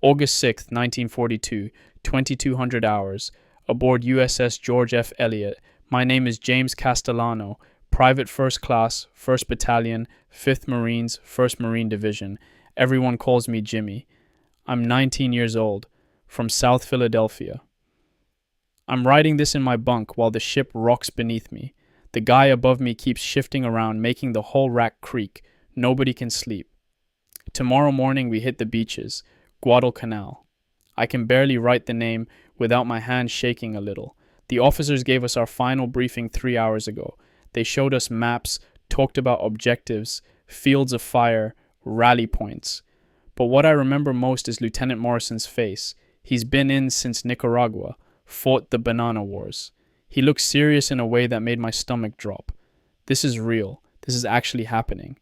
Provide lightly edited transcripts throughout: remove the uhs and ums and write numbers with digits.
August 6th, 1942, 2200 hours, aboard USS George F. Elliott. My name is James Castellano, Private First Class, 1st Battalion, 5th Marines, 1st Marine Division. Everyone calls me Jimmy. I'm 19 years old, from South Philadelphia. I'm writing this in my bunk while the ship rocks beneath me. The guy above me keeps shifting around, making the whole rack creak. Nobody can sleep. Tomorrow morning we hit the beaches. Guadalcanal. I can barely write the name without my hand shaking a little. The officers gave us our final briefing 3 hours ago. They showed us maps, talked about objectives, fields of fire, rally points. But what I remember most is Lieutenant Morrison's face. He's been in since Nicaragua, fought the Banana Wars. He looked serious in a way that made my stomach drop. This is real. This is actually happening.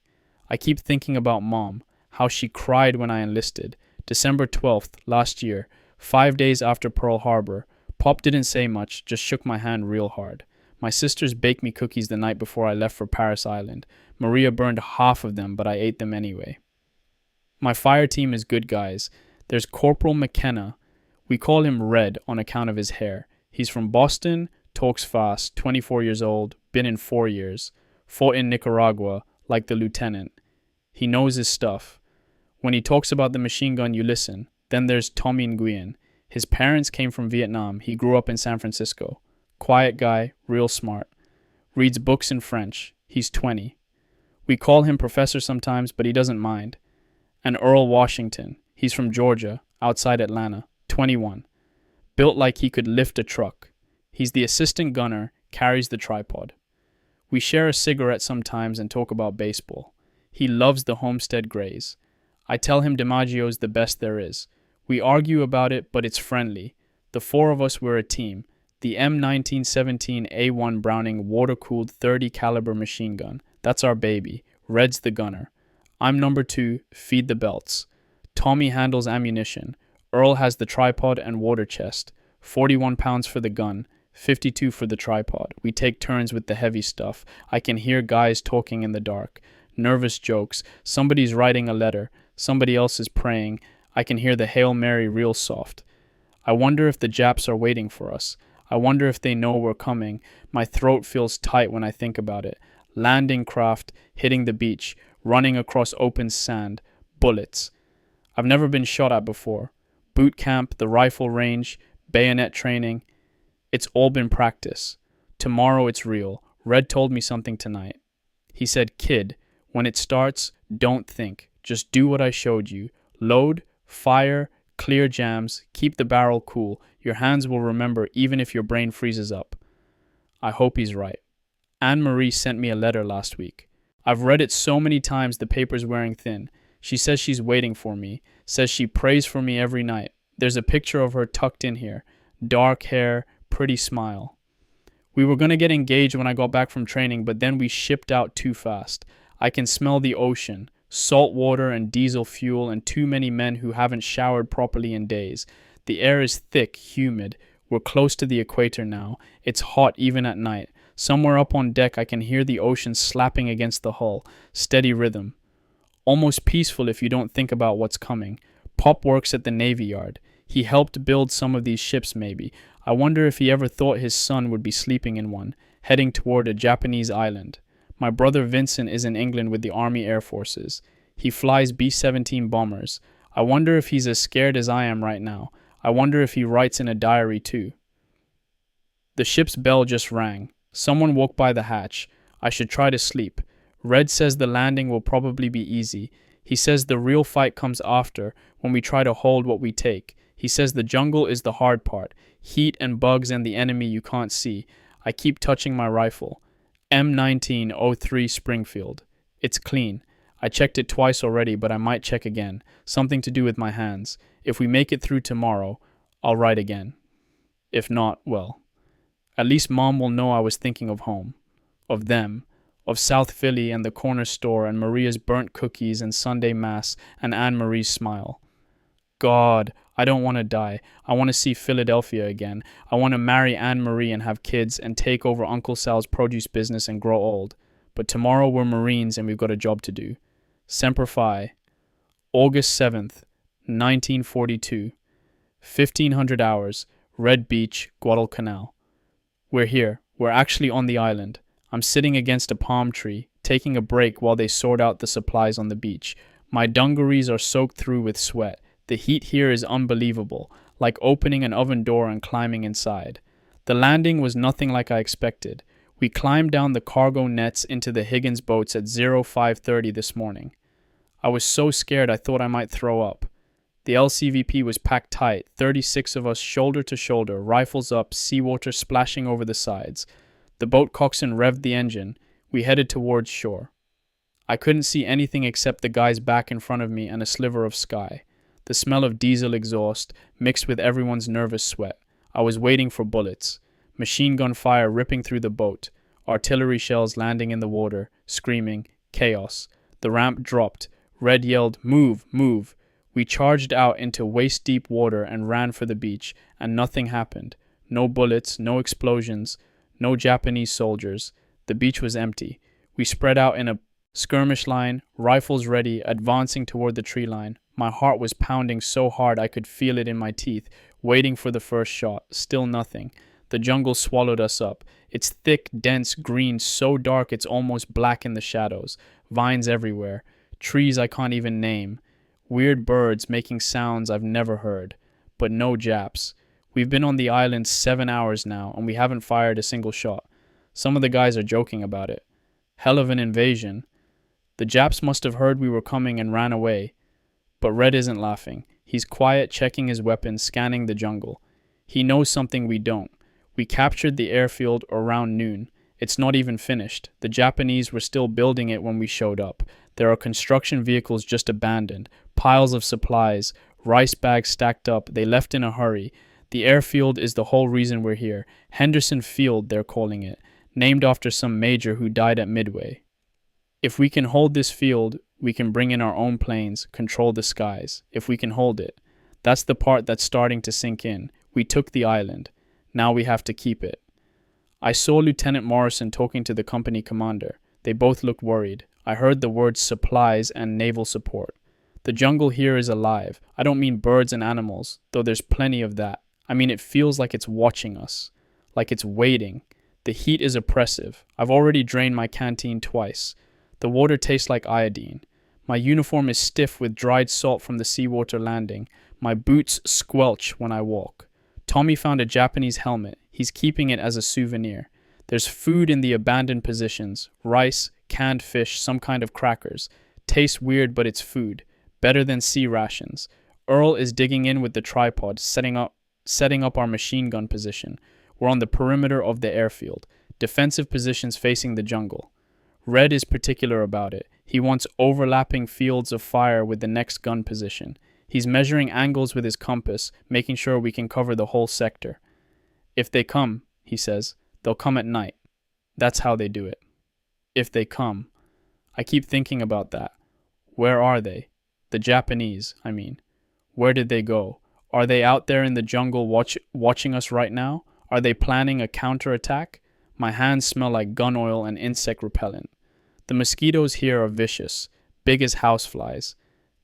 I keep thinking about Mom, how she cried when I enlisted. December 12th, last year, 5 days after Pearl Harbor. Pop didn't say much, just shook my hand real hard. My sisters baked me cookies the night before I left for Paris Island. Maria burned half of them, but I ate them anyway. My fire team is good guys. There's Corporal McKenna. We call him Red on account of his hair. He's from Boston, talks fast, 24 years old, been in 4 years. Fought in Nicaragua, like the lieutenant. He knows his stuff. When he talks about the machine gun, you listen. Then there's Tommy Nguyen. His parents came from Vietnam. He grew up in San Francisco. Quiet guy, real smart. Reads books in French. He's 20. We call him Professor sometimes, but he doesn't mind. And Earl Washington. He's from Georgia, outside Atlanta, 21. Built like he could lift a truck. He's the assistant gunner, carries the tripod. We share a cigarette sometimes and talk about baseball. He loves the Homestead Grays. I tell him DiMaggio's the best there is. We argue about it, but it's friendly. The four of us were a team. The M1917A1 Browning water-cooled .30 caliber machine gun. That's our baby. Red's the gunner. I'm number 2, feed the belts. Tommy handles ammunition. Earl has the tripod and water chest. 41 pounds for the gun, 52 for the tripod. We take turns with the heavy stuff. I can hear guys talking in the dark. Nervous jokes. Somebody's writing a letter. Somebody else is praying. I can hear the Hail Mary real soft. I wonder if the Japs are waiting for us. I wonder if they know we're coming. My throat feels tight when I think about it. Landing craft, hitting the beach, running across open sand, bullets. I've never been shot at before. Boot camp, the rifle range, bayonet training. It's all been practice. Tomorrow it's real. Red told me something tonight. He said, "Kid, when it starts, don't think. Just do what I showed you. Load, fire, clear jams, keep the barrel cool. Your hands will remember even if your brain freezes up." I hope he's right. Anne-Marie sent me a letter last week. I've read it so many times the paper's wearing thin. She says she's waiting for me, says she prays for me every night. There's a picture of her tucked in here. Dark hair, pretty smile. We were going to get engaged when I got back from training, but then we shipped out too fast. I can smell the ocean. Salt water and diesel fuel and too many men who haven't showered properly in days. The air is thick, humid. We're close to the equator now. It's hot even at night. Somewhere up on deck I can hear the ocean slapping against the hull. Steady rhythm. Almost peaceful if you don't think about what's coming. Pop works at the Navy Yard. He helped build some of these ships maybe. I wonder if he ever thought his son would be sleeping in one, heading toward a Japanese island. My brother Vincent is in England with the Army Air Forces. He flies B-17 bombers. I wonder if he's as scared as I am right now. I wonder if he writes in a diary too. The ship's bell just rang. Someone woke by the hatch. I should try to sleep. Red says the landing will probably be easy. He says the real fight comes after, when we try to hold what we take. He says the jungle is the hard part. Heat and bugs and the enemy you can't see. I keep touching my rifle. M1903 Springfield. It's clean. I checked it twice already, but I might check again. Something to do with my hands. If we make it through tomorrow, I'll write again. If not, well. At least Mom will know I was thinking of home. Of them. Of South Philly and the corner store and Maria's burnt cookies and Sunday Mass and Anne-Marie's smile. God, I don't want to die. I want to see Philadelphia again. I want to marry Anne-Marie and have kids and take over Uncle Sal's produce business and grow old. But tomorrow we're Marines and we've got a job to do. Semper Fi. August 7th, 1942. 1500 hours. Red Beach, Guadalcanal. We're here. We're actually on the island. I'm sitting against a palm tree, taking a break while they sort out the supplies on the beach. My dungarees are soaked through with sweat. The heat here is unbelievable, like opening an oven door and climbing inside. The landing was nothing like I expected. We climbed down the cargo nets into the Higgins boats at 0530 this morning. I was so scared I thought I might throw up. The LCVP was packed tight, 36 of us shoulder to shoulder, rifles up, seawater splashing over the sides. The boat coxswain revved the engine. We headed towards shore. I couldn't see anything except the guy's back in front of me and a sliver of sky. The smell of diesel exhaust mixed with everyone's nervous sweat. I was waiting for bullets. Machine gun fire ripping through the boat. Artillery shells landing in the water, screaming, chaos. The ramp dropped. Red yelled, "Move, move." We charged out into waist-deep water and ran for the beach, and nothing happened. No bullets, no explosions, no Japanese soldiers. The beach was empty. We spread out in a skirmish line, rifles ready, advancing toward the tree line. My heart was pounding so hard I could feel it in my teeth, waiting for the first shot. Still nothing. The jungle swallowed us up. It's thick, dense green, so dark it's almost black in the shadows. Vines everywhere. Trees I can't even name. Weird birds making sounds I've never heard. But no Japs. We've been on the island 7 hours now, and we haven't fired a single shot. Some of the guys are joking about it. Hell of an invasion. The Japs must have heard we were coming and ran away. But Red isn't laughing. He's quiet, checking his weapons, scanning the jungle. He knows something we don't. We captured the airfield around noon. It's not even finished. The Japanese were still building it when we showed up. There are construction vehicles just abandoned, piles of supplies, rice bags stacked up. They left in a hurry. The airfield is the whole reason we're here. Henderson Field, they're calling it, named after some major who died at Midway. If we can hold this field, we can bring in our own planes, control the skies. If we can hold it. That's the part that's starting to sink in. We took the island. Now we have to keep it. I saw Lieutenant Morrison talking to the company commander. They both looked worried. I heard the words supplies and naval support. The jungle here is alive. I don't mean birds and animals, though there's plenty of that. I mean it feels like it's watching us, like it's waiting. The heat is oppressive. I've already drained my canteen twice. The water tastes like iodine. My uniform is stiff with dried salt from the seawater landing. My boots squelch when I walk. Tommy found a Japanese helmet. He's keeping it as a souvenir. There's food in the abandoned positions. Rice, canned fish, some kind of crackers. Tastes weird, but it's food. Better than sea rations. Earl is digging in with the tripod, setting up our machine gun position. We're on the perimeter of the airfield. Defensive positions facing the jungle. Red is particular about it. He wants overlapping fields of fire with the next gun position. He's measuring angles with his compass, making sure we can cover the whole sector. If they come, he says, they'll come at night. That's how they do it. If they come. I keep thinking about that. Where are they? The Japanese, I mean. Where did they go? Are they out there in the jungle watching us right now? Are they planning a counterattack? My hands smell like gun oil and insect repellent. The mosquitoes here are vicious, big as houseflies.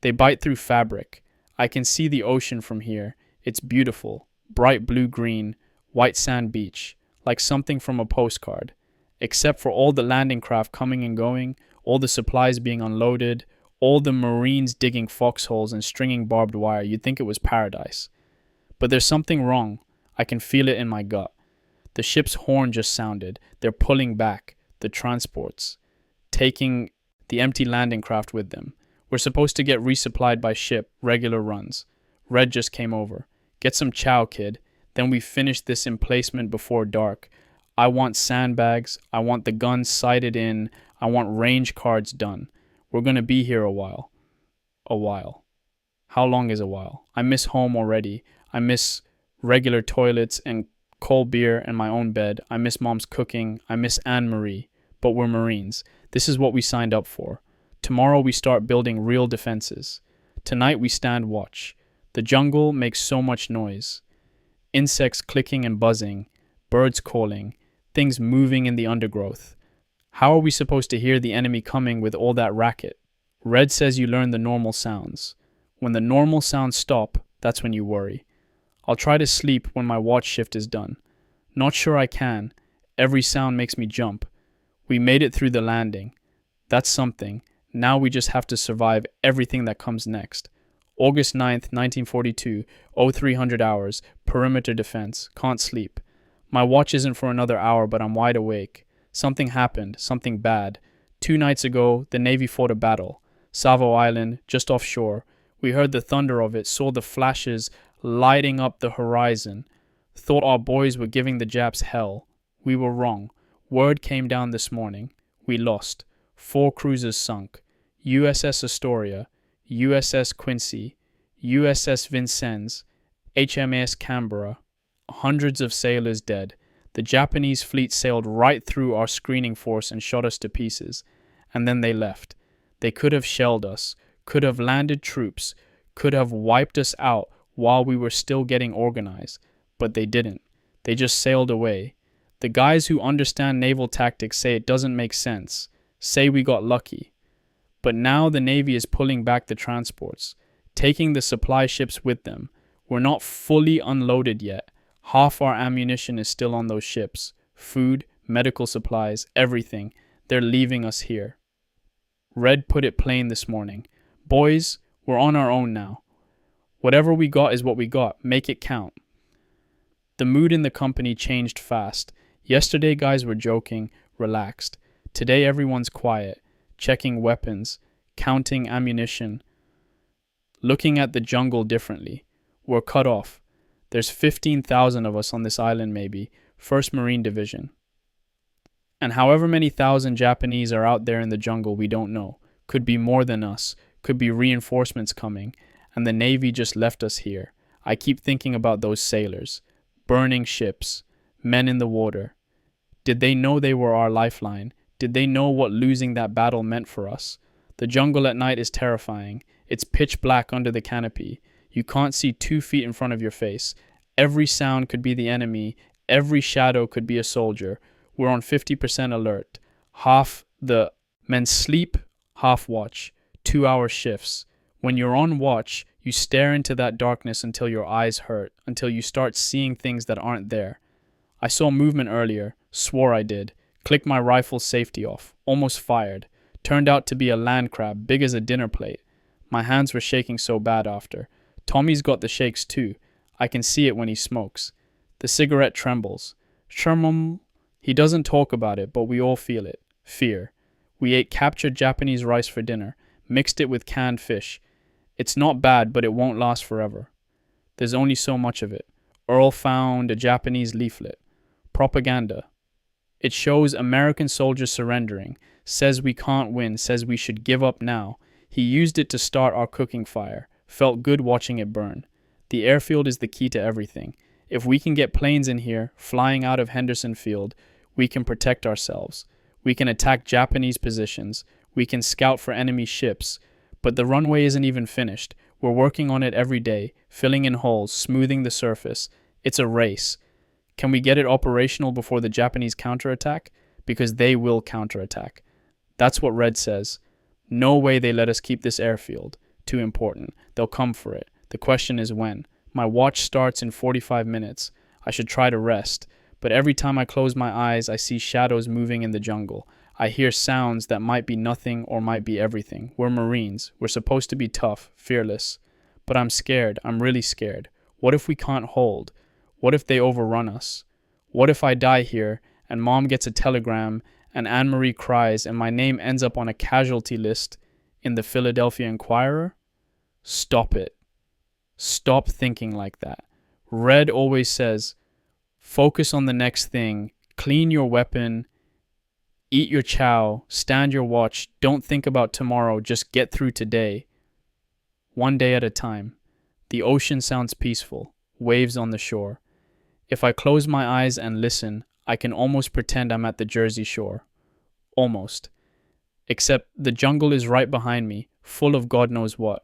They bite through fabric. I can see the ocean from here. It's beautiful, bright blue-green, white sand beach, like something from a postcard. Except for all the landing craft coming and going, all the supplies being unloaded, all the Marines digging foxholes and stringing barbed wire, you'd think it was paradise. But there's something wrong. I can feel it in my gut. The ship's horn just sounded. They're pulling back, the transports, taking the empty landing craft with them. We're supposed to get resupplied by ship, regular runs. Red just came over. Get some chow, kid. Then we finish this emplacement before dark. I want sandbags. I want the guns sighted in. I want range cards done. We're going to be here a while. A while. How long is a while? I miss home already. I miss regular toilets and cold beer and my own bed. I miss Mom's cooking. I miss Anne-Marie. But we're Marines. This is what we signed up for. Tomorrow we start building real defenses. Tonight we stand watch. The jungle makes so much noise. Insects clicking and buzzing. Birds calling. Things moving in the undergrowth. How are we supposed to hear the enemy coming with all that racket? Red says you learn the normal sounds. When the normal sounds stop, that's when you worry. I'll try to sleep when my watch shift is done. Not sure I can. Every sound makes me jump. We made it through the landing. That's something. Now we just have to survive everything that comes next. August 9th, 1942, 0300 hours, perimeter defense, can't sleep. My watch isn't for another hour, but I'm wide awake. Something happened, something bad. 2 nights ago, the Navy fought a battle. Savo Island, just offshore. We heard the thunder of it, saw the flashes lighting up the horizon. Thought our boys were giving the Japs hell. We were wrong. Word came down this morning. We lost. 4 cruisers sunk. USS Astoria, USS Quincy, USS Vincennes, HMAS Canberra. Hundreds of sailors dead. The Japanese fleet sailed right through our screening force and shot us to pieces. And then they left. They could have shelled us, could have landed troops, could have wiped us out while we were still getting organized. But they didn't. They just sailed away. The guys who understand naval tactics say it doesn't make sense, say we got lucky. But now the Navy is pulling back the transports, taking the supply ships with them. We're not fully unloaded yet. Half our ammunition is still on those ships. Food, medical supplies, everything. They're leaving us here. Red put it plain this morning. Boys, we're on our own now. Whatever we got is what we got. Make it count. The mood in the company changed fast. Yesterday guys were joking, relaxed. Today everyone's quiet, checking weapons, counting ammunition, looking at the jungle differently. We're cut off. There's 15,000 of us on this island maybe, 1st Marine Division. And however many thousand Japanese are out there in the jungle we don't know. Could be more than us, could be reinforcements coming, and the Navy just left us here. I keep thinking about those sailors, burning ships, men in the water. Did they know they were our lifeline? Did they know what losing that battle meant for us? The jungle at night is terrifying. It's pitch black under the canopy. You can't see 2 feet in front of your face. Every sound could be the enemy. Every shadow could be a soldier. We're on 50% alert. Half the men sleep, half watch. 2-hour shifts. When you're on watch, you stare into that darkness until your eyes hurt, until you start seeing things that aren't there. I saw movement earlier, swore I did. Clicked my rifle's safety off, almost fired. Turned out to be a land crab, big as a dinner plate. My hands were shaking so bad after. Tommy's got the shakes too. I can see it when he smokes. The cigarette trembles. Shermum. He doesn't talk about it, but we all feel it. Fear. We ate captured Japanese rice for dinner, mixed it with canned fish. It's not bad, but it won't last forever. There's only so much of it. Earl found a Japanese leaflet. Propaganda. It shows American soldiers surrendering, says we can't win, says we should give up now. He used it to start our cooking fire. Felt good watching it burn. The airfield is the key to everything. If we can get planes in here, flying out of Henderson Field, we can protect ourselves. We can attack Japanese positions. We can scout for enemy ships. But the runway isn't even finished. We're working on it every day, filling in holes, smoothing the surface. It's a race. Can we get it operational before the Japanese counterattack? Because they will counterattack. That's what Red says. No way they let us keep this airfield. Too important. They'll come for it. The question is when. My watch starts in 45 minutes. I should try to rest. But every time I close my eyes, I see shadows moving in the jungle. I hear sounds that might be nothing or might be everything. We're Marines. We're supposed to be tough, fearless. But I'm scared. I'm really scared. What if we can't hold? What if they overrun us? What if I die here and Mom gets a telegram and Anne-Marie cries and my name ends up on a casualty list in the Philadelphia Inquirer? Stop it. Stop thinking like that. Red always says, focus on the next thing, clean your weapon, eat your chow, stand your watch, don't think about tomorrow, just get through today. One day at a time. The ocean sounds peaceful, waves on the shore. If I close my eyes and listen, I can almost pretend I'm at the Jersey Shore. Almost. Except the jungle is right behind me, full of God knows what.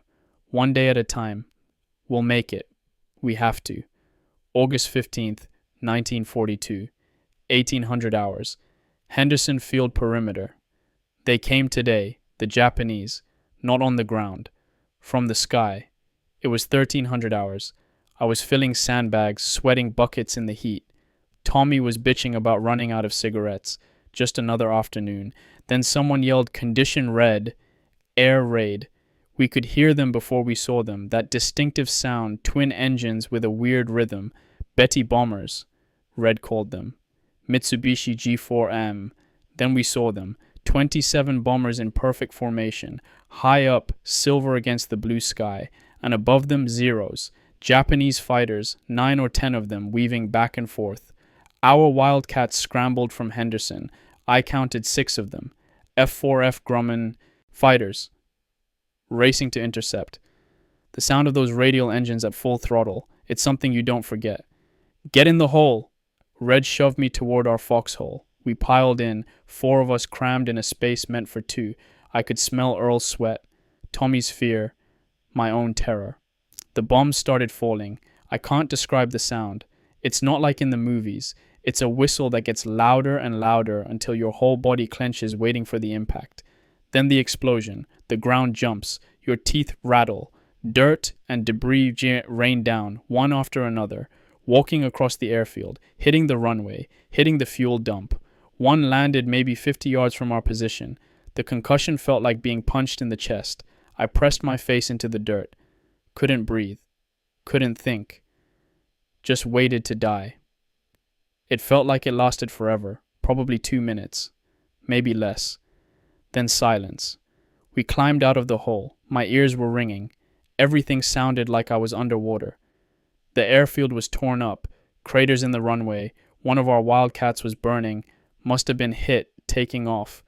One day at a time. We'll make it. We have to. August 15th, 1942. 1800 hours. Henderson Field perimeter. They came today, the Japanese, not on the ground. From the sky. It was 1300 hours. I was filling sandbags, sweating buckets in the heat. Tommy was bitching about running out of cigarettes. Just another afternoon. Then someone yelled Condition Red, Air Raid. We could hear them before we saw them, that distinctive sound, twin engines with a weird rhythm. Betty Bombers, Red called them. Mitsubishi G4M. Then we saw them. 27 bombers in perfect formation, high up, silver against the blue sky, and above them zeros. Japanese fighters, 9 or 10 of them, weaving back and forth. Our Wildcats scrambled from Henderson. I counted 6 of them. F4F Grumman fighters, racing to intercept. The sound of those radial engines at full throttle, it's something you don't forget. Get in the hole! Red shoved me toward our foxhole. We piled in, 4 of us crammed in a space meant for 2. I could smell Earl's sweat, Tommy's fear, my own terror. The bombs started falling. I can't describe the sound. It's not like in the movies. It's a whistle that gets louder and louder until your whole body clenches waiting for the impact. Then the explosion. The ground jumps. Your teeth rattle. Dirt and debris rain down, one after another, walking across the airfield, hitting the runway, hitting the fuel dump. One landed maybe 50 yards from our position. The concussion felt like being punched in the chest. I pressed my face into the dirt. Couldn't breathe. Couldn't think. Just waited to die. It felt like it lasted forever, probably 2 minutes, maybe less. Then silence. We climbed out of the hole. My ears were ringing. Everything sounded like I was underwater. The airfield was torn up, craters in the runway. One of our Wildcats was burning, must have been hit, taking off.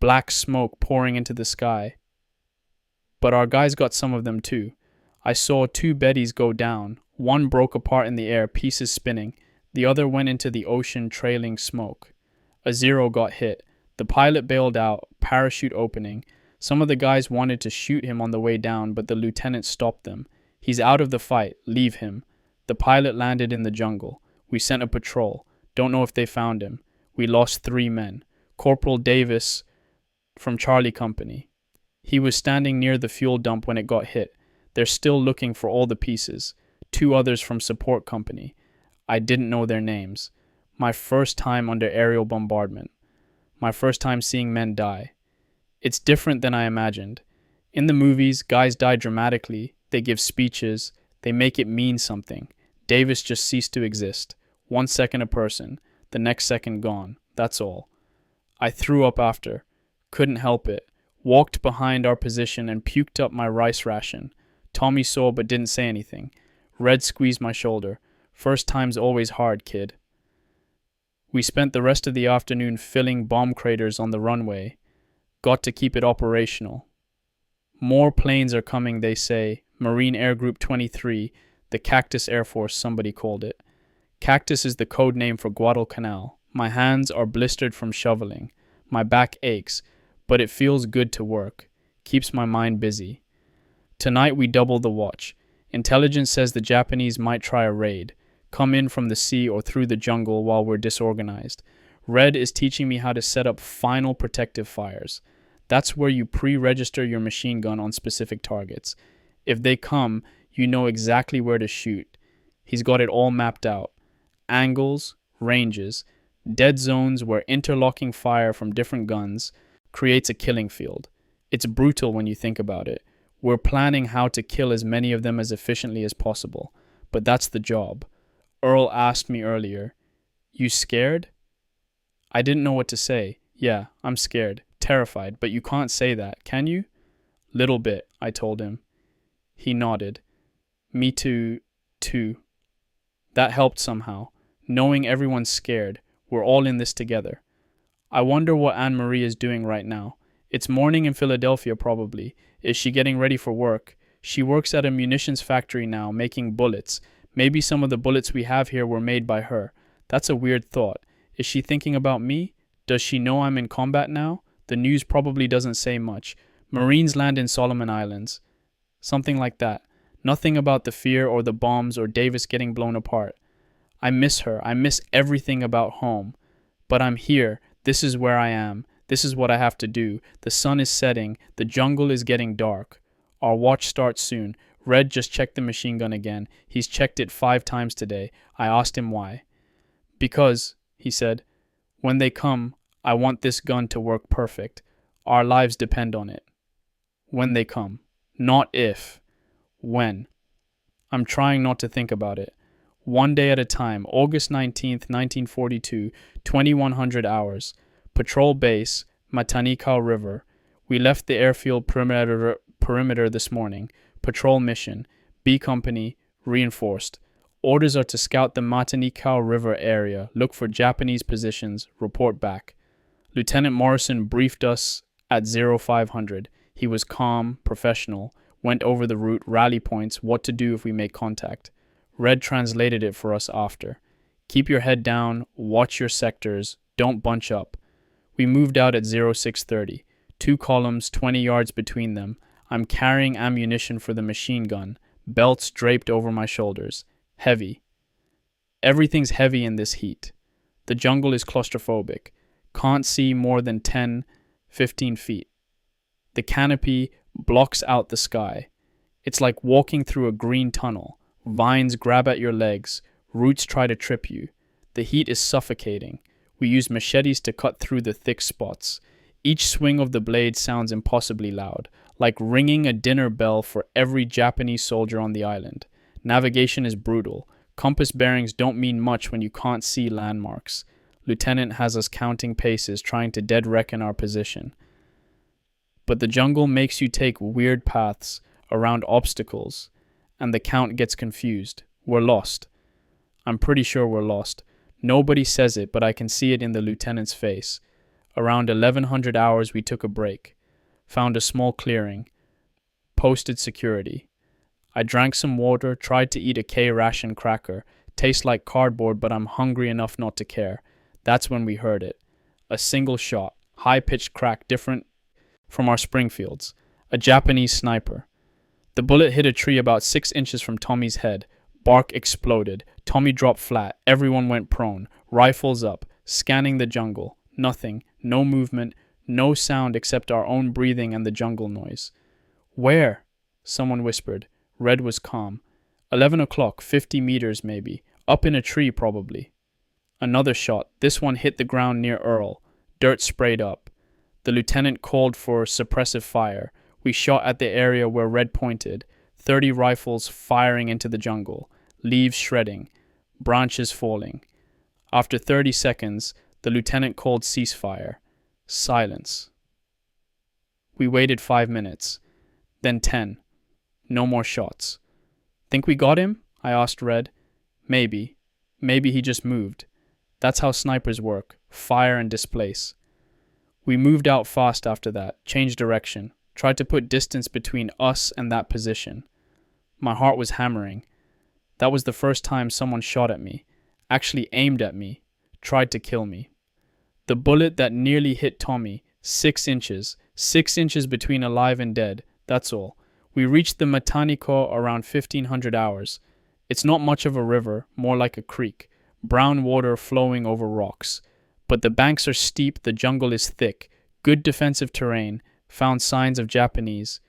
Black smoke pouring into the sky. But our guys got some of them too. I saw 2 Bettys go down. One broke apart in the air, pieces spinning. The other went into the ocean, trailing smoke. A Zero got hit. The pilot bailed out, parachute opening. Some of the guys wanted to shoot him on the way down, but the lieutenant stopped them. He's out of the fight. Leave him. The pilot landed in the jungle. We sent a patrol. Don't know if they found him. We lost 3 men. Corporal Davis from Charlie Company. He was standing near the fuel dump when it got hit. They're still looking for all the pieces. 2 others from Support Company. I didn't know their names. My first time under aerial bombardment. My first time seeing men die. It's different than I imagined. In the movies, guys die dramatically. They give speeches. They make it mean something. Davis just ceased to exist. 1 second a person. The next second gone. That's all. I threw up after. Couldn't help it. Walked behind our position and puked up my rice ration. Tommy saw but didn't say anything. Red squeezed my shoulder. First time's always hard, kid. We spent the rest of the afternoon filling bomb craters on the runway. Got to keep it operational. More planes are coming, they say. Marine Air Group 23, the Cactus Air Force, somebody called it. Cactus is the code name for Guadalcanal. My hands are blistered from shoveling. My back aches, but it feels good to work. Keeps my mind busy. Tonight we double the watch. Intelligence says the Japanese might try a raid. Come in from the sea or through the jungle while we're disorganized. Red is teaching me how to set up final protective fires. That's where you pre-register your machine gun on specific targets. If they come, you know exactly where to shoot. He's got it all mapped out. Angles, ranges, dead zones where interlocking fire from different guns creates a killing field. It's brutal when you think about it. We're planning how to kill as many of them as efficiently as possible. But that's the job. Earl asked me earlier, "You scared?" I didn't know what to say. Yeah, I'm scared, terrified, but you can't say that, can you? Little bit, I told him. He nodded. Me too. That helped somehow. Knowing everyone's scared, we're all in this together. I wonder what Anne-Marie is doing right now. It's morning in Philadelphia probably. Is she getting ready for work? She works at a munitions factory now, making bullets. Maybe some of the bullets we have here were made by her. That's a weird thought. Is she thinking about me? Does she know I'm in combat now? The news probably doesn't say much. Marines land in Solomon Islands. Something like that. Nothing about the fear or the bombs or Davis getting blown apart. I miss her. I miss everything about home. But I'm here. This is where I am. This is what I have to do. The sun is setting. The jungle is getting dark. Our watch starts soon. Red just checked the machine gun again. He's checked it 5 times today. I asked him why. Because, he said, when they come, I want this gun to work perfect. Our lives depend on it. When they come. Not if. When. I'm trying not to think about it. One day at a time, August 19th, 1942, 2100 hours. Patrol base, Matanikau River. We left the airfield perimeter this morning. Patrol mission. B Company, reinforced. Orders are to scout the Matanikau River area, look for Japanese positions, report back. Lieutenant Morrison briefed us at 0500. He was calm, professional, went over the route, rally points, what to do if we make contact. Red translated it for us after. Keep your head down, watch your sectors, don't bunch up. We moved out at 0630. 2 columns, 20 yards between them. I'm carrying ammunition for the machine gun, belts draped over my shoulders. Heavy. Everything's heavy in this heat. The jungle is claustrophobic. Can't see more than 10, 15 feet. The canopy blocks out the sky. It's like walking through a green tunnel. Vines grab at your legs. Roots try to trip you. The heat is suffocating. We use machetes to cut through the thick spots. Each swing of the blade sounds impossibly loud, like ringing a dinner bell for every Japanese soldier on the island. Navigation is brutal. Compass bearings don't mean much when you can't see landmarks. Lieutenant has us counting paces, trying to dead reckon our position. But the jungle makes you take weird paths around obstacles, and the count gets confused. We're lost. I'm pretty sure we're lost. Nobody says it, but I can see it in the lieutenant's face. Around 1100 hours, we took a break. Found a small clearing. Posted security. I drank some water, tried to eat a K-ration cracker. Tastes like cardboard, but I'm hungry enough not to care. That's when we heard it. A single shot. High-pitched crack, different from our Springfields. A Japanese sniper. The bullet hit a tree about 6 inches from Tommy's head. Bark exploded. Tommy dropped flat. Everyone went prone. Rifles up. Scanning the jungle. Nothing. No movement. No sound except our own breathing and the jungle noise. Where? Someone whispered. Red was calm. 11 o'clock, 50 meters maybe. Up in a tree probably. Another shot. This one hit the ground near Earl. Dirt sprayed up. The lieutenant called for suppressive fire. We shot at the area where Red pointed. 30 rifles firing into the jungle. Leaves shredding. Branches falling. After 30 seconds, the lieutenant called ceasefire. Silence. We waited 5 minutes. Then 10. No more shots. Think we got him? I asked Red. Maybe. Maybe he just moved. That's how snipers work. Fire and displace. We moved out fast after that, changed direction, tried to put distance between us and that position. My heart was hammering. That was the first time someone shot at me, actually aimed at me, tried to kill me. The bullet that nearly hit Tommy, 6 inches between alive and dead, that's all. We reached the Matanikau around 1500 hours. It's not much of a river, more like a creek, brown water flowing over rocks. But the banks are steep, the jungle is thick, good defensive terrain, found signs of Japanese.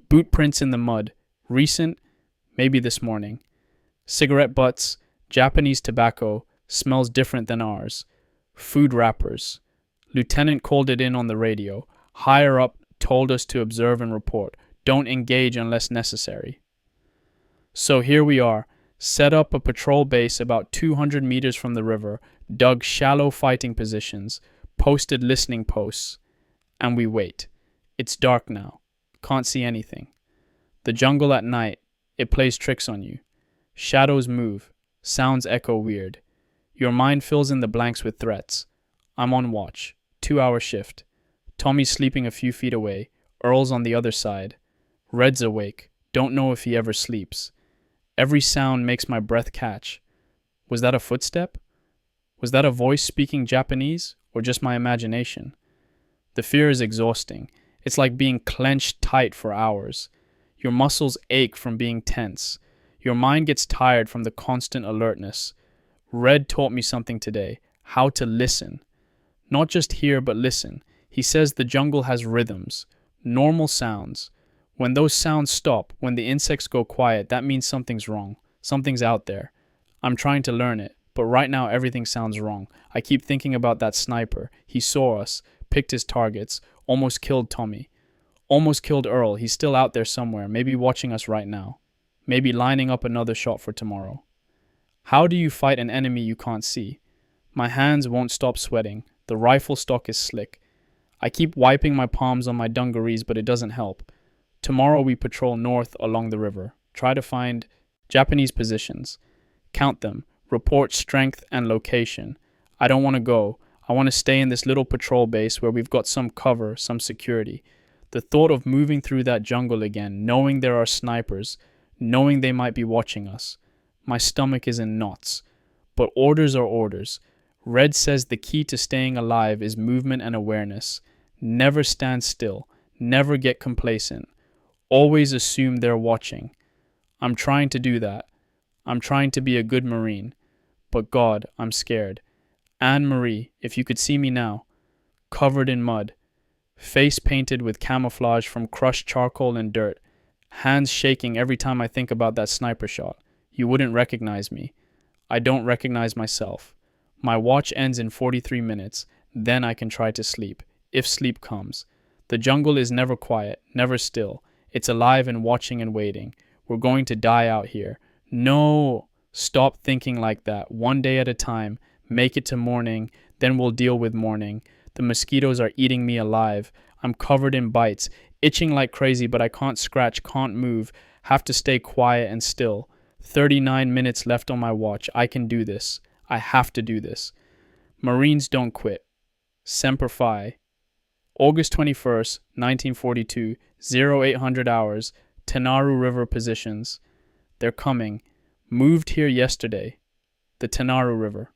Boot prints in the mud, recent, maybe this morning. Cigarette butts, Japanese tobacco, smells different than ours. Food wrappers. Lieutenant called it in on the radio. Higher up told us to observe and report. Don't engage unless necessary. So here we are, set up a patrol base about 200 meters from the river, dug shallow fighting positions, posted listening posts, and we wait. It's dark now. Can't see anything. The jungle at night, it plays tricks on you. Shadows move. Sounds echo weird. Your mind fills in the blanks with threats. I'm on watch. 2-hour shift. Tommy's sleeping a few feet away. Earl's on the other side. Red's awake. Don't know if he ever sleeps. Every sound makes my breath catch. Was that a footstep? Was that a voice speaking Japanese, or just my imagination? The fear is exhausting. It's like being clenched tight for hours. Your muscles ache from being tense. Your mind gets tired from the constant alertness. Red taught me something today, how to listen. Not just hear, but listen. He says the jungle has rhythms, normal sounds. When those sounds stop, when the insects go quiet, that means something's wrong. Something's out there. I'm trying to learn it, but right now everything sounds wrong. I keep thinking about that sniper. He saw us, picked his targets, almost killed Tommy. Almost killed Earl. He's still out there somewhere, maybe watching us right now. Maybe lining up another shot for tomorrow. How do you fight an enemy you can't see? My hands won't stop sweating. The rifle stock is slick. I keep wiping my palms on my dungarees, but it doesn't help. Tomorrow we patrol north along the river. Try to find Japanese positions. Count them. Report strength and location. I don't want to go. I want to stay in this little patrol base where we've got some cover, some security. The thought of moving through that jungle again, knowing there are snipers, knowing they might be watching us. My stomach is in knots. But orders are orders. Red says the key to staying alive is movement and awareness. Never stand still. Never get complacent. Always assume they're watching. I'm trying to do that. I'm trying to be a good Marine. But God, I'm scared. Anne-Marie, if you could see me now. Covered in mud. Face painted with camouflage from crushed charcoal and dirt. Hands shaking every time I think about that sniper shot. You wouldn't recognize me. I don't recognize myself. My watch ends in 43 minutes. Then I can try to sleep, if sleep comes. The jungle is never quiet, never still. It's alive and watching and waiting. We're going to die out here. No! Stop thinking like that. One day at a time. Make it to morning. Then we'll deal with morning. The mosquitoes are eating me alive. I'm covered in bites. Itching like crazy, but I can't scratch, can't move. Have to stay quiet and still. 39 minutes left on my watch. I can do this. I have to do this. Marines don't quit. Semper Fi. August 21st, 1942, 0800 hours, Tenaru River positions. They're coming. Moved here yesterday. The Tenaru River.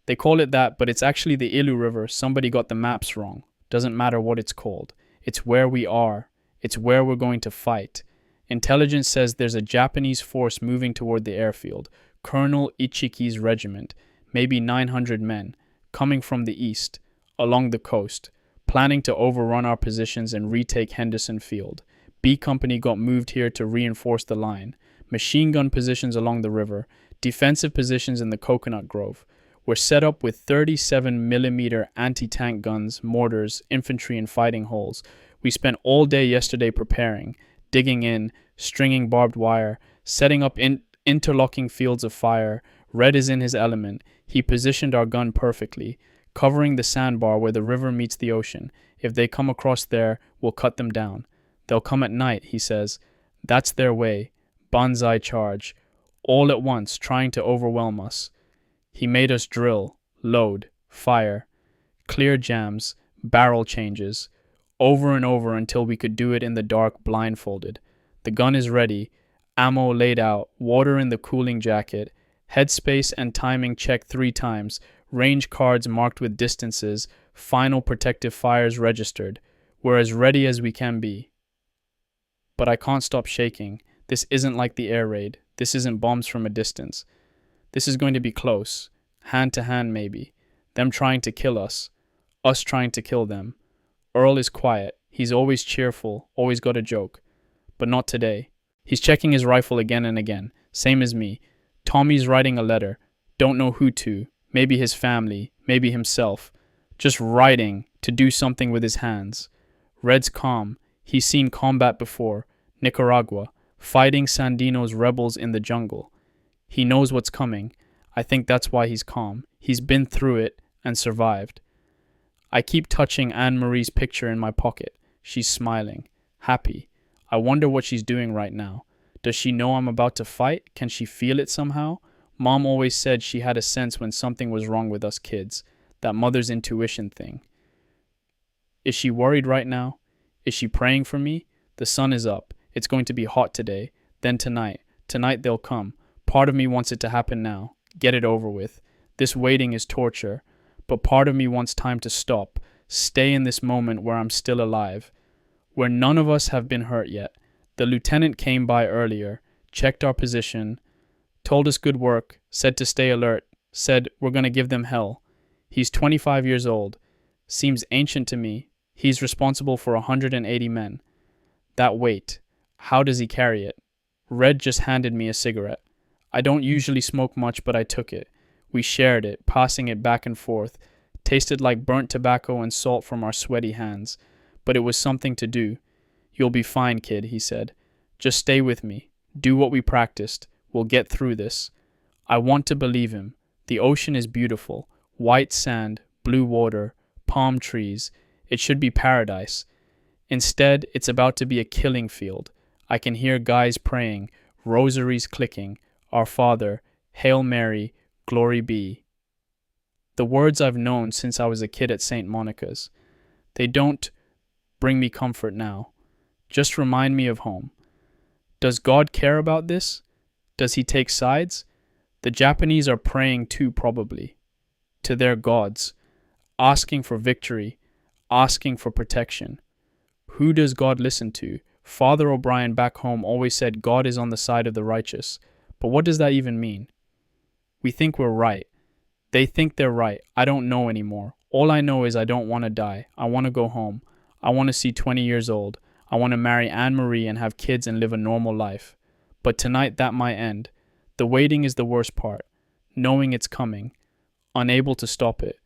They call it that, but it's actually the Ilu River. Somebody got the maps wrong. Doesn't matter what it's called. It's where we are. It's where we're going to fight. Intelligence says there's a Japanese force moving toward the airfield. Colonel Ichiki's regiment, maybe 900 men, coming from the east, along the coast, planning to overrun our positions and retake Henderson Field. B Company got moved here to reinforce the line. Machine gun positions along the river, defensive positions in the coconut grove. We're set up with 37mm anti-tank guns, mortars, infantry, and fighting holes. We spent all day yesterday preparing, digging in, stringing barbed wire, setting up interlocking fields of fire. Red is in his element. He positioned our gun perfectly, covering the sandbar where the river meets the ocean. If they come across there, we'll cut them down. They'll come at night, he says. That's their way. Banzai charge. All at once, trying to overwhelm us. He made us drill, load, fire, clear jams, barrel changes, over and over until we could do it in the dark blindfolded. The gun is ready, ammo laid out, water in the cooling jacket, headspace and timing checked 3 times, range cards marked with distances, final protective fires registered. We're as ready as we can be. But I can't stop shaking. This isn't like the air raid. This isn't bombs from a distance. This is going to be close, hand to hand maybe. Them trying to kill us trying to kill them. Earl is quiet. He's always cheerful, always got a joke. But not today. He's checking his rifle again and again, same as me. Tommy's writing a letter. Don't know who to. Maybe his family, maybe himself. Just writing to do something with his hands. Red's calm. He's seen combat before. Nicaragua. Fighting Sandino's rebels in the jungle. He knows what's coming. I think that's why he's calm. He's been through it and survived. I keep touching Anne-Marie's picture in my pocket. She's smiling, happy. I wonder what she's doing right now. Does she know I'm about to fight? Can she feel it somehow? Mom always said she had a sense when something was wrong with us kids. That mother's intuition thing. Is she worried right now? Is she praying for me? The sun is up. It's going to be hot today. Then tonight. Tonight they'll come. Part of me wants it to happen now. Get it over with. This waiting is torture. But part of me wants time to stop. Stay in this moment where I'm still alive. Where none of us have been hurt yet. The lieutenant came by earlier, checked our position, told us good work, said to stay alert, said we're going to give them hell. He's 25 years old. Seems ancient to me. He's responsible for 180 men. That weight. How does he carry it? Red just handed me a cigarette. I don't usually smoke much, but I took it. We shared it, passing it back and forth. Tasted like burnt tobacco and salt from our sweaty hands. But it was something to do. You'll be fine, kid, he said. Just stay with me. Do what we practiced. We'll get through this. I want to believe him. The ocean is beautiful. White sand, blue water, palm trees. It should be paradise. Instead, it's about to be a killing field. I can hear guys praying, rosaries clicking, Our Father, Hail Mary, Glory be. The words I've known since I was a kid at St. Monica's. They don't bring me comfort now. Just remind me of home. Does God care about this? Does he take sides? The Japanese are praying too, probably. To their gods. Asking for victory. Asking for protection. Who does God listen to? Father O'Brien back home always said God is on the side of the righteous. But what does that even mean? We think we're right. They think they're right. I don't know anymore. All I know is I don't want to die. I want to go home. I want to see 20 years old. I want to marry Anne-Marie and have kids and live a normal life. But tonight that might end. The waiting is the worst part. Knowing it's coming. Unable to stop it.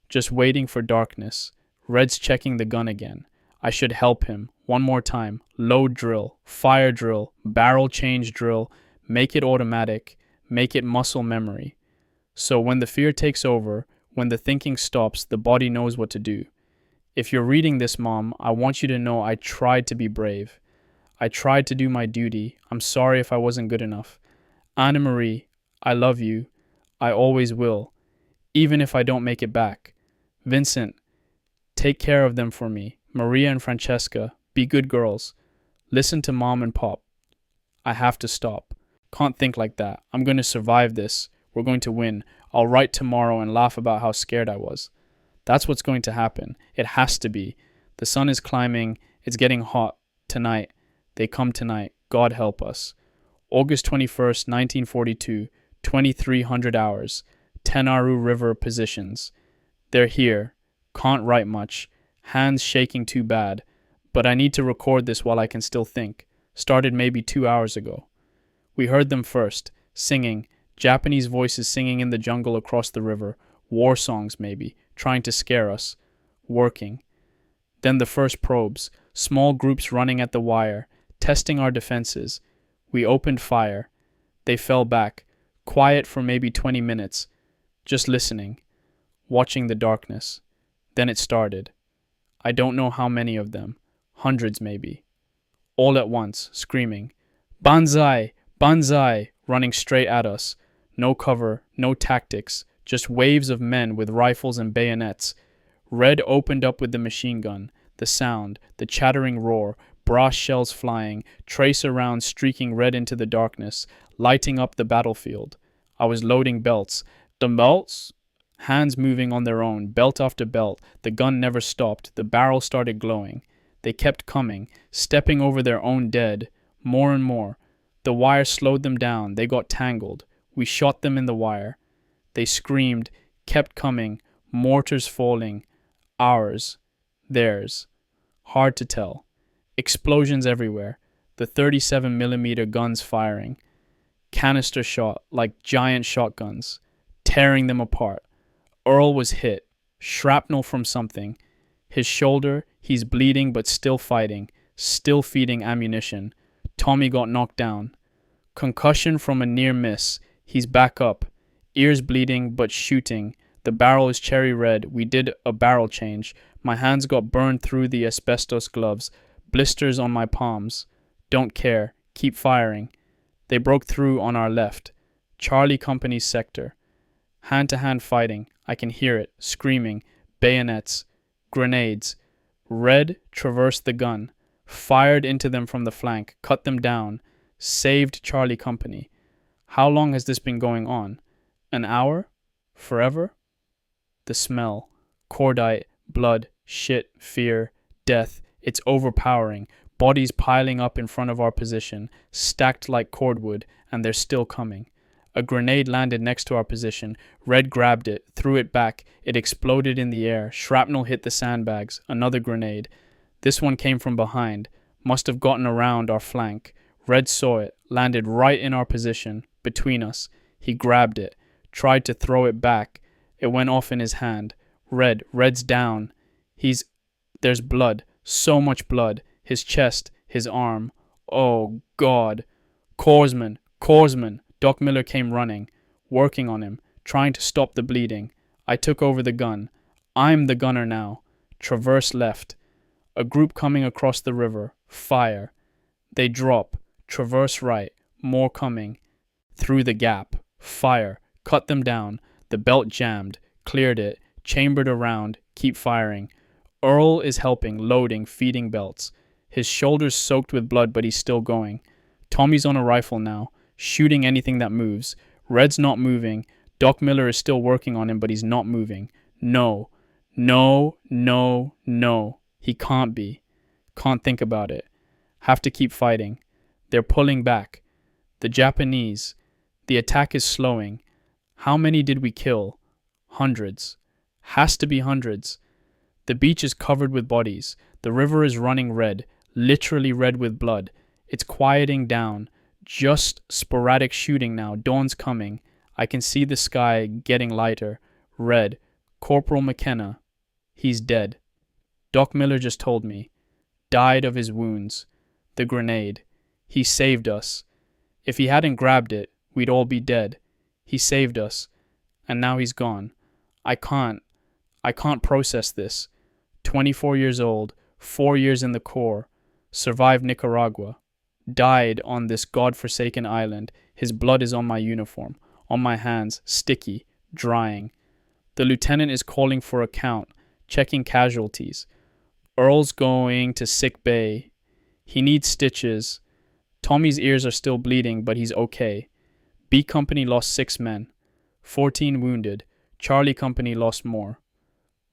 Just waiting for darkness. Red's checking the gun again. I should help him. One more time. Load drill. Fire drill. Barrel change drill. Make it automatic. Make it muscle memory. So when the fear takes over, when the thinking stops, the body knows what to do. If you're reading this, Mom, I want you to know I tried to be brave. I tried to do my duty. I'm sorry if I wasn't good enough. Anna-Marie, I love you. I always will. Even if I don't make it back. Vincent, take care of them for me. Maria and Francesca, be good girls. Listen to Mom and Pop. I have to stop. Can't think like that. I'm going to survive this. We're going to win. I'll write tomorrow and laugh about how scared I was. That's what's going to happen. It has to be. The sun is climbing. It's getting hot. Tonight. They come tonight. God help us. August 21st, 1942. 2300 hours. Tenaru River positions. They're here. Can't write much. Hands shaking too bad. But I need to record this while I can still think. Started maybe 2 hours ago. We heard them first. Singing. Japanese voices singing in the jungle across the river. War songs maybe. Trying to scare us. Working. Then the first probes. Small groups running at the wire. Testing our defenses. We opened fire. They fell back. Quiet for maybe 20 minutes. Just listening. Watching the darkness. Then it started. I don't know how many of them. Hundreds maybe. All at once. Screaming. Banzai! Banzai! Running straight at us. No cover, no tactics, just waves of men with rifles and bayonets. Red opened up with the machine gun, the sound, the chattering roar, brass shells flying, tracer rounds streaking red into the darkness, lighting up the battlefield. I was loading belts. The belts? Hands moving on their own, belt after belt. The gun never stopped. The barrel started glowing. They kept coming, stepping over their own dead, more and more. The wire slowed them down. They got tangled. We shot them in the wire. They screamed, kept coming, mortars falling. Ours. Theirs. Hard to tell. Explosions everywhere. The 37mm guns firing. Canister shot like giant shotguns, tearing them apart. Earl was hit. Shrapnel from something. His shoulder, he's bleeding but still fighting, still feeding ammunition. Tommy got knocked down. Concussion from a near miss. He's back up. Ears bleeding but shooting. The barrel is cherry red. We did a barrel change. My hands got burned through the asbestos gloves. Blisters on my palms. Don't care. Keep firing. They broke through on our left. Charlie Company's sector. Hand-to-hand fighting. I can hear it. Screaming. Bayonets. Grenades. Red traversed the gun. Fired into them from the flank. Cut them down. Saved Charlie Company. How long has this been going on? An hour? Forever? The smell. Cordite. Blood. Shit. Fear. Death. It's overpowering. Bodies piling up in front of our position. Stacked like cordwood. And they're still coming. A grenade landed next to our position. Red grabbed it, threw it back. It exploded in the air. Shrapnel hit the sandbags. Another grenade. This one came from behind. Must have gotten around our flank. Red saw it, landed right in our position, between us. He grabbed it, tried to throw it back. It went off in his hand. Red's down. There's blood, so much blood. His chest, his arm. Oh, God. Korsman. Doc Miller came running, working on him, trying to stop the bleeding. I took over the gun. I'm the gunner now. Traverse left. A group coming across the river. Fire. They drop. Traverse right. More coming. Through the gap. Fire. Cut them down. The belt jammed. Cleared it. Chambered around. Keep firing. Earl is helping, loading, feeding belts. His shoulders soaked with blood, but he's still going. Tommy's on a rifle now, shooting anything that moves. Red's not moving. Doc Miller is still working on him, but he's not moving. No. He can't be. Can't think about it. Have to keep fighting. They're pulling back. The Japanese. The attack is slowing. How many did we kill? Hundreds. Has to be hundreds. The beach is covered with bodies. The river is running red, literally red with blood. It's quieting down. Just sporadic shooting now. Dawn's coming. I can see the sky getting lighter. Red. Corporal McKenna. He's dead. Doc Miller just told me. Died of his wounds. The grenade. He saved us. If he hadn't grabbed it, we'd all be dead. He saved us. And now he's gone. I can't process this. 24 years old, 4 years in the Corps, survived Nicaragua, died on this God-forsaken island. His blood is on my uniform, on my hands, sticky, drying. The lieutenant is calling for a count, checking casualties. Earl's going to sick bay. He needs stitches. Tommy's ears are still bleeding, but he's okay. B Company lost 6 men, 14 wounded. Charlie Company lost more.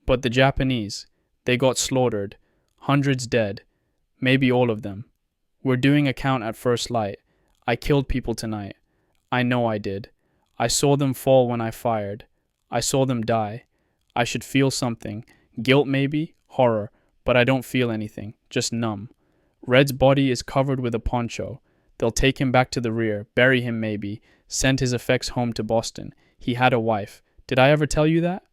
But the Japanese, they got slaughtered. Hundreds dead. Maybe all of them. We're doing a count at first light. I killed people tonight. I know I did. I saw them fall when I fired. I saw them die. I should feel something. Guilt maybe, horror, but I don't feel anything. Just numb. Red's body is covered with a poncho. They'll take him back to the rear, bury him maybe, send his effects home to Boston. He had a wife. Did I ever tell you that?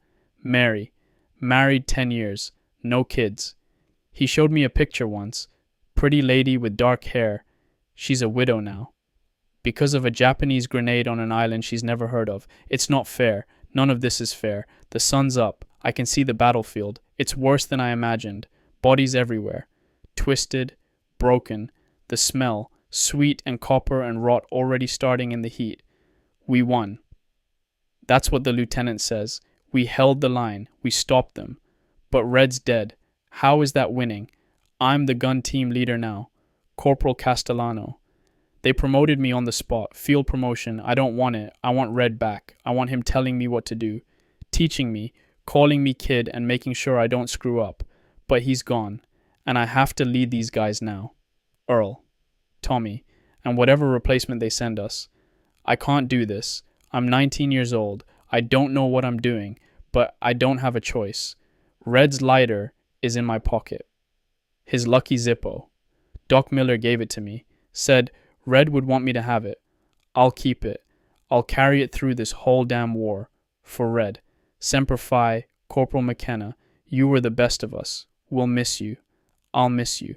Mary. Married 10 years. No kids. He showed me a picture once. Pretty lady with dark hair. She's a widow now. Because of a Japanese grenade on an island she's never heard of. It's not fair. None of this is fair. The sun's up. I can see the battlefield. It's worse than I imagined. Bodies everywhere. Twisted. Broken. The smell. Sweet and copper and rot already starting in the heat. We won. That's what the lieutenant says. We held the line. We stopped them. But Red's dead. How is that winning? I'm the gun team leader now. Corporal Castellano. They promoted me on the spot. Field promotion. I don't want it. I want Red back. I want him telling me what to do. Teaching me. Calling me kid and making sure I don't screw up. But he's gone. And I have to lead these guys now. Earl. Tommy. And whatever replacement they send us. I can't do this. I'm 19 years old. I don't know what I'm doing. But I don't have a choice. Red's lighter is in my pocket. His lucky Zippo. Doc Miller gave it to me. Said Red would want me to have it. I'll keep it. I'll carry it through this whole damn war. For Red. Semper Fi, Corporal McKenna. You were the best of us. We'll miss you. I'll miss you.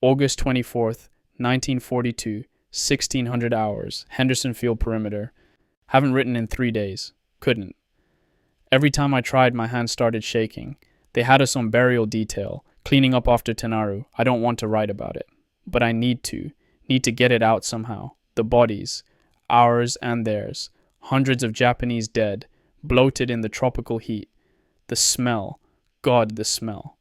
August 24th, 1942, 1600 hours, Henderson Field perimeter. Haven't written in 3 days. Couldn't. Every time I tried, my hands started shaking. They had us on burial detail, cleaning up after Tenaru. I don't want to write about it. But I need to get it out somehow. The bodies. Ours and theirs. Hundreds of Japanese dead, bloated in the tropical heat. The smell. God, the smell.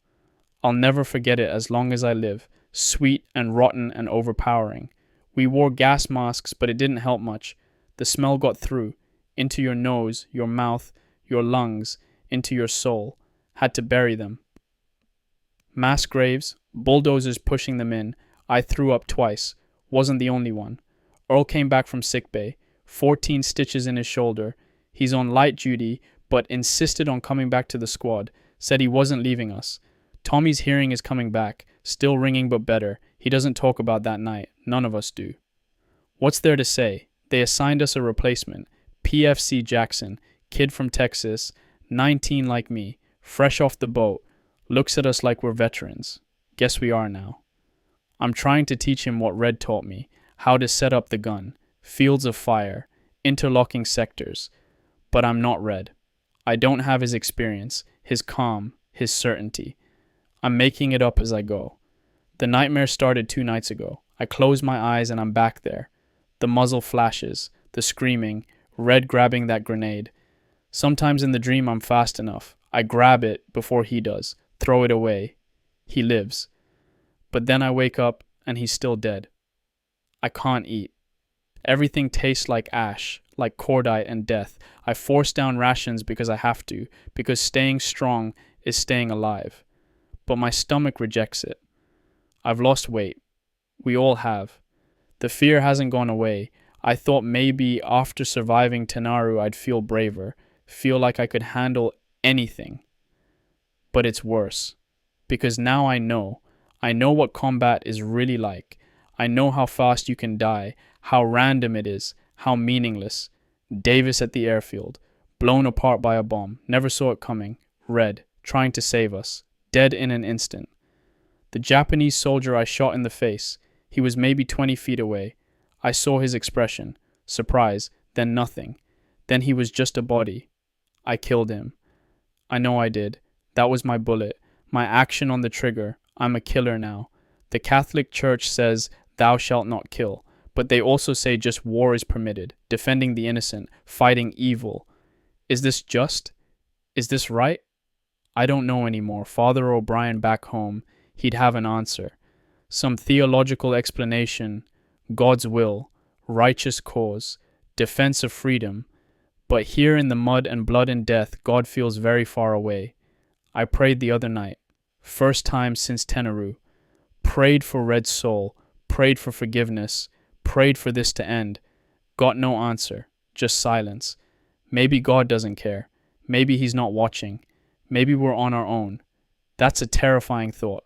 I'll never forget it as long as I live. Sweet and rotten and overpowering. We wore gas masks, but it didn't help much. The smell got through. Into your nose, your mouth, your lungs, into your soul. Had to bury them. Mass graves, bulldozers pushing them in. I threw up twice. Wasn't the only one. Earl came back from sickbay. 14 stitches in his shoulder. He's on light duty, but insisted on coming back to the squad. Said he wasn't leaving us. Tommy's hearing is coming back. Still ringing, but better. He doesn't talk about that night. None of us do. What's there to say? They assigned us a replacement. PFC Jackson, kid from Texas, 19 like me, fresh off the boat, looks at us like we're veterans. Guess we are now. I'm trying to teach him what Red taught me, how to set up the gun, fields of fire, interlocking sectors. But I'm not Red. I don't have his experience, his calm, his certainty. I'm making it up as I go. The nightmare started 2 nights ago. I close my eyes and I'm back there. The muzzle flashes, the screaming, Red grabbing that grenade. Sometimes in the dream I'm fast enough. I grab it before he does, throw it away. He lives. But then I wake up and he's still dead. I can't eat. Everything tastes like ash, like cordite and death. I force down rations because I have to, because staying strong is staying alive. But my stomach rejects it. I've lost weight. We all have. The fear hasn't gone away. I thought maybe after surviving Tenaru I'd feel braver, feel like I could handle anything. But it's worse. Because now I know what combat is really like. I know how fast you can die, how random it is, how meaningless. Davis at the airfield, blown apart by a bomb, never saw it coming. Red, trying to save us, dead in an instant. The Japanese soldier I shot in the face, he was maybe 20 feet away. I saw his expression, surprise, then nothing. Then he was just a body. I killed him. I know I did. That was my bullet, my action on the trigger. I'm a killer now. The Catholic Church says, "Thou shalt not kill," but they also say just war is permitted, defending the innocent, fighting evil. Is this just? Is this right? I don't know anymore. Father O'Brien back home, he'd have an answer. Some theological explanation, God's will, righteous cause, defense of freedom. But here in the mud and blood and death, God feels very far away. I prayed the other night, first time since Tenaru. Prayed for Red's soul, prayed for forgiveness, prayed for this to end. Got no answer, just silence. Maybe God doesn't care. Maybe he's not watching. Maybe we're on our own. That's a terrifying thought,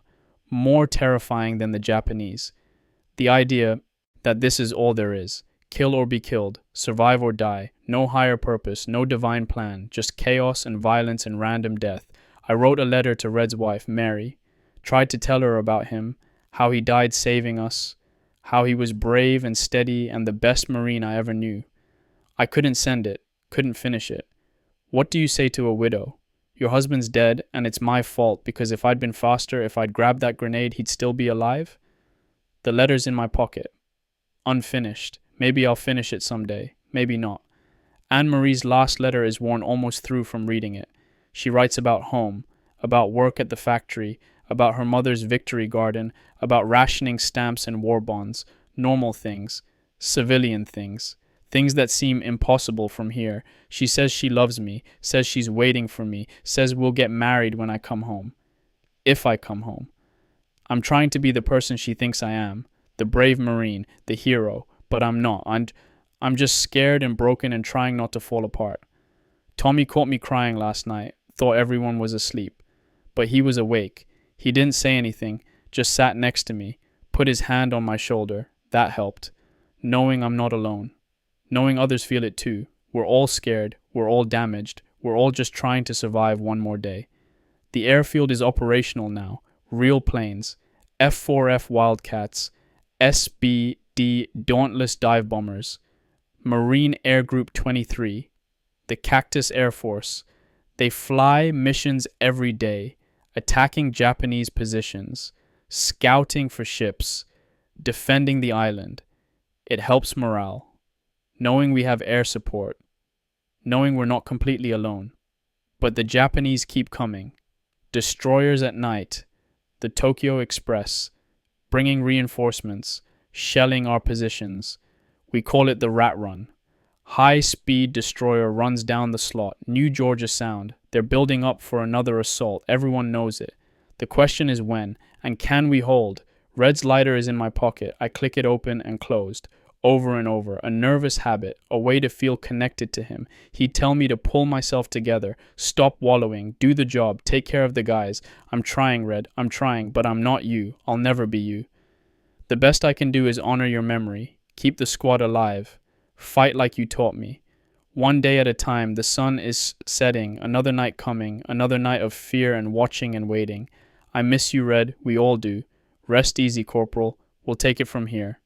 more terrifying than the Japanese. The idea that this is all there is, kill or be killed, survive or die, no higher purpose, no divine plan, just chaos and violence and random death. I wrote a letter to Red's wife, Mary, tried to tell her about him, how he died saving us, how he was brave and steady and the best Marine I ever knew. I couldn't send it, couldn't finish it. What do you say to a widow? Your husband's dead and it's my fault because if I'd been faster, if I'd grabbed that grenade, he'd still be alive? The letter's in my pocket. Unfinished. Maybe I'll finish it someday. Maybe not. Anne-Marie's last letter is worn almost through from reading it. She writes about home, about work at the factory, about her mother's victory garden, about rationing stamps and war bonds, normal things, civilian things, things that seem impossible from here. She says she loves me, says she's waiting for me, says we'll get married when I come home. If I come home. I'm trying to be the person she thinks I am, the brave Marine, the hero, but I'm not. I'm just scared and broken and trying not to fall apart. Tommy caught me crying last night, thought everyone was asleep. But he was awake. He didn't say anything, just sat next to me, put his hand on my shoulder. That helped. Knowing I'm not alone. Knowing others feel it too. We're all scared. We're all damaged. We're all just trying to survive one more day. The airfield is operational now. Real planes. F-4F Wildcats. SBD Dauntless Dive Bombers. Marine Air Group 23. The Cactus Air Force. They fly missions every day, attacking Japanese positions, scouting for ships, defending the island. It helps morale. Knowing we have air support. Knowing we're not completely alone. But the Japanese keep coming. Destroyers at night. The Tokyo Express. Bringing reinforcements. Shelling our positions. We call it the Rat Run. High-speed destroyer runs down the slot. New Georgia Sound. They're building up for another assault. Everyone knows it. The question is when, and can we hold? Red's lighter is in my pocket. I click it open and closed. Over and over. A nervous habit. A way to feel connected to him. He'd tell me to pull myself together. Stop wallowing. Do the job. Take care of the guys. I'm trying, Red. I'm trying, but I'm not you. I'll never be you. The best I can do is honor your memory, keep the squad alive, fight like you taught me. One day at a time, the sun is setting, another night coming, another night of fear and watching and waiting. I miss you, Red, we all do. Rest easy, Corporal, we'll take it from here.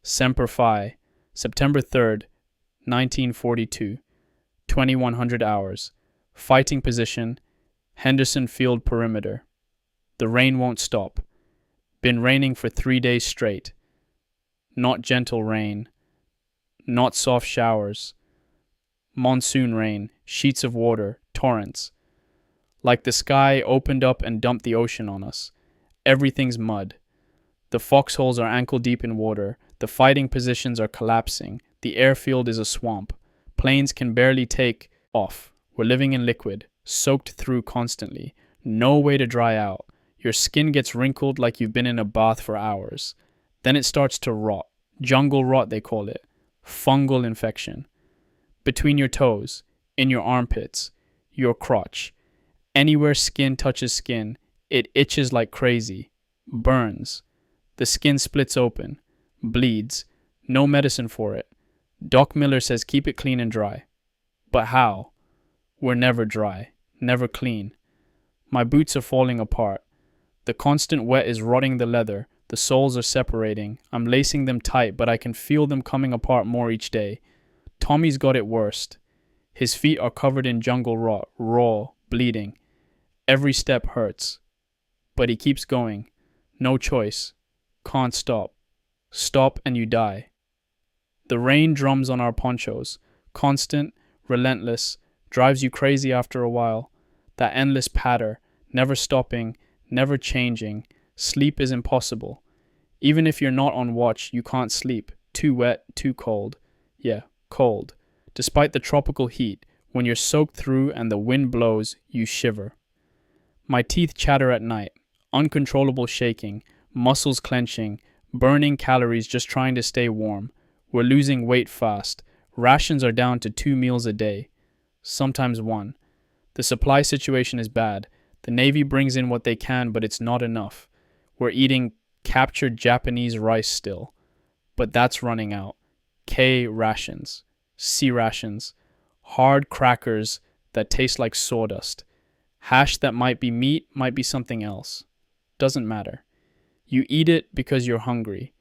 Semper Fi, September 3rd, 1942, 2100 hours. Fighting position, Henderson Field perimeter. The rain won't stop. Been raining for 3 days straight. Not gentle rain, not soft showers. Monsoon rain, sheets of water, torrents. Like the sky opened up and dumped the ocean on us. Everything's mud. The foxholes are ankle deep in water. The fighting positions are collapsing. The airfield is a swamp. Planes can barely take off. We're living in liquid, soaked through constantly. No way to dry out. Your skin gets wrinkled like you've been in a bath for hours. Then it starts to rot. Jungle rot, they call it. Fungal infection. Between your toes, in your armpits, your crotch. Anywhere skin touches skin, it itches like crazy. Burns. The skin splits open. Bleeds. No medicine for it. Doc Miller says keep it clean and dry. But how? We're never dry. Never clean. My boots are falling apart. The constant wet is rotting the leather. The soles are separating. I'm lacing them tight, but I can feel them coming apart more each day. Tommy's got it worst. His feet are covered in jungle rot, raw, bleeding. Every step hurts. But he keeps going. No choice. Can't stop. Stop and you die. The rain drums on our ponchos. Constant, relentless, drives you crazy after a while. That endless patter, never stopping, never changing. Sleep is impossible. Even if you're not on watch, you can't sleep. Too wet, too cold. Yeah, cold. Despite the tropical heat, when you're soaked through and the wind blows, you shiver. My teeth chatter at night. Uncontrollable shaking, muscles clenching, burning calories just trying to stay warm. We're losing weight fast. Rations are down to 2 meals a day. Sometimes 1. The supply situation is bad. The Navy brings in what they can, but it's not enough. We're eating captured Japanese rice still. But that's running out. K rations. C rations. Hard crackers that taste like sawdust. Hash that might be meat, might be something else. Doesn't matter. You eat it because you're hungry.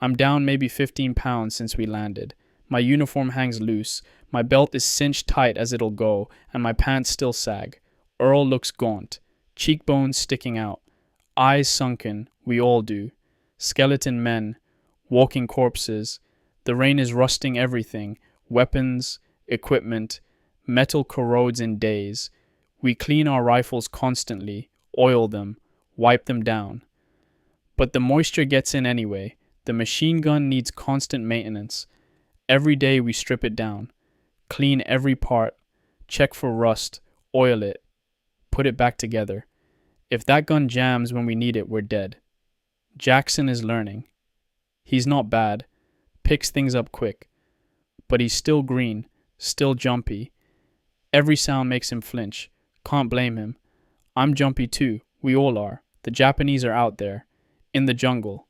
I'm down maybe 15 pounds since we landed. My uniform hangs loose. My belt is cinched tight as it'll go, and my pants still sag. Earl looks gaunt. Cheekbones sticking out. Eyes sunken. We all do. Skeleton men. Walking corpses. The rain is rusting everything. Weapons, equipment. Metal corrodes in days. We clean our rifles constantly. Oil them. Wipe them down. But the moisture gets in anyway. The machine gun needs constant maintenance. Every day we strip it down. Clean every part. Check for rust. Oil it. Put it back together. If that gun jams when we need it, we're dead. Jackson is learning. He's not bad. Picks things up quick. But he's still green. Still jumpy. Every sound makes him flinch. Can't blame him. I'm jumpy too. We all are. The Japanese are out there. In the jungle.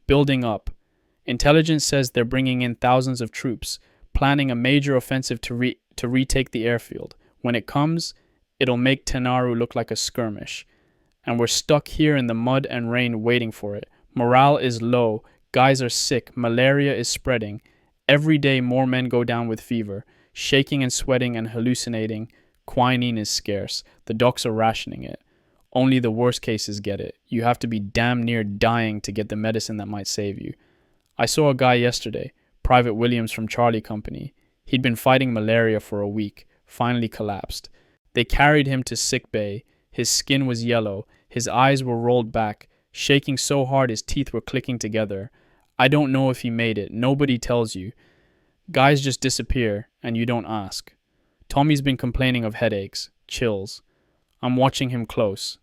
Building up. Intelligence says they're bringing in thousands of troops, planning a major offensive to retake the airfield. When it comes, it'll make Tenaru look like a skirmish. And we're stuck here in the mud and rain waiting for it. Morale is low. Guys are sick. Malaria is spreading. Every day more men go down with fever, shaking and sweating and hallucinating. Quinine is scarce. The docs are rationing it. Only the worst cases get it. You have to be damn near dying to get the medicine that might save you. I saw a guy yesterday, Private Williams from Charlie Company. He'd been fighting malaria for a week, finally collapsed. They carried him to sick bay. His skin was yellow. His eyes were rolled back, shaking so hard his teeth were clicking together. I don't know if he made it. Nobody tells you. Guys just disappear, and you don't ask. Tommy's been complaining of headaches, chills. I'm watching him close.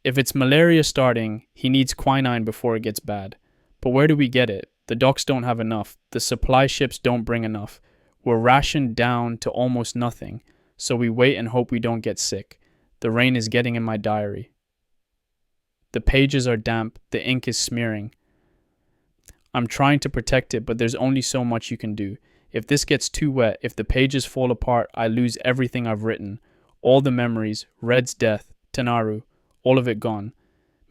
If it's malaria starting, he needs quinine before it gets bad. But where do we get it? The docks don't have enough. The supply ships don't bring enough. We're rationed down to almost nothing, so we wait and hope we don't get sick. The rain is getting in my diary. The pages are damp. The ink is smearing. I'm trying to protect it, but there's only so much you can do. If this gets too wet, if the pages fall apart, I lose everything I've written. All the memories, Red's death, Tenaru, all of it gone.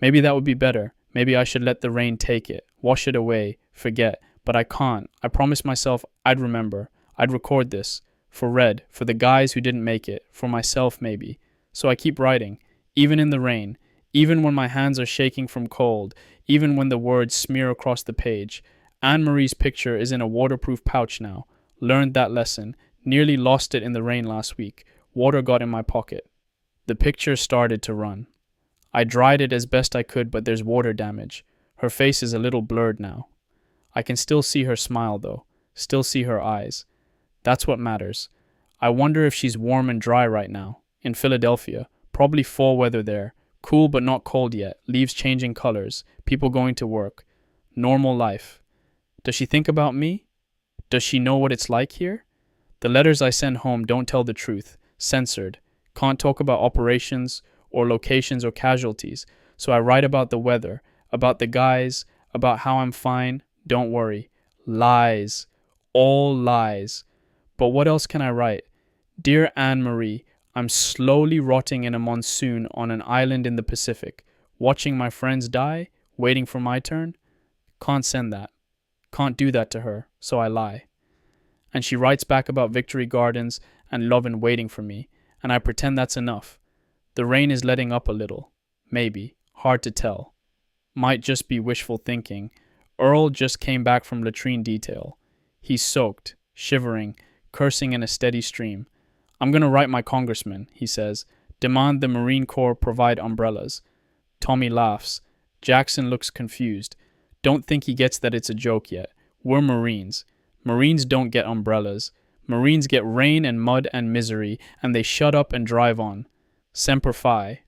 Maybe that would be better. Maybe I should let the rain take it, wash it away, forget. But I can't. I promised myself I'd remember. I'd record this. For Red, for the guys who didn't make it, for myself maybe. So I keep writing, even in the rain, even when my hands are shaking from cold, even when the words smear across the page. Anne-Marie's picture is in a waterproof pouch now. Learned that lesson. Nearly lost it in the rain last week. Water got in my pocket. The picture started to run. I dried it as best I could, but there's water damage. Her face is a little blurred now. I can still see her smile, though. Still see her eyes. That's what matters. I wonder if she's warm and dry right now. In Philadelphia. Probably fall weather there. Cool but not cold yet. Leaves changing colors. People going to work. Normal life. Does she think about me? Does she know what it's like here? The letters I send home don't tell the truth. Censored. Can't talk about operations or locations or casualties. So I write about the weather, about the guys, about how I'm fine. Don't worry. Lies. All lies. But what else can I write? Dear Anne-Marie, I'm slowly rotting in a monsoon on an island in the Pacific, watching my friends die, waiting for my turn. Can't send that. Can't do that to her, so I lie. And she writes back about Victory Gardens and love and waiting for me, and I pretend that's enough. The rain is letting up a little. Maybe. Hard to tell. Might just be wishful thinking. Earl just came back from latrine detail. He's soaked, shivering, cursing in a steady stream. I'm going to write my congressman, he says. Demand the Marine Corps provide umbrellas. Tommy laughs. Jackson looks confused. Don't think he gets that it's a joke yet. We're Marines. Marines don't get umbrellas. Marines get rain and mud and misery, and they shut up and drive on. Semper Fi.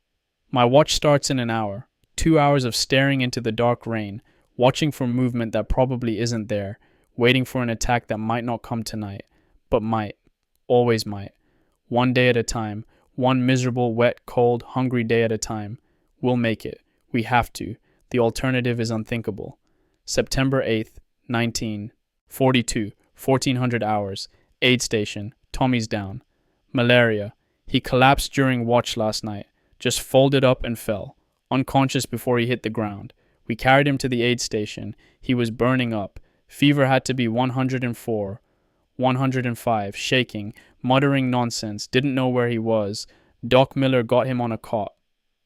My watch starts in an hour. 2 hours of staring into the dark rain, watching for movement that probably isn't there, waiting for an attack that might not come tonight, but might. Always might. One day at a time. One miserable, wet, cold, hungry day at a time. We'll make it. We have to. The alternative is unthinkable. September 8th, 1942, 1400 hours. Aid station. Tommy's down. Malaria. He collapsed during watch last night. Just folded up and fell. Unconscious before he hit the ground. We carried him to the aid station. He was burning up. Fever had to be 104. 105. Shaking. Muttering nonsense. Didn't know where he was. Doc Miller got him on a cot.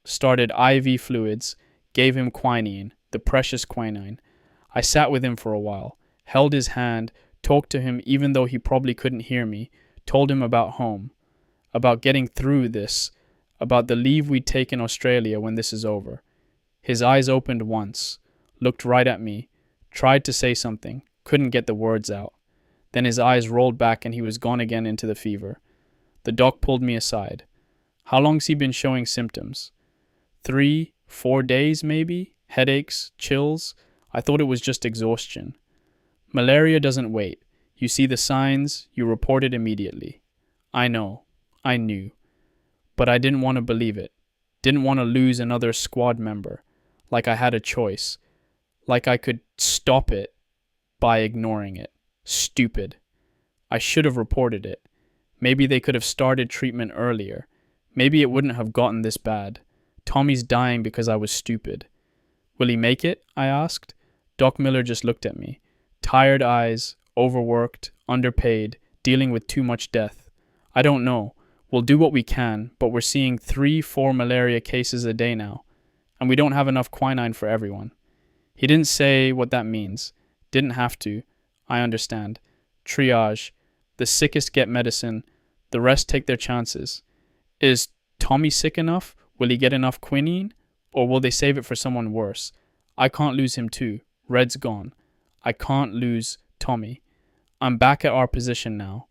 Started IV fluids. Gave him quinine. The precious quinine. I sat with him for a while. Held his hand. Talked to him even though he probably couldn't hear me. Told him about home. About getting through this. About the leave we'd take in Australia when this is over. His eyes opened once. Looked right at me. Tried to say something. Couldn't get the words out. Then his eyes rolled back and he was gone again into the fever. The doc pulled me aside. How long's he been showing symptoms? 3, 4 days maybe? Headaches? Chills? I thought it was just exhaustion. Malaria doesn't wait. You see the signs, you report it immediately. I know. I knew. But I didn't want to believe it. Didn't want to lose another squad member. Like I had a choice. Like I could stop it by ignoring it. Stupid. I should have reported it. Maybe they could have started treatment earlier. Maybe it wouldn't have gotten this bad. Tommy's dying because I was stupid. Will he make it? I asked. Doc Miller just looked at me. Tired eyes, overworked, underpaid, dealing with too much death. I don't know. We'll do what we can, but we're seeing 3-4 malaria cases a day now, and we don't have enough quinine for everyone. He didn't say what that means. Didn't have to. I understand. Triage. The sickest get medicine. The rest take their chances. Is Tommy sick enough? Will he get enough quinine? Or will they save it for someone worse? I can't lose him too. Red's gone. I can't lose Tommy. I'm back at our position now.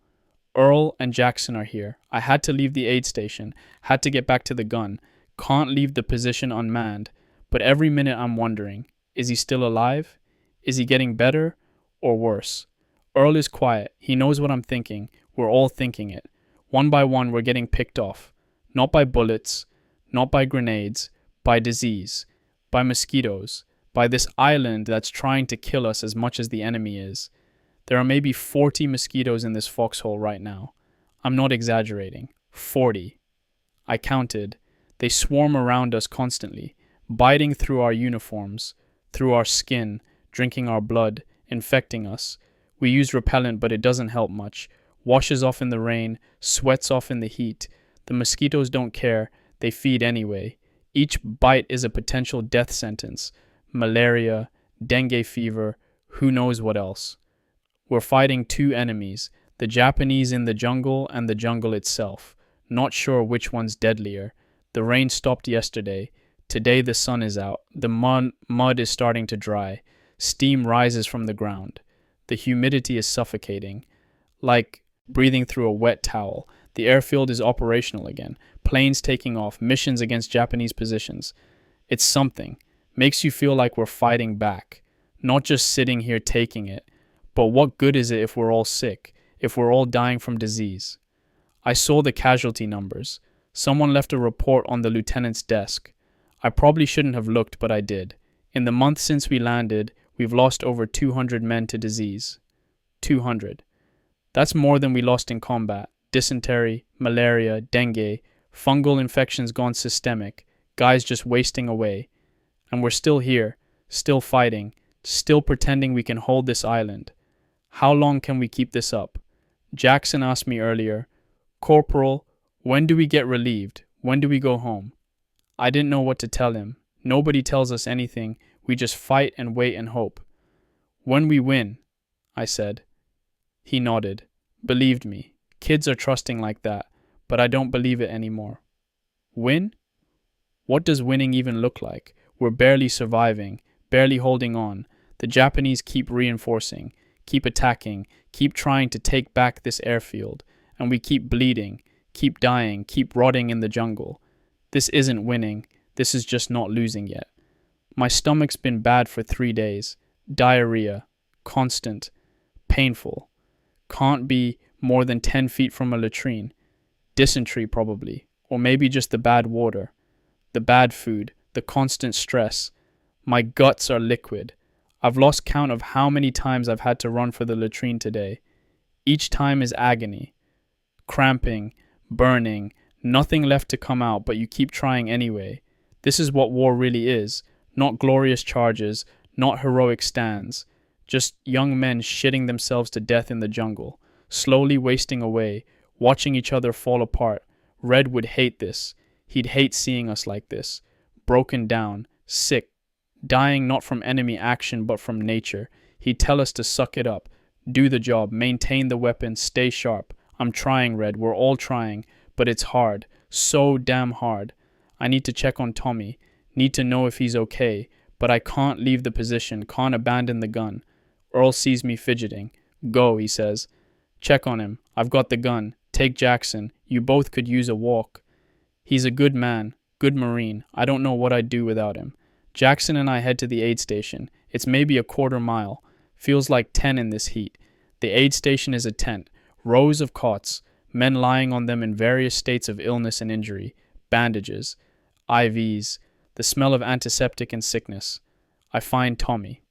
Earl and Jackson are here. I had to leave the aid station. Had to get back to the gun. Can't leave the position unmanned. But every minute I'm wondering, is he still alive? Is he getting better or worse? Earl is quiet. He knows what I'm thinking. We're all thinking it. One by one we're getting picked off. Not by bullets, not by grenades, by disease, by mosquitoes, by this island that's trying to kill us as much as the enemy is. There are maybe 40 mosquitoes in this foxhole right now. I'm not exaggerating. 40. I counted. They swarm around us constantly, biting through our uniforms, through our skin, drinking our blood, infecting us. We use repellent, but it doesn't help much. Washes off in the rain, sweats off in the heat. The mosquitoes don't care. They feed anyway. Each bite is a potential death sentence. Malaria, dengue fever, who knows what else. We're fighting two enemies, the Japanese in the jungle and the jungle itself. Not sure which one's deadlier. The rain stopped yesterday. Today the sun is out. The mud is starting to dry. Steam rises from the ground. The humidity is suffocating. Like breathing through a wet towel. The airfield is operational again. Planes taking off. Missions against Japanese positions. It's something. Makes you feel like we're fighting back. Not just sitting here taking it. But what good is it if we're all sick? If we're all dying from disease? I saw the casualty numbers. Someone left a report on the lieutenant's desk. I probably shouldn't have looked, but I did. In the month since we landed, we've lost over 200 men to disease. 200. That's more than we lost in combat. Dysentery, malaria, dengue, fungal infections gone systemic, guys just wasting away. And we're still here, still fighting, still pretending we can hold this island. How long can we keep this up? Jackson asked me earlier, Corporal, when do we get relieved? When do we go home? I didn't know what to tell him. Nobody tells us anything. We just fight and wait and hope. When we win, I said. He nodded. Believed me. Kids are trusting like that, but I don't believe it anymore. Win? What does winning even look like? We're barely surviving, barely holding on. The Japanese keep reinforcing, keep attacking, keep trying to take back this airfield, and we keep bleeding, keep dying, keep rotting in the jungle. This isn't winning, this is just not losing yet. My stomach's been bad for 3 days. Diarrhea, constant, painful. Can't be more than 10 feet from a latrine. Dysentery probably, or maybe just the bad water. The bad food, the constant stress. My guts are liquid. I've lost count of how many times I've had to run for the latrine today. Each time is agony. Cramping, burning, nothing left to come out, but you keep trying anyway. This is what war really is. Not glorious charges, not heroic stands. Just young men shitting themselves to death in the jungle, slowly wasting away, watching each other fall apart. Red would hate this. He'd hate seeing us like this. Broken down, sick, dying not from enemy action but from nature. He'd tell us to suck it up, do the job, maintain the weapon, stay sharp. I'm trying, Red, we're all trying, but it's hard, so damn hard. I need to check on Tommy, need to know if he's okay, but I can't leave the position, can't abandon the gun. Earl sees me fidgeting. Go, he says. Check on him. I've got the gun. Take Jackson. You both could use a walk. He's a good man, good Marine. I don't know what I'd do without him. Jackson and I head to the aid station. It's maybe a quarter mile. Feels like 10 in this heat. The aid station is a tent. Rows of cots. Men lying on them in various states of illness and injury. Bandages. IVs. The smell of antiseptic and sickness. I find Tommy.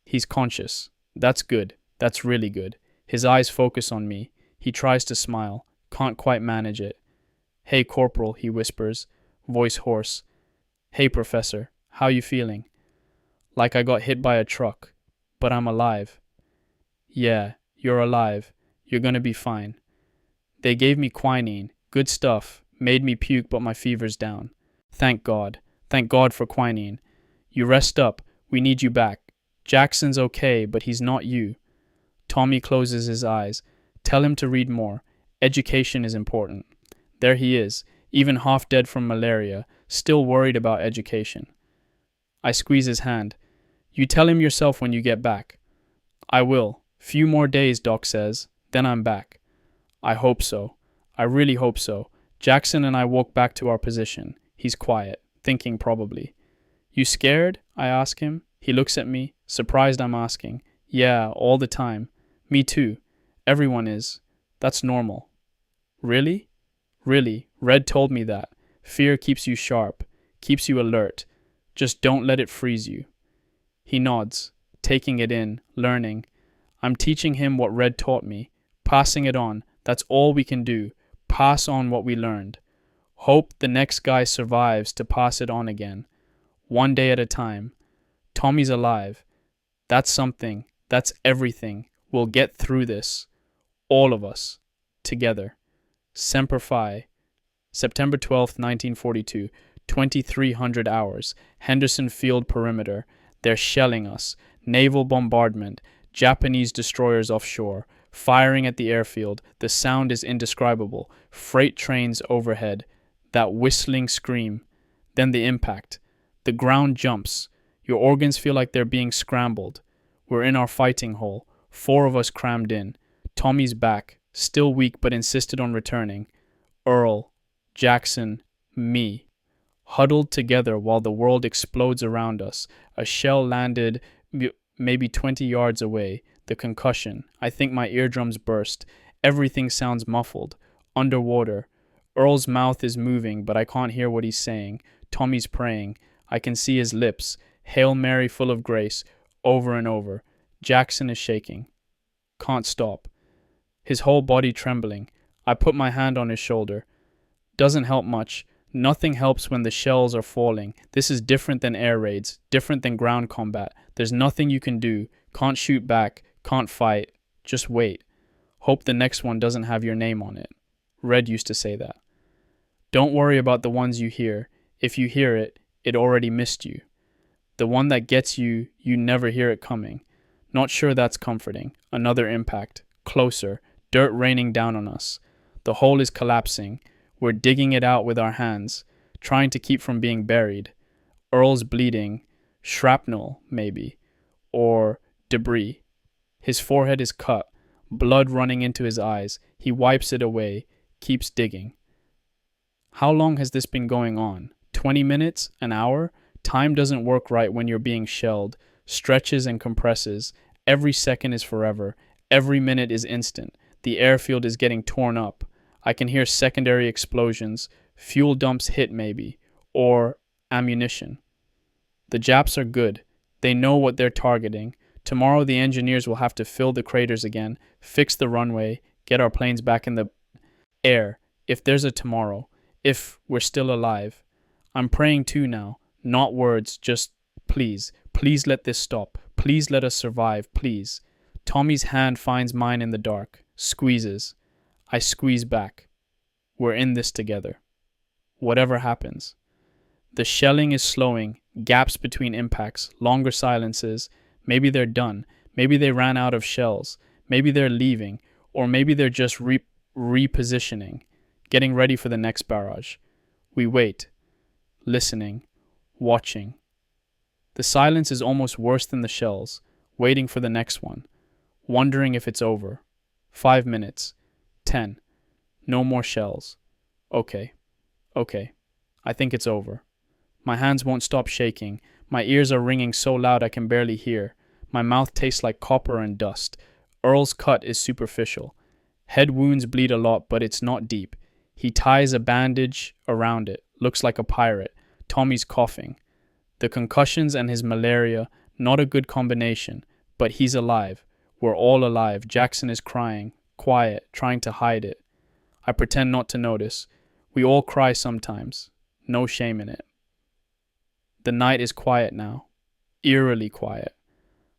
He's conscious. That's good. That's really good. His eyes focus on me. He tries to smile. Can't quite manage it. Hey, Corporal, he whispers, voice hoarse. Hey, Professor, how you feeling? Like I got hit by a truck, but I'm alive. Yeah, you're alive. You're gonna be fine. They gave me quinine. Good stuff. Made me puke, but my fever's down. Thank God. Thank God for quinine. You rest up. We need you back. Jackson's okay, but he's not you. Tommy closes his eyes. Tell him to read more. Education is important. There he is, even half dead from malaria, still worried about education. I squeeze his hand. You tell him yourself when you get back. I will. Few more days, Doc says. Then I'm back. I hope so. I really hope so. Jackson and I walk back to our position. He's quiet, thinking probably. You scared? I ask him. He looks at me, surprised I'm asking. Yeah, all the time. Me too. Everyone is. That's normal. Really? Really. Red told me that. Fear keeps you sharp, keeps you alert. Just don't let it freeze you. He nods, taking it in, learning. I'm teaching him what Red taught me, passing it on. That's all we can do. Pass on what we learned. Hope the next guy survives to pass it on again. One day at a time. Tommy's alive. That's something. That's everything. We'll get through this. All of us. Together. Semper Fi. September 12th, 1942. 2300 hours. Henderson Field perimeter. They're shelling us. Naval bombardment. Japanese destroyers offshore. Firing at the airfield. The sound is indescribable. Freight trains overhead. That whistling scream. Then the impact. The ground jumps. Your organs feel like they're being scrambled. We're in our fighting hole. 4 of us crammed in. Tommy's back. Still weak but insisted on returning. Earl. Jackson. Me. Huddled together while the world explodes around us. A shell landed maybe 20 yards away. The concussion. I think my eardrums burst. Everything sounds muffled. Underwater. Earl's mouth is moving, but I can't hear what he's saying. Tommy's praying. I can see his lips. Hail Mary full of grace. Over and over. Jackson is shaking. Can't stop. His whole body trembling. I put my hand on his shoulder. Doesn't help much. Nothing helps when the shells are falling. This is different than air raids, different than ground combat. There's nothing you can do. Can't shoot back, can't fight. Just wait. Hope the next one doesn't have your name on it. Red used to say that. Don't worry about the ones you hear. If you hear it, it already missed you. The one that gets you, you never hear it coming. Not sure that's comforting. Another impact. Closer. Dirt raining down on us. The hole is collapsing. We're digging it out with our hands, trying to keep from being buried. Earl's bleeding. Shrapnel, maybe. Or debris. His forehead is cut. Blood running into his eyes. He wipes it away. Keeps digging. How long has this been going on? 20 minutes? An hour? Time doesn't work right when you're being shelled. Stretches and compresses. Every second is forever. Every minute is instant. The airfield is getting torn up. I can hear secondary explosions. Fuel dumps hit maybe. Or ammunition. The Japs are good. They know what they're targeting. Tomorrow the engineers will have to fill the craters again, fix the runway, get our planes back in the air. If there's a tomorrow. If we're still alive. I'm praying too now. Not words, just please. Please let this stop. Please let us survive, please. Tommy's hand finds mine in the dark. Squeezes. I squeeze back. We're in this together. Whatever happens. The shelling is slowing. Gaps between impacts. Longer silences. Maybe they're done. Maybe they ran out of shells. Maybe they're leaving. Or maybe they're just repositioning. Getting ready for the next barrage. We wait. Listening. Watching. The silence is almost worse than the shells. Waiting for the next one. Wondering if it's over. 5 minutes. 10. No more shells. Okay. I think it's over. My hands won't stop shaking. My ears are ringing so loud I can barely hear. My mouth tastes like copper and dust. Earl's cut is superficial. Head wounds bleed a lot, but it's not deep. He ties a bandage around it. Looks like a pirate. Tommy's coughing. The concussions and his malaria, not a good combination. But he's alive. We're all alive. Jackson is crying. Quiet, trying to hide it. I pretend not to notice. We all cry sometimes. No shame in it. The night is quiet now. Eerily quiet.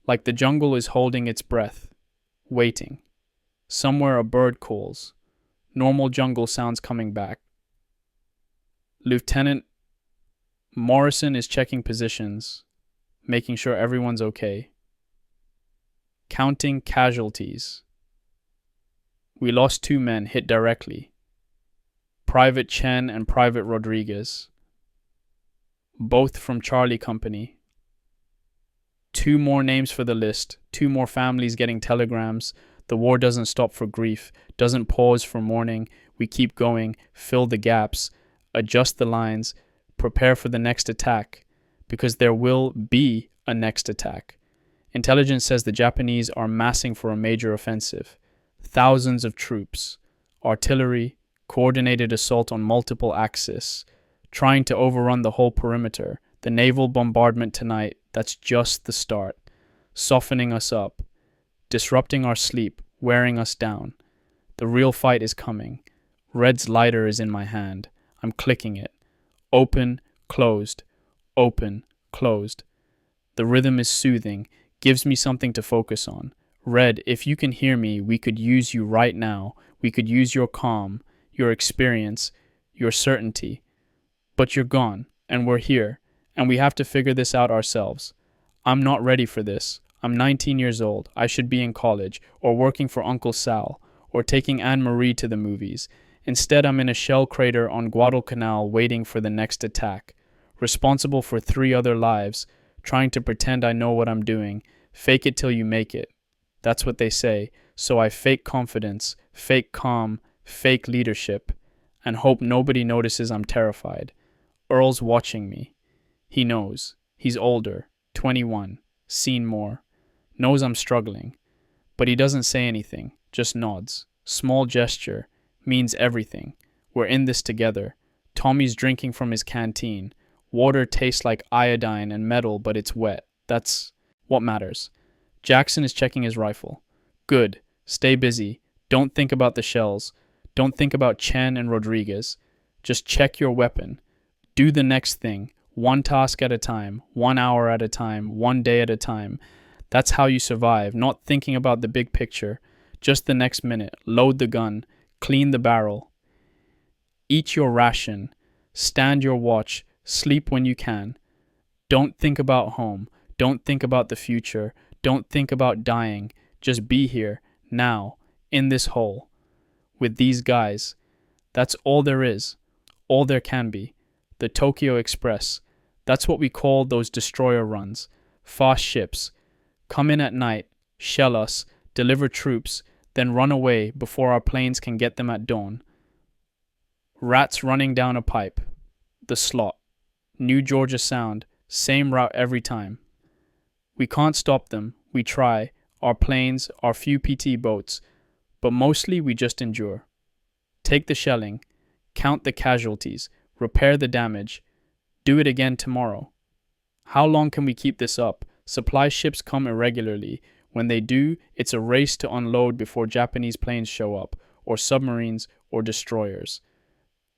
Like the jungle is holding its breath. Waiting. Somewhere a bird calls. Normal jungle sounds coming back. Lieutenant Morrison is checking positions, making sure everyone's okay. Counting casualties. We lost 2 men hit directly. Private Chen and Private Rodriguez. Both from Charlie Company. 2 more names for the list. 2 more families getting telegrams. The war doesn't stop for grief, doesn't pause for mourning. We keep going, fill the gaps, adjust the lines, prepare for the next attack, because there will be a next attack. Intelligence says the Japanese are massing for a major offensive. Thousands of troops, artillery, coordinated assault on multiple axes, trying to overrun the whole perimeter. The naval bombardment tonight, That's just the start. Softening us up, disrupting our sleep, wearing us down. The real fight is coming. Red's lighter is in my hand. I'm clicking it. Open, closed, open, closed. The rhythm is soothing, gives me something to focus on. Red, if you can hear me, we could use you right now. We could use your calm, your experience, your certainty. But you're gone, and we're here, and we have to figure this out ourselves. I'm not ready for this. I'm 19 years old. I should be in college, or working for Uncle Sal, or taking Anne-Marie to the movies. Instead, I'm in a shell crater on Guadalcanal waiting for the next attack. Responsible for 3 other lives, trying to pretend I know what I'm doing. Fake it till you make it. That's what they say. So I fake confidence, fake calm, fake leadership, and hope nobody notices I'm terrified. Earl's watching me. He knows. He's older, 21, seen more. Knows I'm struggling. But he doesn't say anything, just nods. Small gesture. Means everything. We're in this together. Tommy's drinking from his canteen. Water tastes like iodine and metal, but it's wet. That's what matters. Jackson is checking his rifle. Good. Stay busy. Don't think about the shells. Don't think about Chen and Rodriguez. Just check your weapon. Do the next thing. One task at a time. 1 hour at a time. 1 day at a time. That's how you survive, not thinking about the big picture. Just the next minute. Load the gun. Clean the barrel. Eat your ration. Stand your watch. Sleep when you can. Don't think about home. Don't think about the future. Don't think about dying. Just be here, now, in this hole. With these guys. That's all there is. All there can be. The Tokyo Express. That's what we call those destroyer runs. Fast ships. Come in at night, shell us, deliver troops, then run away before our planes can get them at dawn. Rats running down a pipe. The slot. New Georgia Sound. Same route every time. We can't stop them. We try. Our planes, our few PT boats. But mostly we just endure. Take the shelling. Count the casualties. Repair the damage. Do it again tomorrow. How long can we keep this up? Supply ships come irregularly. When they do, it's a race to unload before Japanese planes show up, or submarines, or destroyers.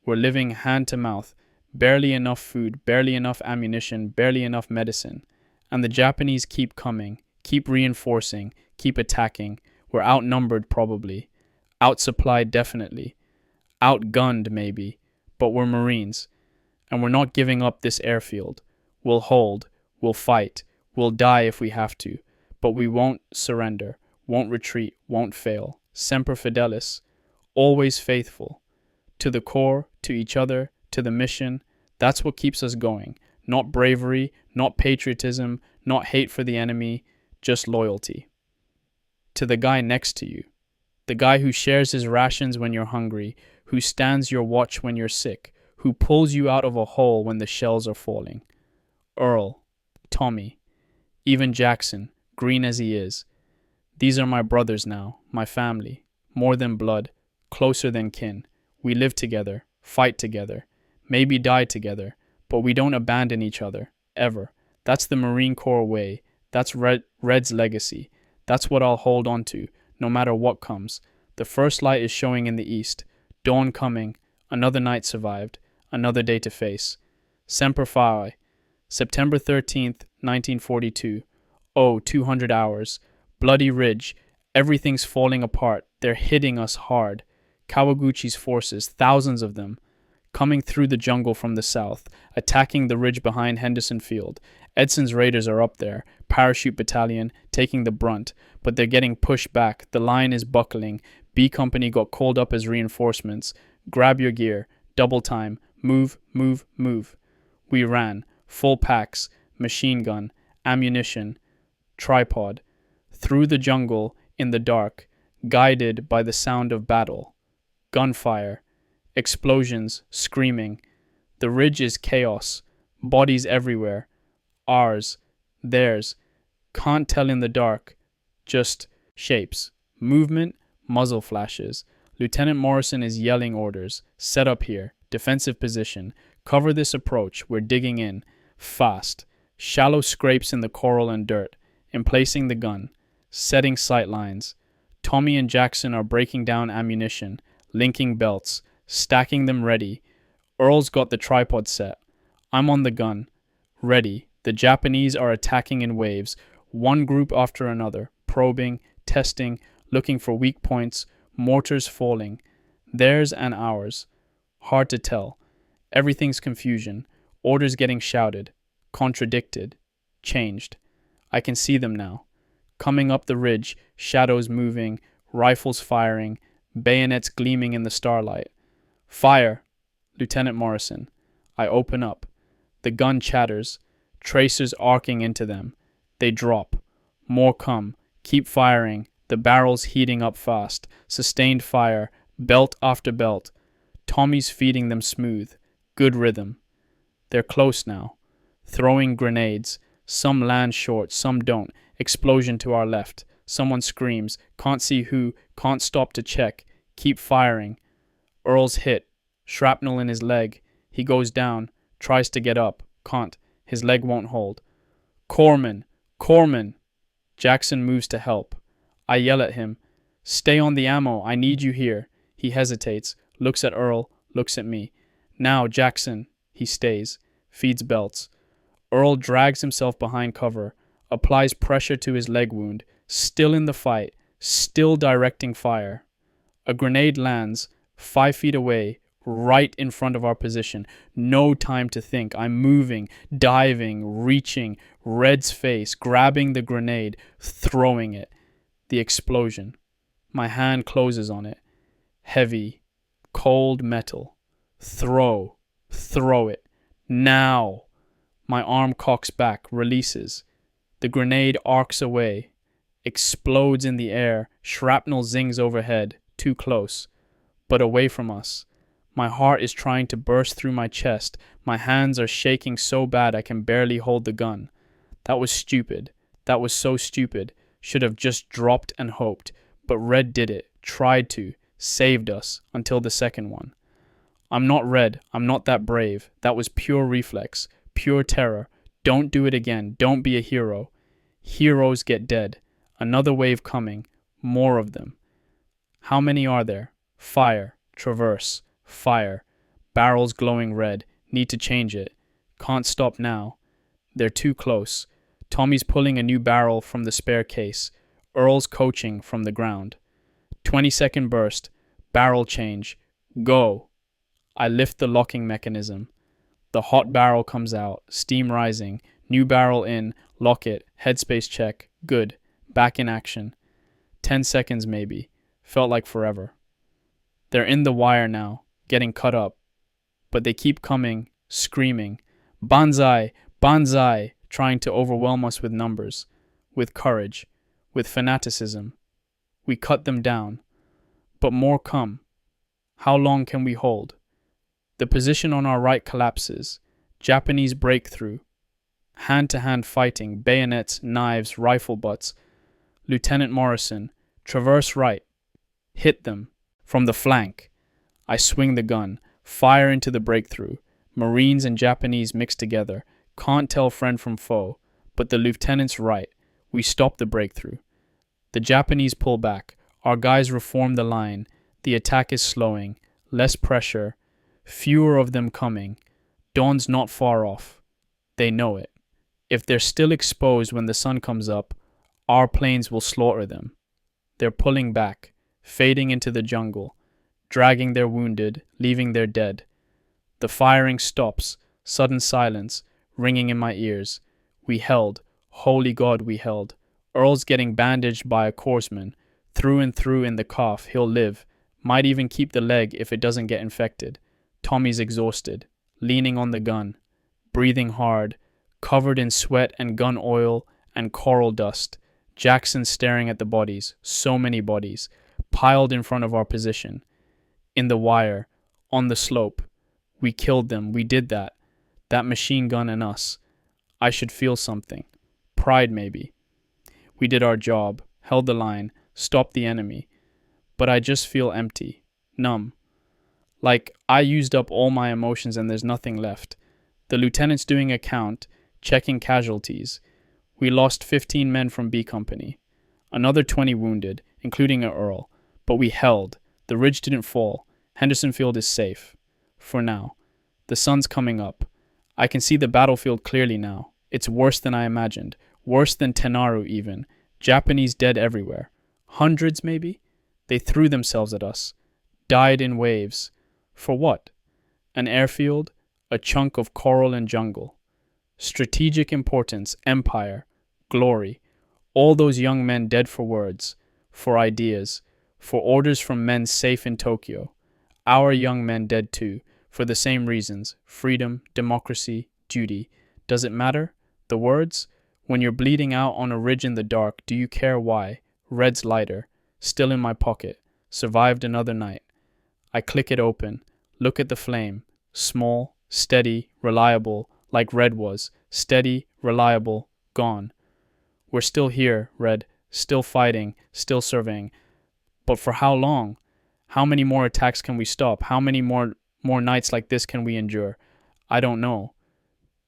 We're living hand to mouth. Barely enough food, barely enough ammunition, barely enough medicine. And the Japanese keep coming, keep reinforcing, keep attacking. We're outnumbered probably. Outsupplied definitely. Outgunned maybe. But we're Marines. And we're not giving up this airfield. We'll hold. We'll fight. We'll die if we have to. But we won't surrender. Won't retreat. Won't fail. Semper Fidelis. Always faithful. To the core, to each other, to the mission. That's what keeps us going. Not bravery, not patriotism, not hate for the enemy, just loyalty. To the guy next to you. The guy who shares his rations when you're hungry, who stands your watch when you're sick, who pulls you out of a hole when the shells are falling. Earl, Tommy, even Jackson, green as he is. These are my brothers now, my family, more than blood, closer than kin. We live together, fight together, maybe die together, but we don't abandon each other, ever. That's the Marine Corps way. That's Red's legacy. That's what I'll hold on to, no matter what comes. The first light is showing in the east. Dawn coming. Another night survived. Another day to face. Semper Fi. September 13th, 1942. Oh, 200 hours. Bloody Ridge. Everything's falling apart. They're hitting us hard. Kawaguchi's forces, thousands of them, coming through the jungle from the south, attacking the ridge behind Henderson Field. Edson's Raiders are up there, parachute battalion, taking the brunt, but they're getting pushed back. The line is buckling. B Company got called up as reinforcements. Grab your gear. Double time. Move, move, move. We ran. Full packs. Machine gun. Ammunition. Tripod. Through the jungle, in the dark, guided by the sound of battle. Gunfire. Explosions. Screaming. The ridge is chaos. Bodies everywhere. Ours. Theirs. Can't tell in the dark. Just shapes. Movement. Muzzle flashes. Lieutenant Morrison is yelling orders. Set up here. Defensive position. Cover this approach. We're digging in. Fast. Shallow scrapes in the coral and dirt, emplacing the gun, setting sight lines. Tommy and Jackson are breaking down ammunition, linking belts, stacking them ready. Earl's got the tripod set. I'm on the gun, ready. The Japanese are attacking in waves, one group after another, probing, testing, looking for weak points, mortars falling. Theirs and ours. Hard to tell. Everything's confusion. Orders getting shouted, contradicted, changed. I can see them now. Coming up the ridge, shadows moving, rifles firing, bayonets gleaming in the starlight. Fire! Lieutenant Morrison. I open up. The gun chatters, tracers arcing into them. They drop. More come. Keep firing. The barrels heating up fast. Sustained fire. Belt after belt. Tommy's feeding them smooth. Good rhythm. They're close now. Throwing grenades. Some land short, some don't. Explosion to our left. Someone screams. Can't see who. Can't stop to check. Keep firing. Earl's hit. Shrapnel in his leg. He goes down. Tries to get up. Can't. His leg won't hold. Corman! Corman! Jackson moves to help. I yell at him. Stay on the ammo. I need you here. He hesitates. Looks at Earl. Looks at me. Now, Jackson. He stays. Feeds belts. Earl drags himself behind cover. Applies pressure to his leg wound. Still in the fight. Still directing fire. A grenade lands 5 feet away, right in front of our position. No time to think. I'm moving, diving, reaching. Red's face, grabbing the grenade, throwing it. The explosion. My hand closes on it. Heavy, cold metal. Throw. Throw it. Now. My arm cocks back, releases. The grenade arcs away. Explodes in the air. Shrapnel zings overhead. Too close. But away from us. My heart is trying to burst through my chest. My hands are shaking so bad I can barely hold the gun. That was stupid. That was so stupid. Should have just dropped and hoped. But Red did it. Tried to. Saved us. Until the second one. I'm not Red. I'm not that brave. That was pure reflex. Pure terror. Don't do it again. Don't be a hero. Heroes get dead. Another wave coming. More of them. How many are there? Fire. Traverse. Fire. Barrels glowing red. Need to change it. Can't stop now. They're too close. Tommy's pulling a new barrel from the spare case. Earl's coaching from the ground. 20-second burst. Barrel change. Go. I lift the locking mechanism. The hot barrel comes out. Steam rising. New barrel in. Lock it. Headspace check. Good. Back in action. 10 seconds maybe. Felt like forever. They're in the wire now. Getting cut up. But they keep coming. Screaming. Banzai! Banzai! Trying to overwhelm us with numbers. With courage. With fanaticism. We cut them down. But more come. How long can we hold? The position on our right collapses. Japanese breakthrough. Hand-to-hand fighting, bayonets, knives, rifle butts. Lieutenant Morrison, traverse right. Hit them. From the flank. I swing the gun. Fire into the breakthrough. Marines and Japanese mixed together. Can't tell friend from foe. But the lieutenant's right. We stop the breakthrough. The Japanese pull back. Our guys reform the line. The attack is slowing. Less pressure. Fewer of them coming. Dawn's not far off. They know it. If they're still exposed when the sun comes up, our planes will slaughter them. They're pulling back, fading into the jungle, dragging their wounded, leaving their dead. The firing stops, sudden silence, ringing in my ears. We held. Holy God, we held. Earl's getting bandaged by a corpsman. Through and through in the cough, he'll live. Might even keep the leg if it doesn't get infected. Tommy's exhausted, leaning on the gun, breathing hard, covered in sweat and gun oil and coral dust. Jackson staring at the bodies, so many bodies, piled in front of our position. In the wire, on the slope. We killed them, we did that. That machine gun and us. I should feel something. Pride maybe. We did our job, held the line, stopped the enemy. But I just feel empty, numb. Like I used up all my emotions and there's nothing left. The lieutenant's doing a count, checking casualties. We lost 15 men from B Company. Another 20 wounded, including a Earl. But we held. The ridge didn't fall. Henderson Field is safe. For now. The sun's coming up. I can see the battlefield clearly now. It's worse than I imagined. Worse than Tenaru even. Japanese dead everywhere. Hundreds, maybe? They threw themselves at us. Died in waves. For what? An airfield? A chunk of coral and jungle. Strategic importance, empire, glory. All those young men dead for words, for ideas, for orders from men safe in Tokyo. Our young men dead too, for the same reasons, freedom, democracy, duty. Does it matter? The words? When you're bleeding out on a ridge in the dark, do you care why? Red's lighter, still in my pocket, survived another night. I click it open, look at the flame, small, steady, reliable, like Red was, steady, reliable, gone. We're still here, Red, still fighting, still surveying. But for how long? How many more attacks can we stop? How many more nights like this can we endure? I don't know.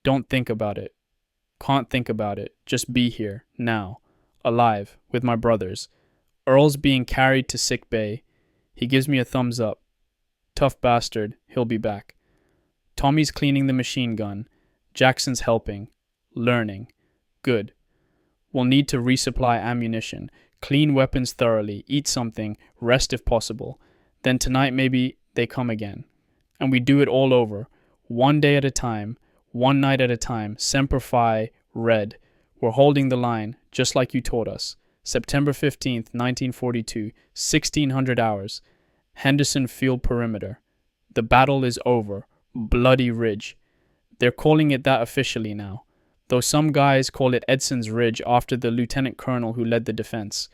Don't think about it. Can't think about it. Just be here, now, alive, with my brothers. Earl's being carried to sick bay. He gives me a thumbs up. Tough bastard, he'll be back. Tommy's cleaning the machine gun. Jackson's helping. Learning. Good. We'll need to resupply ammunition, clean weapons thoroughly, eat something, rest if possible. Then tonight maybe they come again. And we do it all over, one day at a time, one night at a time, Semper Fi, Red. We're holding the line, just like you taught us. September 15th, 1942, 1600 hours. Henderson Field perimeter. The battle is over. Bloody Ridge. They're calling it that officially now, though some guys call it Edson's Ridge after the lieutenant colonel who led the defense.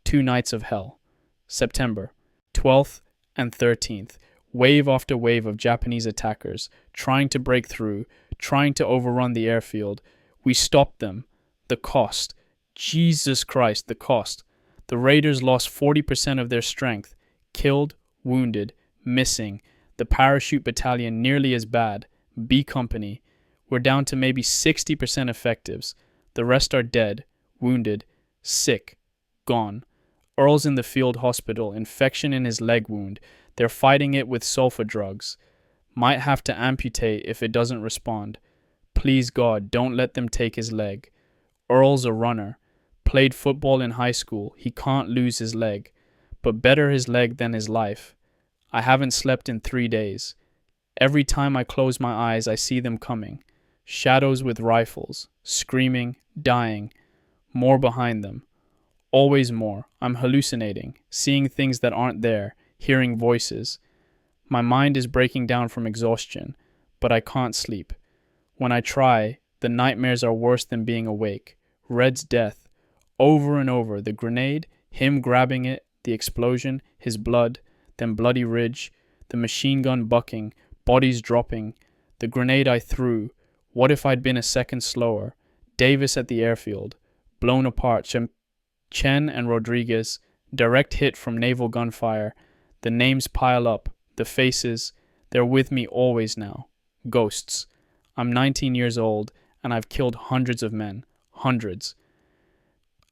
2 nights of hell. September 12th and 13th. Wave after wave of Japanese attackers, trying to break through, trying to overrun the airfield. We stopped them. The cost. Jesus Christ, the cost. The Raiders lost 40% of their strength. Killed, wounded, missing. The parachute battalion nearly as bad. B Company. We're down to maybe 60% effectives. The rest are dead, wounded, sick, gone. Earl's in the field hospital, infection in his leg wound. They're fighting it with sulfur drugs. Might have to amputate if it doesn't respond. Please God, don't let them take his leg. Earl's a runner. Played football in high school. He can't lose his leg. But better his leg than his life. I haven't slept in 3 days. Every time I close my eyes, I see them coming. Shadows with rifles, screaming, dying. More behind them. Always more. I'm hallucinating, seeing things that aren't there, hearing voices. My mind is breaking down from exhaustion, but I can't sleep. When I try, the nightmares are worse than being awake. Red's death. Over and over, the grenade, him grabbing it, the explosion, his blood, then Bloody Ridge, the machine gun bucking, bodies dropping, the grenade I threw. What if I'd been a second slower? Davis at the airfield, blown apart. Chen and Rodriguez, direct hit from naval gunfire. The names pile up, the faces, they're with me always now. Ghosts. I'm 19 years old, and I've killed hundreds of men. Hundreds.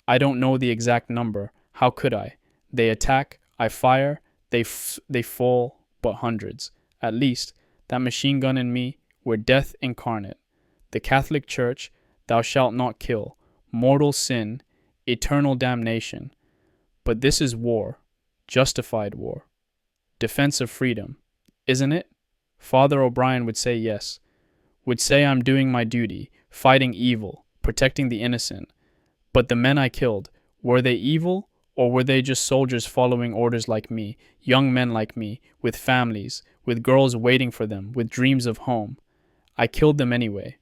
I don't know the exact number. How could I? They attack, I fire, they fall, but hundreds. At least, that machine gun in me, were death incarnate. The Catholic Church, thou shalt not kill. Mortal sin, eternal damnation. But this is war. Justified war. Defense of freedom. Isn't it? Father O'Brien would say yes. Would say I'm doing my duty, fighting evil, protecting the innocent. But the men I killed, were they evil? Or were they just soldiers following orders like me, young men like me, with families, with girls waiting for them, with dreams of home? I killed them anyway.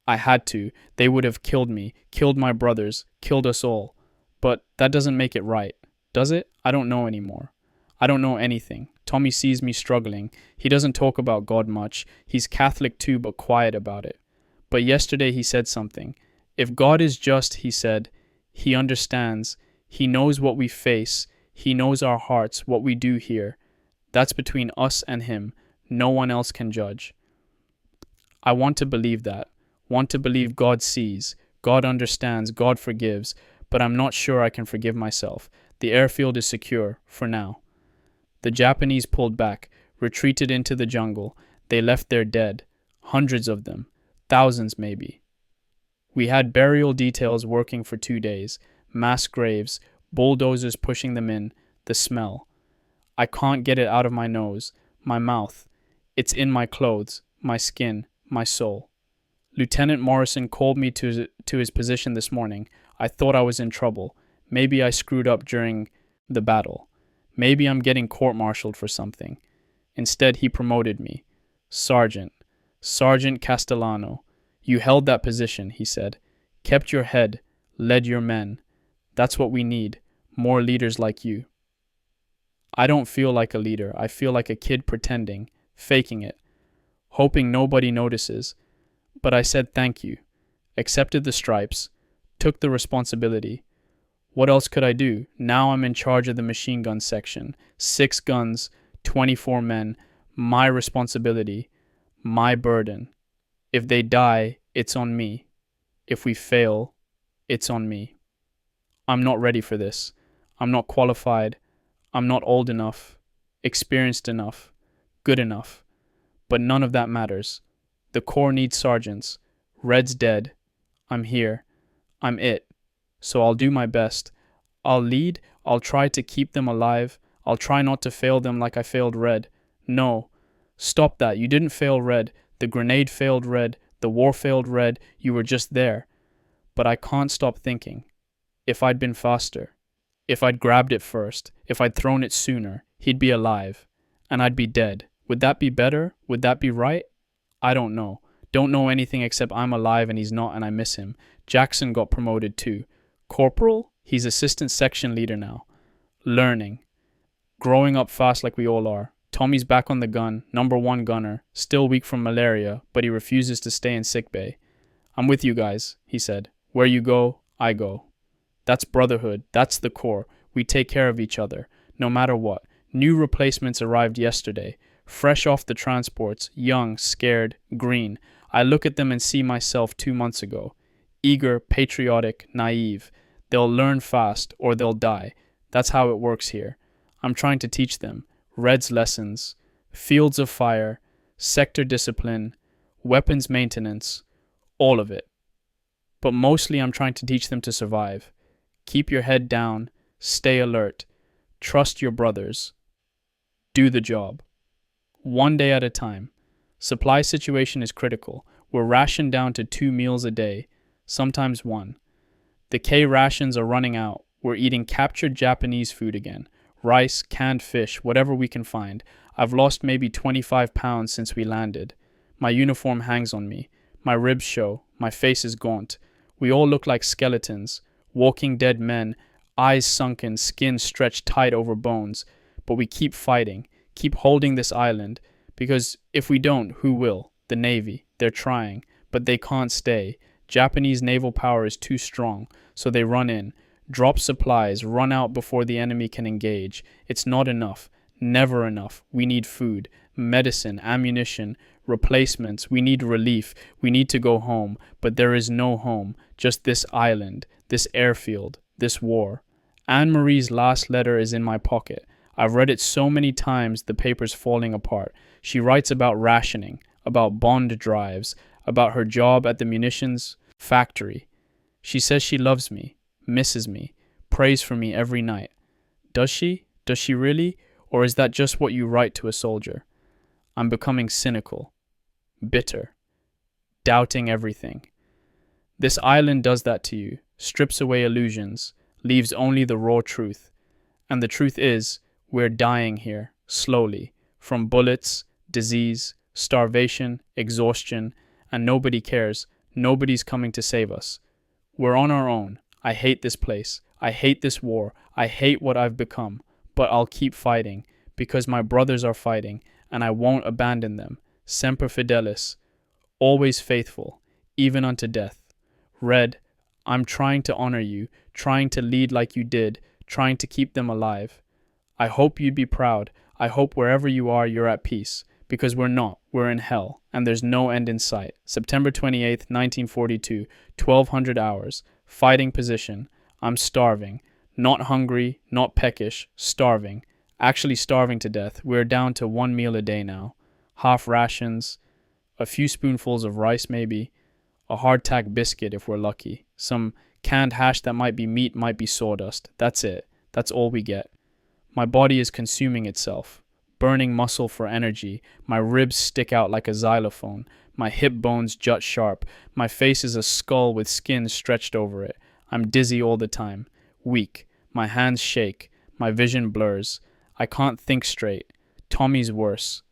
I had to. They would have killed me, killed my brothers, killed us all. But that doesn't make it right, does it? I don't know anymore. I don't know anything. Tommy sees me struggling. He doesn't talk about God much. He's Catholic too, but quiet about it. But yesterday he said something. If God is just, he said, he understands. He knows what we face. He knows our hearts, what we do here. That's between us and him. No one else can judge. I want to believe that. Want to believe God sees, God understands, God forgives, but I'm not sure I can forgive myself. The airfield is secure, for now. The Japanese pulled back, retreated into the jungle. They left their dead, hundreds of them, thousands maybe. We had burial details working for 2 days, mass graves, bulldozers pushing them in, the smell. I can't get it out of my nose, my mouth. It's in my clothes, my skin, my soul. Lieutenant Morrison called me to his position this morning. I thought I was in trouble. Maybe I screwed up during the battle. Maybe I'm getting court-martialed for something. Instead, he promoted me. Sergeant. Sergeant Castellano. You held that position, he said. Kept your head. Led your men. That's what we need. More leaders like you. I don't feel like a leader. I feel like a kid pretending, faking it, hoping nobody notices. But I said thank you. Accepted the stripes. Took the responsibility. What else could I do? Now I'm in charge of the machine gun section. 6 guns, 24 men. My responsibility. My burden. If they die, it's on me. If we fail, it's on me. I'm not ready for this. I'm not qualified. I'm not old enough, experienced enough, good enough. But none of that matters. The Corps needs sergeants. Red's dead. I'm here. I'm it. So I'll do my best. I'll lead. I'll try to keep them alive. I'll try not to fail them like I failed Red. No. Stop that. You didn't fail Red. The grenade failed Red. The war failed Red. You were just there. But I can't stop thinking. If I'd been faster. If I'd grabbed it first. If I'd thrown it sooner. He'd be alive. And I'd be dead. Would that be better? Would that be right? I don't know. Don't know anything except I'm alive and he's not and I miss him. Jackson got promoted too. Corporal? He's assistant section leader now. Learning. Growing up fast like we all are. Tommy's back on the gun, number 1 gunner, still weak from malaria, but he refuses to stay in sickbay. I'm with you guys, he said. Where you go, I go. That's brotherhood. That's the Corps. We take care of each other, no matter what. New replacements arrived yesterday. Fresh off the transports, young, scared, green. I look at them and see myself 2 months ago. Eager, patriotic, naive. They'll learn fast or they'll die. That's how it works here. I'm trying to teach them. Red's lessons. Fields of fire. Sector discipline. Weapons maintenance. All of it. But mostly I'm trying to teach them to survive. Keep your head down. Stay alert. Trust your brothers. Do the job. 1 day at a time. Supply situation is critical. We're rationed down to 2 meals a day, sometimes 1. The K rations are running out. We're eating captured Japanese food again. Rice, canned fish, whatever we can find. I've lost maybe 25 pounds since we landed. My uniform hangs on me. My ribs show. My face is gaunt. We all look like skeletons. Walking dead men, eyes sunken, skin stretched tight over bones. But we keep fighting. Keep holding this island, because if we don't, who will? The Navy. They're trying, but they can't stay. Japanese naval power is too strong, so they run in, drop supplies, run out before the enemy can engage. It's not enough. Never enough. We need food, medicine, ammunition, replacements. We need relief. We need to go home, but there is no home. Just this island, this airfield, this war. Anne-Marie's last letter is in my pocket. I've read it so many times the paper's falling apart. She writes about rationing, about bond drives, about her job at the munitions factory. She says she loves me, misses me, prays for me every night. Does she? Does she really? Or is that just what you write to a soldier? I'm becoming cynical, bitter, doubting everything. This island does that to you, strips away illusions, leaves only the raw truth. And the truth is, we're dying here, slowly, from bullets, disease, starvation, exhaustion, and nobody cares. Nobody's coming to save us. We're on our own. I hate this place. I hate this war. I hate what I've become. But I'll keep fighting, because my brothers are fighting, and I won't abandon them. Semper Fidelis. Always faithful, even unto death. Red, I'm trying to honor you, trying to lead like you did, trying to keep them alive. I hope you'd be proud. I hope wherever you are, you're at peace, Because we're not. We're in hell, and there's no end in sight. September 28th, 1942, 1200 hours. Fighting position. I'm starving. Not hungry, not peckish, starving. Actually starving to death. We're down to one meal a day now. Half rations, a few spoonfuls of rice maybe, a hardtack biscuit if we're lucky, some canned hash that might be meat, might be sawdust. That's it. That's all we get. My body is consuming itself, burning muscle for energy. My ribs stick out like a xylophone. My hip bones jut sharp. My face is a skull with skin stretched over it. I'm dizzy all the time, weak. My hands shake. My vision blurs. I can't think straight. Tommy's worse.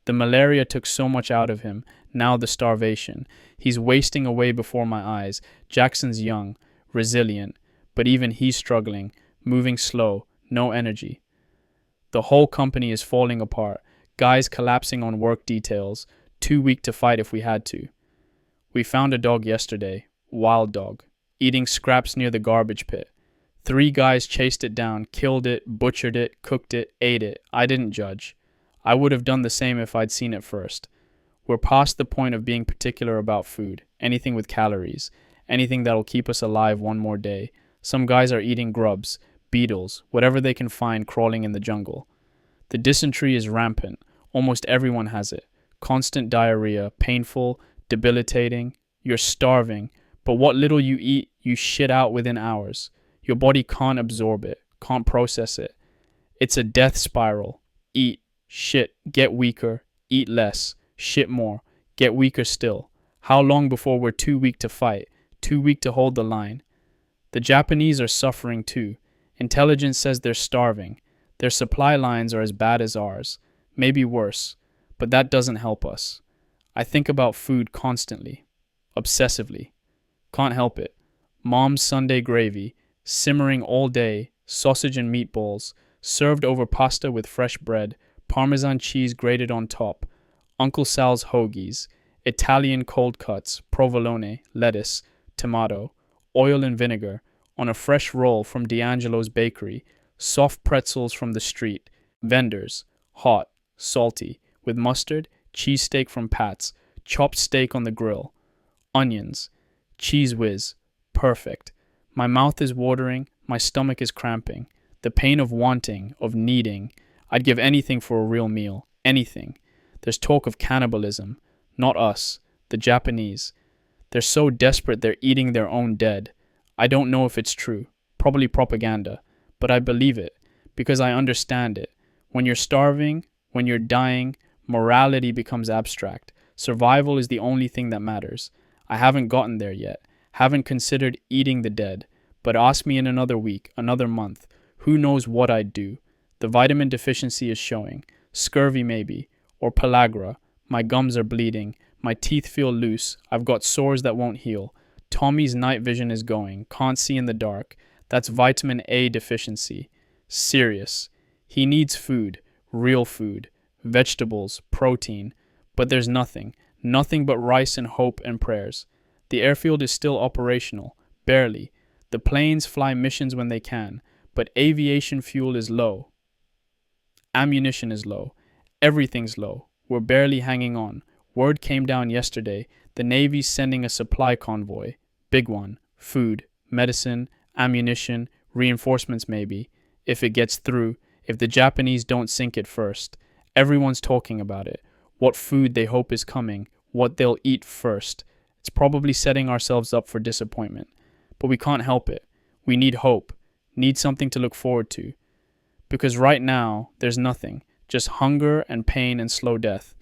The malaria took so much out of him, now the starvation. He's wasting away before my eyes. Jackson's young, resilient, but even he's struggling, moving slow, no energy. The whole company is falling apart, guys collapsing on work details, too weak to fight if we had to. We found a dog yesterday, wild dog, eating scraps near the garbage pit. 3 guys chased it down, killed it, butchered it, cooked it, ate it. I didn't judge. I would have done the same if I'd seen it first. We're past the point of being particular about food, anything with calories, anything that'll keep us alive one more day. Some guys are eating grubs, beetles, whatever they can find crawling in the jungle. The dysentery is rampant. Almost everyone has it. Constant diarrhea, painful, debilitating. You're starving, but what little you eat, you shit out within hours. Your body can't absorb it, can't process it. It's a death spiral. Eat, shit, get weaker, eat less, shit more, get weaker still. How long before we're too weak to fight, too weak to hold the line? The Japanese are suffering too. Intelligence says they're starving. Their supply lines are as bad as ours, maybe worse, but that doesn't help us. I think about food constantly, obsessively. Can't help it. Mom's Sunday gravy, simmering all day, sausage and meatballs, served over pasta with fresh bread, Parmesan cheese grated on top, Uncle Sal's hoagies, Italian cold cuts, provolone, lettuce, tomato, oil and vinegar, on a fresh roll from D'Angelo's bakery, soft pretzels from the street, vendors, hot, salty, with mustard, cheesesteak from Pat's, chopped steak on the grill, onions, cheese whiz, perfect. My mouth is watering, my stomach is cramping. The pain of wanting, of needing. I'd give anything for a real meal, anything. There's talk of cannibalism. Not us, the Japanese. They're so desperate they're eating their own dead. I don't know if it's true, probably propaganda, but I believe it, because I understand it. When you're starving, when you're dying, morality becomes abstract. Survival is the only thing that matters. I haven't gotten there yet. Haven't considered eating the dead, but ask me in another week, another month. Who knows what I'd do? The vitamin deficiency is showing. Scurvy maybe, or pellagra. My gums are bleeding. My teeth feel loose. I've got sores that won't heal. Tommy's night vision is going. Can't see in the dark. That's vitamin A deficiency. Serious. He needs food, real food, vegetables, protein. But there's nothing. Nothing but rice and hope and prayers. The airfield is still operational, barely. The planes fly missions when they can, but aviation fuel is low. Ammunition is low. Everything's low. We're barely hanging on. Word came down yesterday. The Navy's sending a supply convoy. Big one. Food, medicine, ammunition, reinforcements maybe. If it gets through, if the Japanese don't sink it first. Everyone's talking about it. What food they hope is coming. What they'll eat first. It's probably setting ourselves up for disappointment. But we can't help it. We need hope. Need something to look forward to. Because right now, there's nothing. Just hunger and pain and slow death.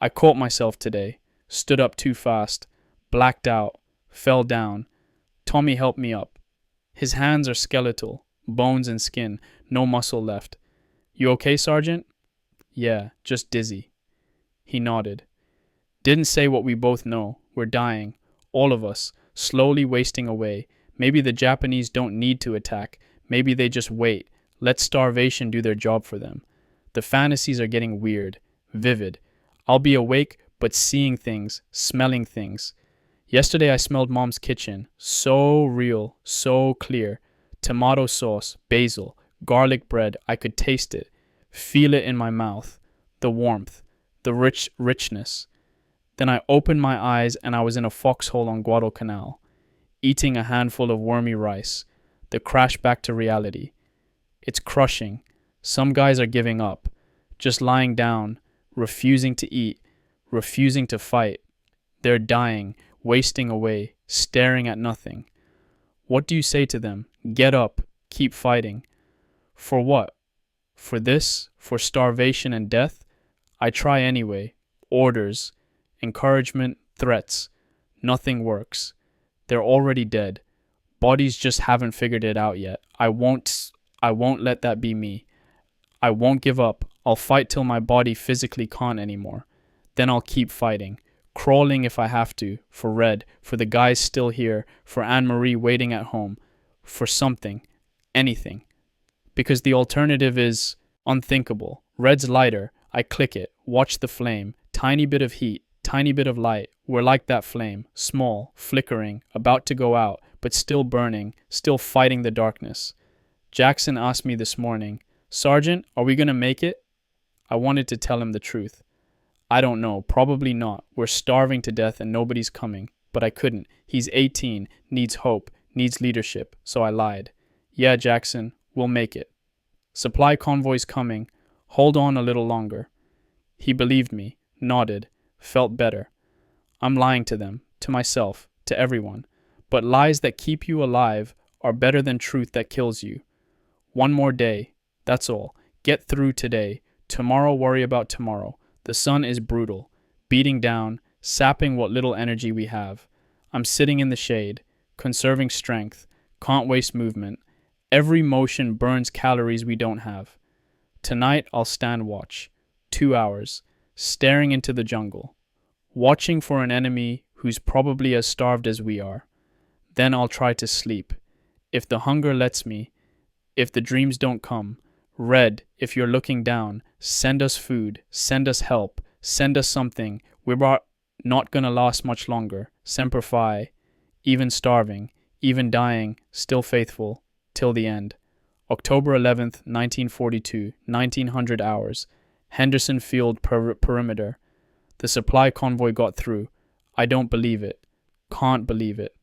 I caught myself today. Stood up too fast. Blacked out. Fell down. Tommy helped me up. His hands are skeletal. Bones and skin. No muscle left. You okay, Sergeant? Yeah, just dizzy. He nodded. Didn't say what we both know. We're dying. All of us. Slowly wasting away. Maybe the Japanese don't need to attack. Maybe they just wait. Let starvation do their job for them. The fantasies are getting weird. Vivid. I'll be awake, but seeing things. Smelling things. Yesterday I smelled Mom's kitchen. So real. So clear. Tomato sauce. Basil. Garlic bread. I could taste it. Feel it in my mouth. The warmth. the richness. Then I opened my eyes and I was in a foxhole on Guadalcanal, eating a handful of wormy rice. The crash back to reality. It's crushing. Some guys are giving up, just lying down, refusing to eat, refusing to fight. They're dying, wasting away, staring at nothing. What do you say to them? Get up, keep fighting. For what? For this? For starvation and death? I try anyway. Orders, encouragement, threats. Nothing works. They're already dead. Bodies just haven't figured it out yet. I won't let that be me. I won't give up. I'll fight till my body physically can't anymore. Then I'll keep fighting. Crawling if I have to. For Red. For the guys still here. For Anne-Marie waiting at home. For something. Anything. Because the alternative is unthinkable. Red's lighter. I click it. Watch the flame. Tiny bit of heat. Tiny bit of light. We're like that flame. Small. Flickering. About to go out. But still burning. Still fighting the darkness. Jackson asked me this morning, Sergeant, are we going to make it? I wanted to tell him the truth. I don't know. Probably not. We're starving to death and nobody's coming. But I couldn't. He's 18. Needs hope. Needs leadership. So I lied. Yeah, Jackson. We'll make it. Supply convoy's coming. Hold on a little longer. He believed me. Nodded. Felt better. I'm lying to them. To myself. To everyone. But lies that keep you alive are better than truth that kills you. One more day. That's all. Get through today. Tomorrow worry about tomorrow. The sun is brutal. Beating down. Sapping what little energy we have. I'm sitting in the shade. Conserving strength. Can't waste movement. Every motion burns calories we don't have. Tonight I'll stand watch. 2 hours. Staring into the jungle. Watching for an enemy who's probably as starved as we are. Then I'll try to sleep. If the hunger lets me. If the dreams don't come. Red, if you're looking down, send us food, send us help, send us something. We're not gonna last much longer. Semper Fi. Even starving, even dying, still faithful, till the end. October 11th, 1942, 1900 hours. Henderson Field perimeter. The supply convoy got through. I don't believe it. Can't believe it.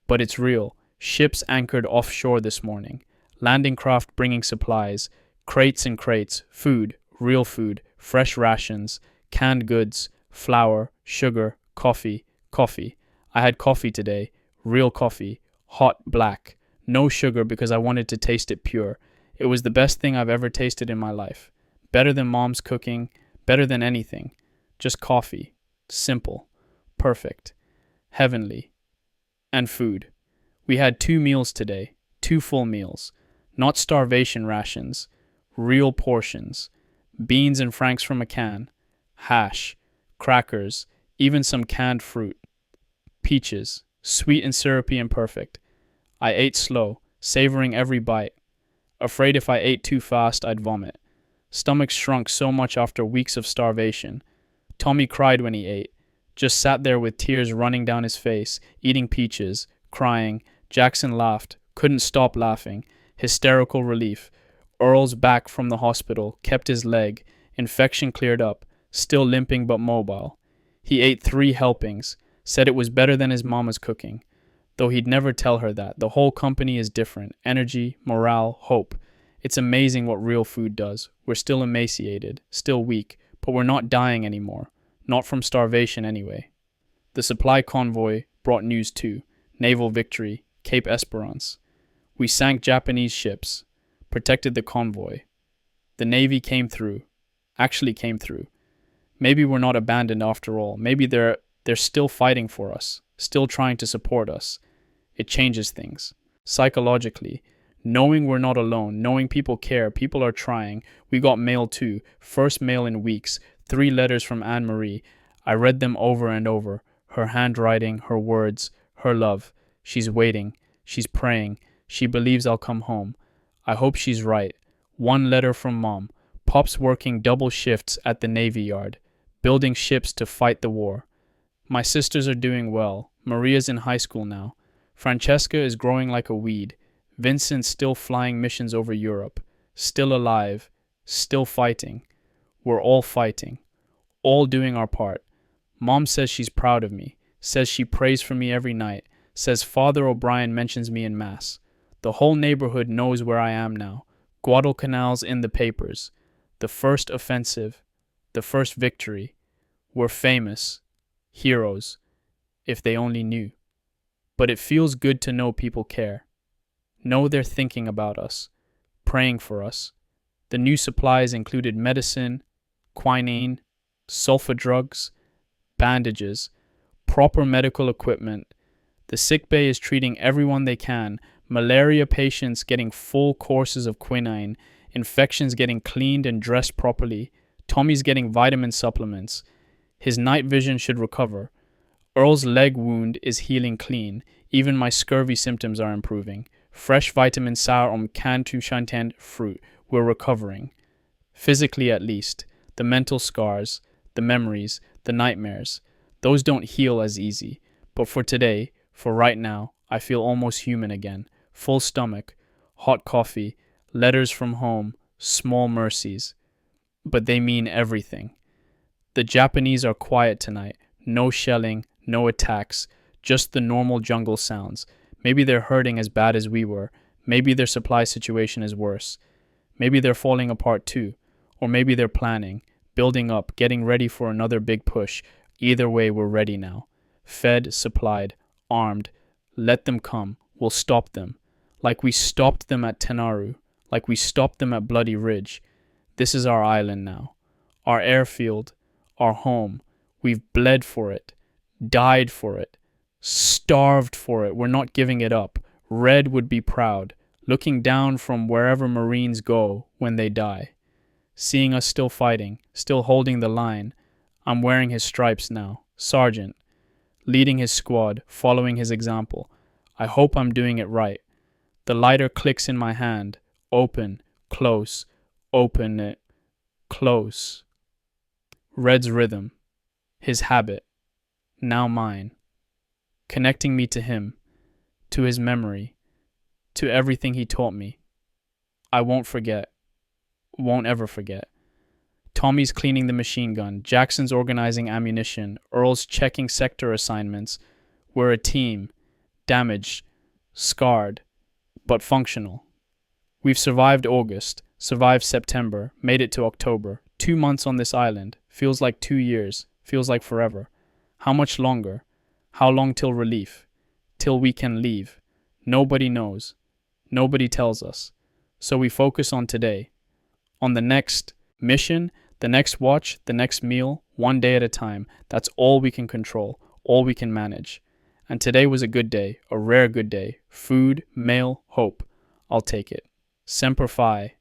But it's real. Ships anchored offshore this morning. Landing craft bringing supplies. Crates and crates. Food. Real food. Fresh rations. Canned goods. Flour. Sugar. Coffee. Coffee. I had coffee today. Real coffee. Hot black. No sugar because I wanted to taste it pure. It was the best thing I've ever tasted in my life. Better than mom's cooking. Better than anything. Just coffee. Simple. Perfect. Heavenly. And food. We had 2 meals today. 2 full meals. Not starvation rations. Real portions. Beans and franks from a can. Hash. Crackers. Even some canned fruit. Peaches. Sweet and syrupy and perfect. I ate slow, savoring every bite. Afraid if I ate too fast, I'd vomit. Stomach shrunk so much after weeks of starvation. Tommy cried when he ate. Just sat there with tears running down his face, eating peaches, crying. Jackson laughed, couldn't stop laughing. Hysterical relief. Earl's back from the hospital, kept his leg. Infection cleared up, still limping but mobile. He ate 3 helpings, said it was better than his mama's cooking. Though he'd never tell her that. The whole company is different. Energy, morale, hope. It's amazing what real food does. We're still emaciated, still weak, but we're not dying anymore. Not from starvation anyway. The supply convoy brought news too. Naval victory, Cape Esperance. We sank Japanese ships, protected the convoy. The Navy came through. Actually came through. Maybe we're not abandoned after all. Maybe they're still fighting for us, still trying to support us. It changes things. Psychologically, knowing we're not alone, knowing people care, people are trying. We got mail too, first mail in weeks, 3 letters from Anne-Marie. I read them over and over. Her handwriting, her words, her love. She's waiting. She's praying. She believes I'll come home. I hope she's right. 1 letter from Mom. Pop's working double shifts at the Navy Yard, building ships to fight the war. My sisters are doing well. Maria's in high school now. Francesca is growing like a weed. Vincent's still flying missions over Europe. Still alive. Still fighting. We're all fighting. all doing our part. Mom says she's proud of me, says she prays for me every night, says Father O'Brien mentions me in Mass. The whole neighborhood knows where I am now. Guadalcanal's in the papers. The first offensive, the first victory. We're famous. Heroes. If they only knew. But it feels good to know people care. Know they're thinking about us, praying for us. The new supplies included medicine, quinine, sulfa drugs, bandages, proper medical equipment. The sick bay is treating everyone they can. Malaria patients getting full courses of quinine, infections getting cleaned and dressed properly. Tommy's getting vitamin supplements. His night vision should recover. Earl's leg wound is healing clean. Even my scurvy symptoms are improving. Fresh vitamin sour on cantu shantan fruit. We're recovering. Physically at least. The mental scars, the memories, the nightmares. Those don't heal as easy. But for today, for right now, I feel almost human again. Full stomach, hot coffee, letters from home, small mercies. But they mean everything. The Japanese are quiet tonight. No shelling, no attacks, just the normal jungle sounds. Maybe they're hurting as bad as we were. Maybe their supply situation is worse. Maybe they're falling apart too. Or maybe they're planning, building up, getting ready for another big push. Either way, we're ready now. Fed, supplied, armed. Let them come. We'll stop them. Like we stopped them at Tenaru. Like we stopped them at Bloody Ridge. This is our island now. Our airfield. Our home. We've bled for it. Died for it. Starved for it. We're not giving it up. Red would be proud. Looking down from wherever Marines go when they die. Seeing us still fighting. Still holding the line. I'm wearing his stripes now. Sergeant. Leading his squad. Following his example. I hope I'm doing it right. The lighter clicks in my hand. Open. Close. Open it. Close. Red's rhythm. His habit. Now mine. Connecting me to him. To his memory. To everything he taught me. I won't forget. Won't ever forget. Tommy's cleaning the machine gun. Jackson's organizing ammunition. Earl's checking sector assignments. We're a team. Damaged. Scarred. But functional. We've survived August. Survived September. Made it to October. 2 months on this island. Feels like 2 years. Feels like forever. How much longer? How long till relief? Till we can leave? Nobody knows. Nobody tells us. So we focus on today. On the next mission, the next watch, the next meal, one day at a time. That's all we can control, all we can manage. And today was a good day, a rare good day. Food, mail, hope. I'll take it. Semper Fi.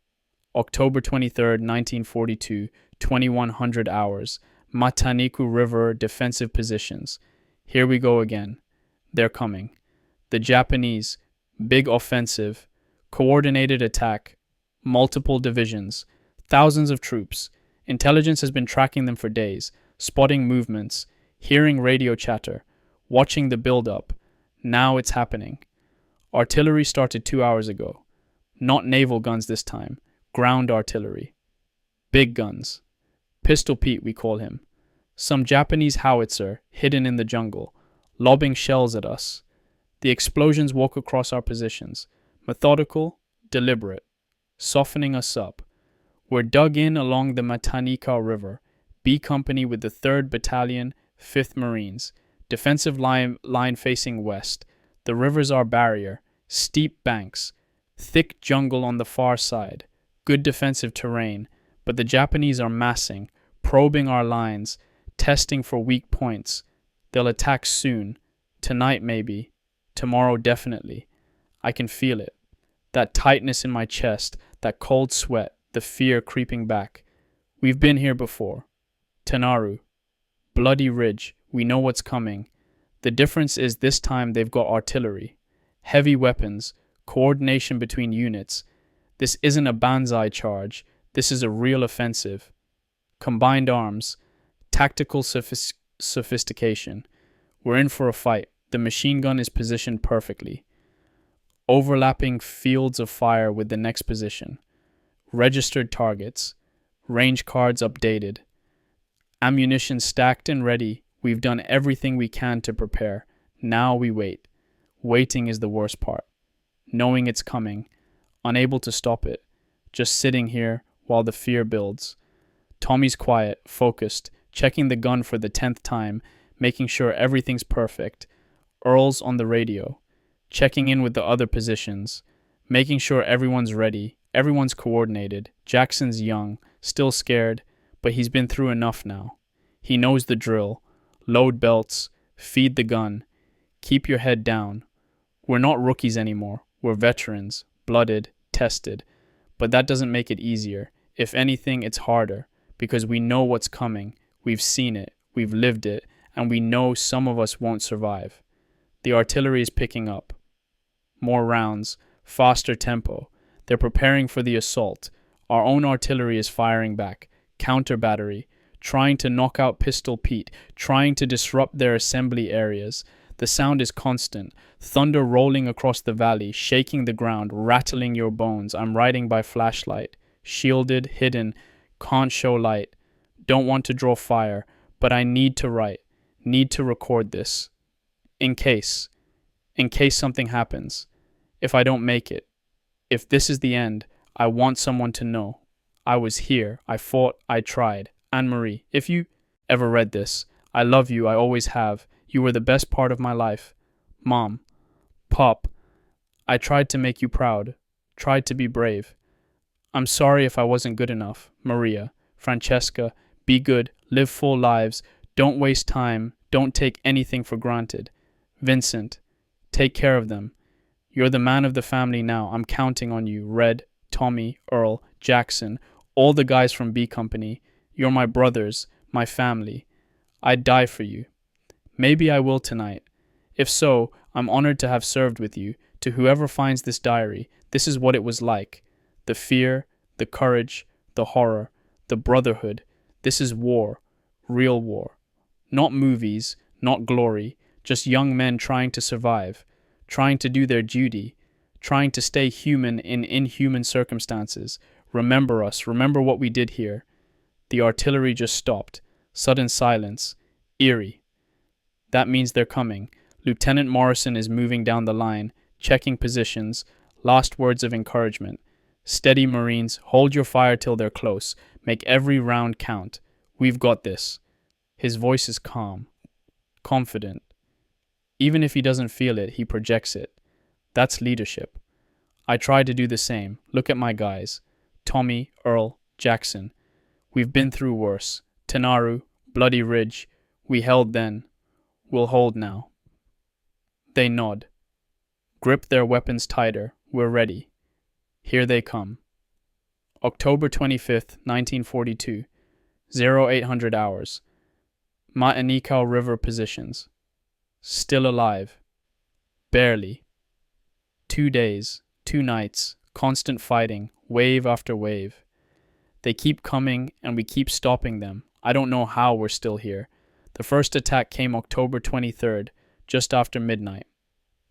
October 23rd, 1942, 2100 hours. Mataniku River defensive positions. Here we go again. They're coming. The Japanese, big offensive, coordinated attack, multiple divisions, thousands of troops. Intelligence has been tracking them for days, spotting movements, hearing radio chatter, watching the build-up. Now it's happening. Artillery started 2 hours ago. Not naval guns this time, ground artillery. Big guns. Pistol Pete, we call him. Some Japanese howitzer hidden in the jungle, lobbing shells at us. The explosions walk across our positions, methodical, deliberate, softening us up. We're dug in along the Matanika River, B Company with the 3rd Battalion, 5th Marines, defensive line facing west. The river's our barrier, steep banks, thick jungle on the far side, good defensive terrain, but the Japanese are massing, probing our lines, testing for weak points. They'll attack soon, tonight maybe, tomorrow definitely. I can feel it. That tightness in my chest, that cold sweat, the fear creeping back. We've been here before. Tenaru. Bloody Ridge. We know what's coming. The difference is this time they've got artillery. Heavy weapons. Coordination between units. This isn't a banzai charge. This is a real offensive. Combined arms. Tactical sophistication. We're in for a fight. The machine gun is positioned perfectly. Overlapping fields of fire with the next position. Registered targets. Range cards updated. Ammunition stacked and ready. We've done everything we can to prepare. Now we wait. Waiting is the worst part. Knowing it's coming, unable to stop it, just sitting here while the fear builds. Tommy's quiet, focused, checking the gun for the 10th time, making sure everything's perfect. Earl's on the radio, checking in with the other positions, making sure everyone's ready, everyone's coordinated. Jackson's young, still scared, but he's been through enough now. He knows the drill. Load belts, feed the gun, keep your head down. We're not rookies anymore. We're veterans, blooded, tested. But that doesn't make it easier. If anything, it's harder, because we know what's coming. We've seen it, we've lived it, and we know some of us won't survive. The artillery is picking up. More rounds, faster tempo. They're preparing for the assault. Our own artillery is firing back. Counter battery, trying to knock out Pistol Pete, trying to disrupt their assembly areas. The sound is constant. Thunder rolling across the valley, shaking the ground, rattling your bones. I'm riding by flashlight. Shielded, hidden, can't show light. Don't want to draw fire, but I need to write. Need to record this. In case something happens. If I don't make it. If this is the end, I want someone to know. I was here. I fought. I tried. Anne-Marie, if you ever read this, I love you. I always have. You were the best part of my life. Mom. Pop. I tried to make you proud. Tried to be brave. I'm sorry if I wasn't good enough. Maria. Francesca. Be good. Live full lives. Don't waste time. Don't take anything for granted. Vincent. Take care of them. You're the man of the family now. I'm counting on you. Red. Tommy. Earl. Jackson. All the guys from B Company. You're my brothers. My family. I'd die for you. Maybe I will tonight. If so, I'm honored to have served with you. To whoever finds this diary, this is what it was like. The fear, the courage, the horror, the brotherhood. This is war. Real war. Not movies, not glory, just young men trying to survive, trying to do their duty, trying to stay human in inhuman circumstances. Remember us. Remember what we did here. The artillery just stopped. Sudden silence. Eerie. That means they're coming. Lieutenant Morrison is moving down the line, checking positions. Last words of encouragement. Steady, Marines. Hold your fire till they're close. Make every round count. We've got this. His voice is calm, confident. Even if he doesn't feel it, he projects it. That's leadership. I try to do the same. Look at my guys. Tommy, Earl, Jackson. We've been through worse. Tenaru, Bloody Ridge. We held then. We'll hold now. They nod. Grip their weapons tighter. We're ready. Here they come. October 25th, 1942. 0800 hours. Matanikau River positions. Still alive. Barely. 2 days, 2 nights, constant fighting, wave after wave. They keep coming and we keep stopping them. I don't know how we're still here. The first attack came October 23rd, just after midnight.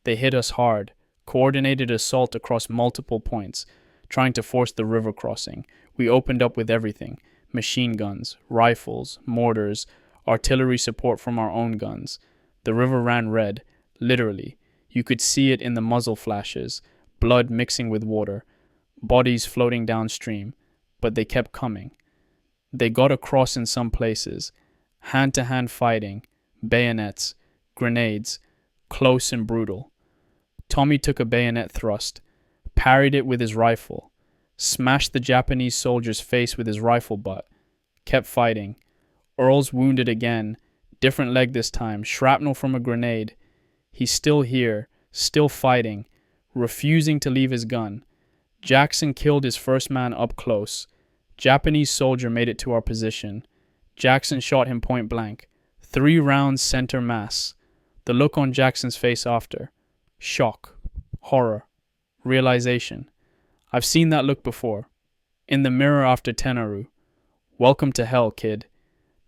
They hit us hard, coordinated assault across multiple points, trying to force the river crossing. We opened up with everything. Machine guns, rifles, mortars, artillery support from our own guns. The river ran red, literally. You could see it in the muzzle flashes, blood mixing with water, bodies floating downstream, but they kept coming. They got across in some places, hand-to-hand fighting, bayonets, grenades, close and brutal. Tommy took a bayonet thrust, parried it with his rifle, smashed the Japanese soldier's face with his rifle butt, kept fighting. Earl's wounded again, different leg this time, shrapnel from a grenade. He's still here, still fighting, refusing to leave his gun. Jackson killed his first man up close. Japanese soldier made it to our position. Jackson shot him point blank. 3 rounds center mass. The look on Jackson's face after. Shock. Horror. Realization. I've seen that look before. In the mirror after Tenaru. Welcome to hell, kid.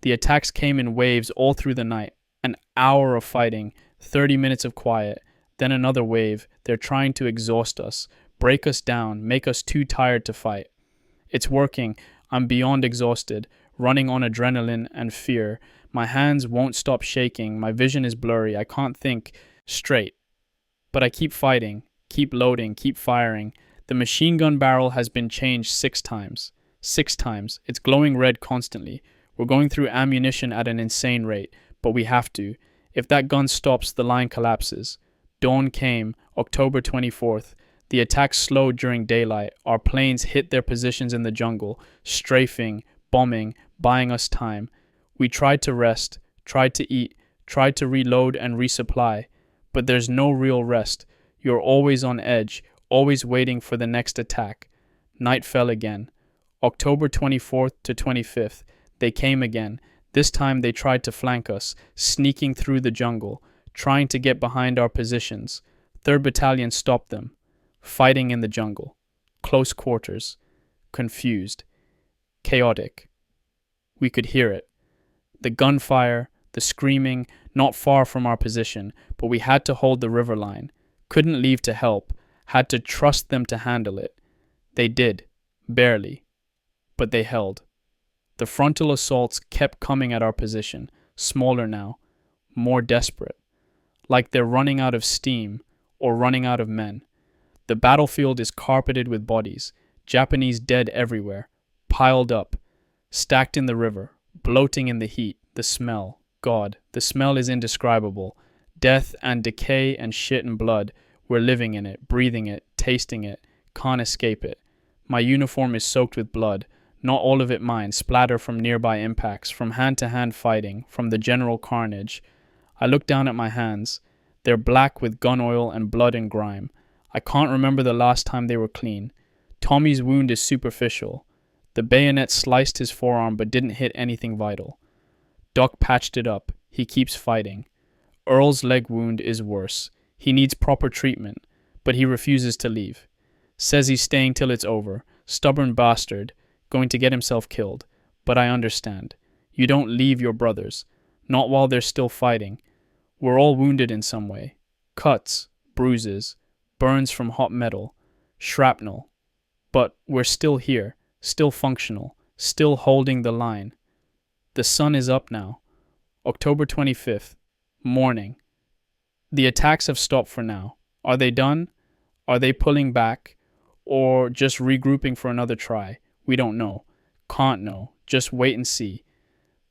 The attacks came in waves all through the night. An hour of fighting. 30 minutes of quiet. Then another wave. They're trying to exhaust us. Break us down. Make us too tired to fight. It's working. I'm beyond exhausted. running on adrenaline and fear. My hands won't stop shaking, my vision is blurry, I can't think straight. But I keep fighting, keep loading, keep firing. The machine gun barrel has been changed 6 times. 6 times. It's glowing red constantly. We're going through ammunition at an insane rate, but we have to. If that gun stops, the line collapses. Dawn came, October 24th. The attack slowed during daylight. Our planes hit their positions in the jungle, strafing, bombing, buying us time. We tried to rest, tried to eat, tried to reload and resupply. But there's no real rest. You're always on edge, always waiting for the next attack. Night fell again. October 24th to 25th. They came again. This time they tried to flank us, sneaking through the jungle, trying to get behind our positions. 3rd Battalion stopped them. Fighting in the jungle. Close quarters. Confused. Chaotic. We could hear it. The gunfire, the screaming, not far from our position, but we had to hold the river line. Couldn't leave to help. Had to trust them to handle it. They did. Barely. But they held. The frontal assaults kept coming at our position, smaller now, more desperate. Like they're running out of steam or running out of men. The battlefield is carpeted with bodies, Japanese dead everywhere, piled up, stacked in the river, bloating in the heat, the smell. God, the smell is indescribable. Death and decay and shit and blood. We're living in it, breathing it, tasting it, can't escape it. My uniform is soaked with blood, not all of it mine, splatter from nearby impacts, from hand-to-hand fighting, from the general carnage. I look down at my hands. They're black with gun oil and blood and grime. I can't remember the last time they were clean. Tommy's wound is superficial. The bayonet sliced his forearm but didn't hit anything vital. Duck patched it up. He keeps fighting. Earl's leg wound is worse. He needs proper treatment, but he refuses to leave. Says he's staying till it's over. Stubborn bastard. Going to get himself killed. But I understand. You don't leave your brothers. Not while they're still fighting. We're all wounded in some way. Cuts, bruises, burns from hot metal, shrapnel. But we're still here, still functional, still holding the line. The sun is up now. October 25th. Morning. The attacks have stopped for now. Are they done? Are they pulling back? Or just regrouping for another try? We don't know. Can't know. Just wait and see.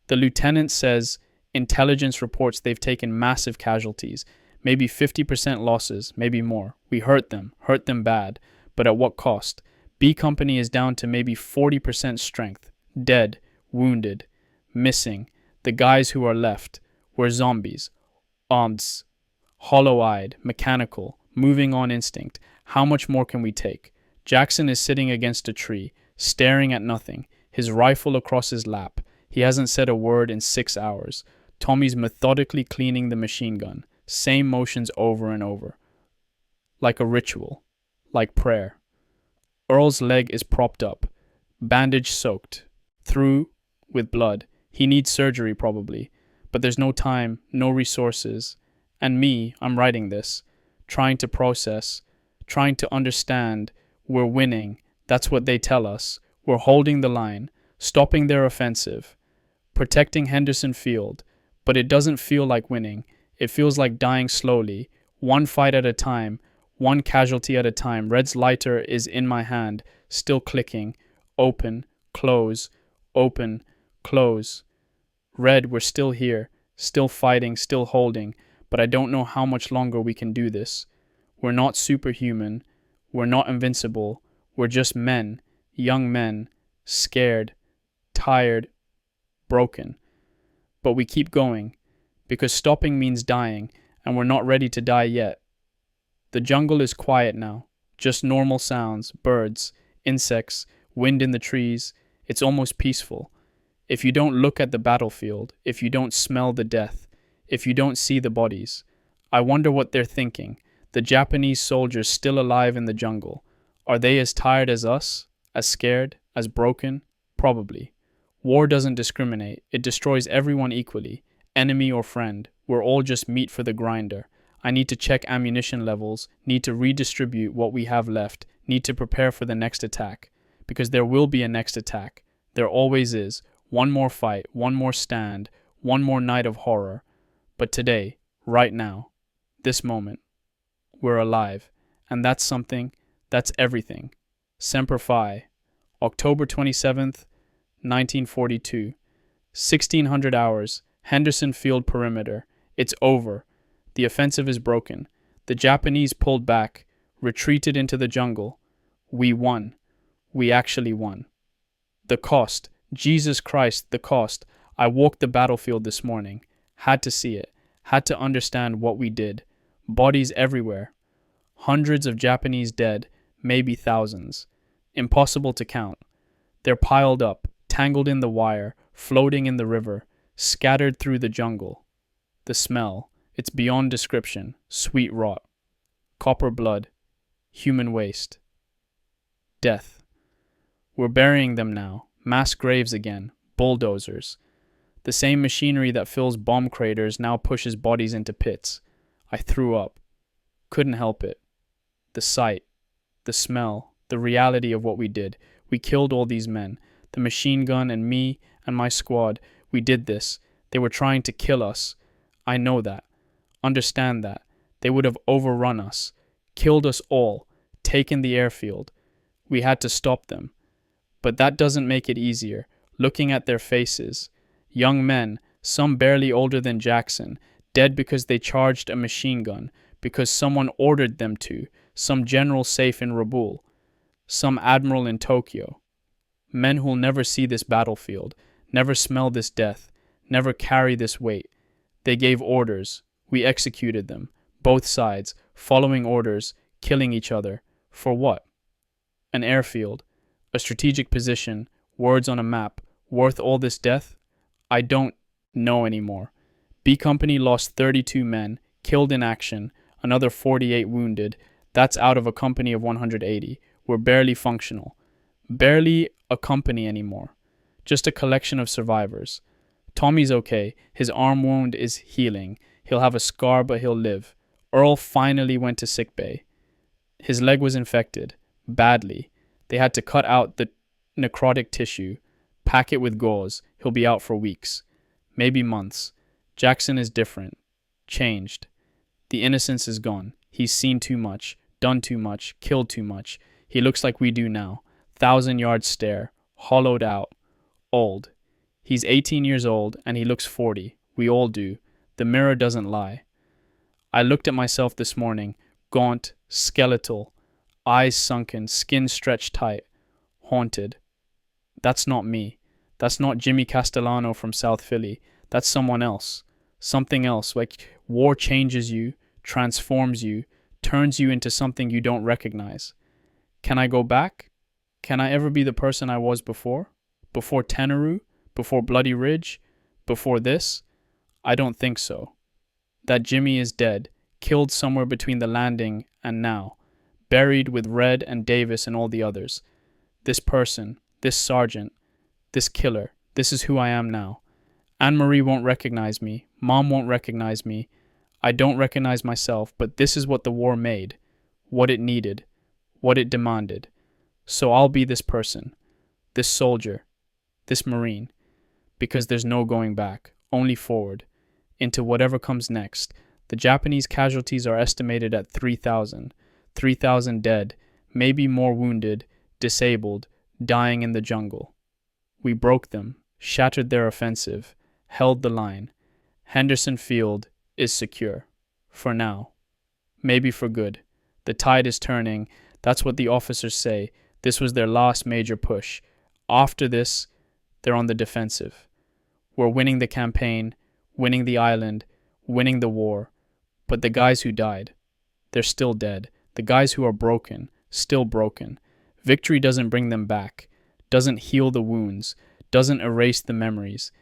The lieutenant says intelligence reports they've taken massive casualties. Maybe 50% losses, maybe more. We hurt them bad. But at what cost? B Company is down to maybe 40% strength. Dead, wounded, missing. The guys who are left were zombies. Omds. Hollow-eyed, mechanical, moving on instinct. How much more can we take? Jackson is sitting against a tree, staring at nothing, his rifle across his lap. He hasn't said a word in 6 hours. Tommy's methodically cleaning the machine gun. Same motions over and over. Like a ritual. Like prayer. Earl's leg is propped up. Bandage soaked. Through with blood. He needs surgery probably. But there's no time, no resources. And me, I'm writing this. Trying to process. Trying to understand. We're winning. That's what they tell us. We're holding the line. Stopping their offensive. Protecting Henderson Field. But it doesn't feel like winning. It feels like dying slowly. One fight at a time. One casualty at a time. Red's lighter is in my hand. Still clicking. Open. Close. Open. Close. Red, we're still here. Still fighting. Still holding. But I don't know how much longer we can do this. We're not superhuman. We're not invincible. We're just men. Young men. Scared. Tired. Broken. But we keep going. Because stopping means dying. And we're not ready to die yet. The jungle is quiet now. Just normal sounds. Birds. Insects. Wind in the trees. It's almost peaceful. If you don't look at the battlefield. If you don't smell the death. If you don't see the bodies. I wonder what they're thinking. The Japanese soldiers still alive in the jungle. Are they as tired as us? As scared? As broken? Probably. War doesn't discriminate. It destroys everyone equally. Enemy or friend. We're all just meat for the grinder. I need to check ammunition levels. Need to redistribute what we have left. Need to prepare for the next attack. Because there will be a next attack. There always is. one more fight, one more stand, one more night of horror. But today, right now, this moment, we're alive. And that's something, that's everything. Semper Fi, October 27th, 1942. 1600 hours, Henderson Field perimeter. It's over. The offensive is broken. The Japanese pulled back, retreated into the jungle. We won. We actually won. The cost. Jesus Christ, the cost. I walked the battlefield this morning. Had to see it. Had to understand what we did. Bodies everywhere. Hundreds of Japanese dead, maybe thousands. Impossible to count. They're piled up, tangled in the wire, floating in the river, scattered through the jungle. The smell, it's beyond description, sweet rot. Copper blood, human waste. Death. We're burying them now, mass graves again, bulldozers. The same machinery that fills bomb craters now pushes bodies into pits. I threw up. Couldn't help it. The sight, the smell, the reality of what we did. We killed all these men. The machine gun and me and my squad. We did this. They were trying to kill us. I know that. Understand that. They would have overrun us. Killed us all. Taken the airfield. We had to stop them. But that doesn't make it easier. Looking at their faces. Young men, some barely older than Jackson, dead because they charged a machine gun, because someone ordered them to, some general safe in Rabul, some admiral in Tokyo. Men who'll never see this battlefield, never smell this death, never carry this weight. They gave orders. We executed them. Both sides, following orders, killing each other. For what? An airfield, a strategic position, words on a map, worth all this death? I don't know anymore. B Company lost 32 men, killed in action, another 48 wounded. That's out of a company of 180. We're barely functional. Barely a company anymore. Just a collection of survivors. Tommy's okay. His arm wound is healing. He'll have a scar, but he'll live. Earl finally went to sickbay. His leg was infected. Badly. They had to cut out the necrotic tissue, pack it with gauze. He'll be out for weeks. Maybe months. Jackson is different. Changed. The innocence is gone. He's seen too much, done too much, killed too much. He looks like we do now. 1,000-yard stare. Hollowed out. Old. He's 18 years old and he looks 40. We all do. The mirror doesn't lie. I looked at myself this morning, gaunt, skeletal, eyes sunken, skin stretched tight, haunted. That's not me. That's not Jimmy Castellano from South Philly. That's someone else. Something else. Like war changes you, transforms you, turns you into something you don't recognize. Can I go back? Can I ever be the person I was before? Before Tenaru? Before Bloody Ridge? Before this? I don't think so. That Jimmy is dead, killed somewhere between the landing and now, buried with Red and Davis and all the others. This person, this sergeant, this killer, this is who I am now. Anne-Marie won't recognize me. Mom won't recognize me. I don't recognize myself, but this is what the war made, what it needed, what it demanded. So I'll be this person, this soldier, this Marine, because there's no going back, only forward, into whatever comes next. The Japanese casualties are estimated at 3,000. 3,000 dead, maybe more wounded, disabled, dying in the jungle. We broke them, shattered their offensive, held the line. Henderson Field is secure. For now. Maybe for good. The tide is turning. That's what the officers say. This was their last major push. After this, they're on the defensive. We're winning the campaign, winning the island, winning the war. But the guys who died, they're still dead. The guys who are broken, still broken. Victory doesn't bring them back, doesn't heal the wounds, doesn't erase the memories.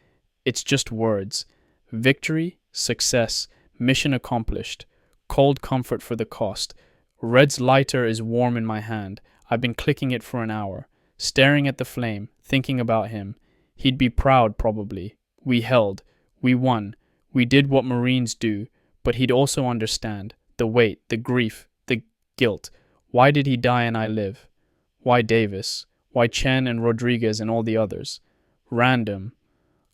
It's just words. Victory, success, mission accomplished. Cold comfort for the cost. Red's lighter is warm in my hand. I've been clicking it for an hour, staring at the flame, thinking about him. He'd be proud, probably. We held. We won. We did what Marines do, but he'd also understand the weight, the grief, the guilt. Why did he die and I live? Why Davis? Why Chen and Rodriguez and all the others? Random.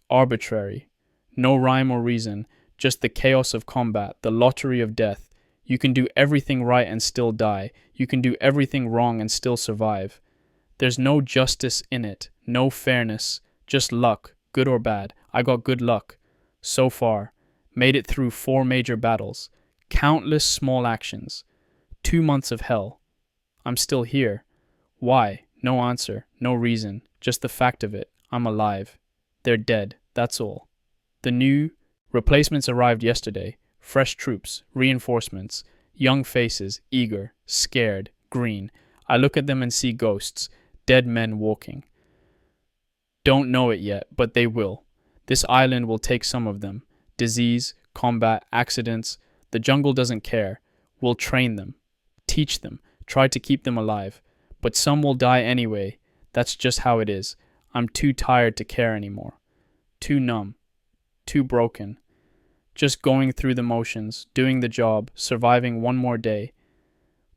arbitrary. No rhyme or reason, just the chaos of combat, the lottery of death. You can do everything right and still die. You can do everything wrong and still survive. There's no justice in it, no fairness, just luck, good or bad. I got good luck. So far. Made it through 4 major battles. Countless small actions. 2 months of hell. I'm still here. Why? No answer, no reason, just the fact of it. I'm alive. They're dead, that's all. The new replacements arrived yesterday. Fresh troops, reinforcements, young faces, eager, scared, green. I look at them and see ghosts, dead men walking. Don't know it yet, but they will. This island will take some of them. Disease, combat, accidents. The jungle doesn't care. We'll train them, teach them, try to keep them alive. But some will die anyway. That's just how it is. I'm too tired to care anymore. Too numb. Too broken. Just going through the motions, doing the job, surviving one more day.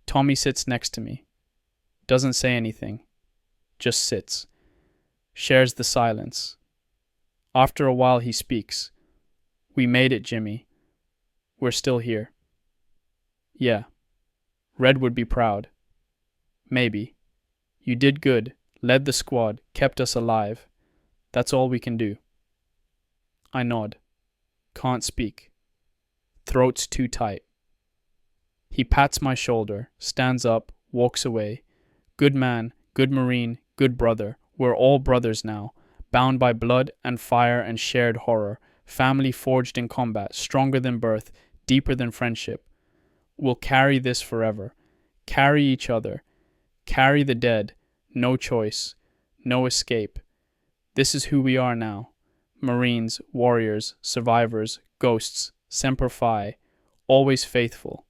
Tommy sits next to me. Doesn't say anything. Just sits. Shares the silence. After a while he speaks. We made it, Jimmy. We're still here. Yeah. Red would be proud. Maybe. You did good, led the squad, kept us alive. That's all we can do. I nod. Can't speak. Throat's too tight. He pats my shoulder, stands up, walks away. Good man, good Marine, good brother. We're all brothers now, bound by blood and fire and shared horror. Family forged in combat, stronger than birth, deeper than friendship. We'll carry this forever. Carry each other. Carry the dead. No choice. No escape. This is who we are now. Marines, warriors, survivors, ghosts, semper fi, always faithful.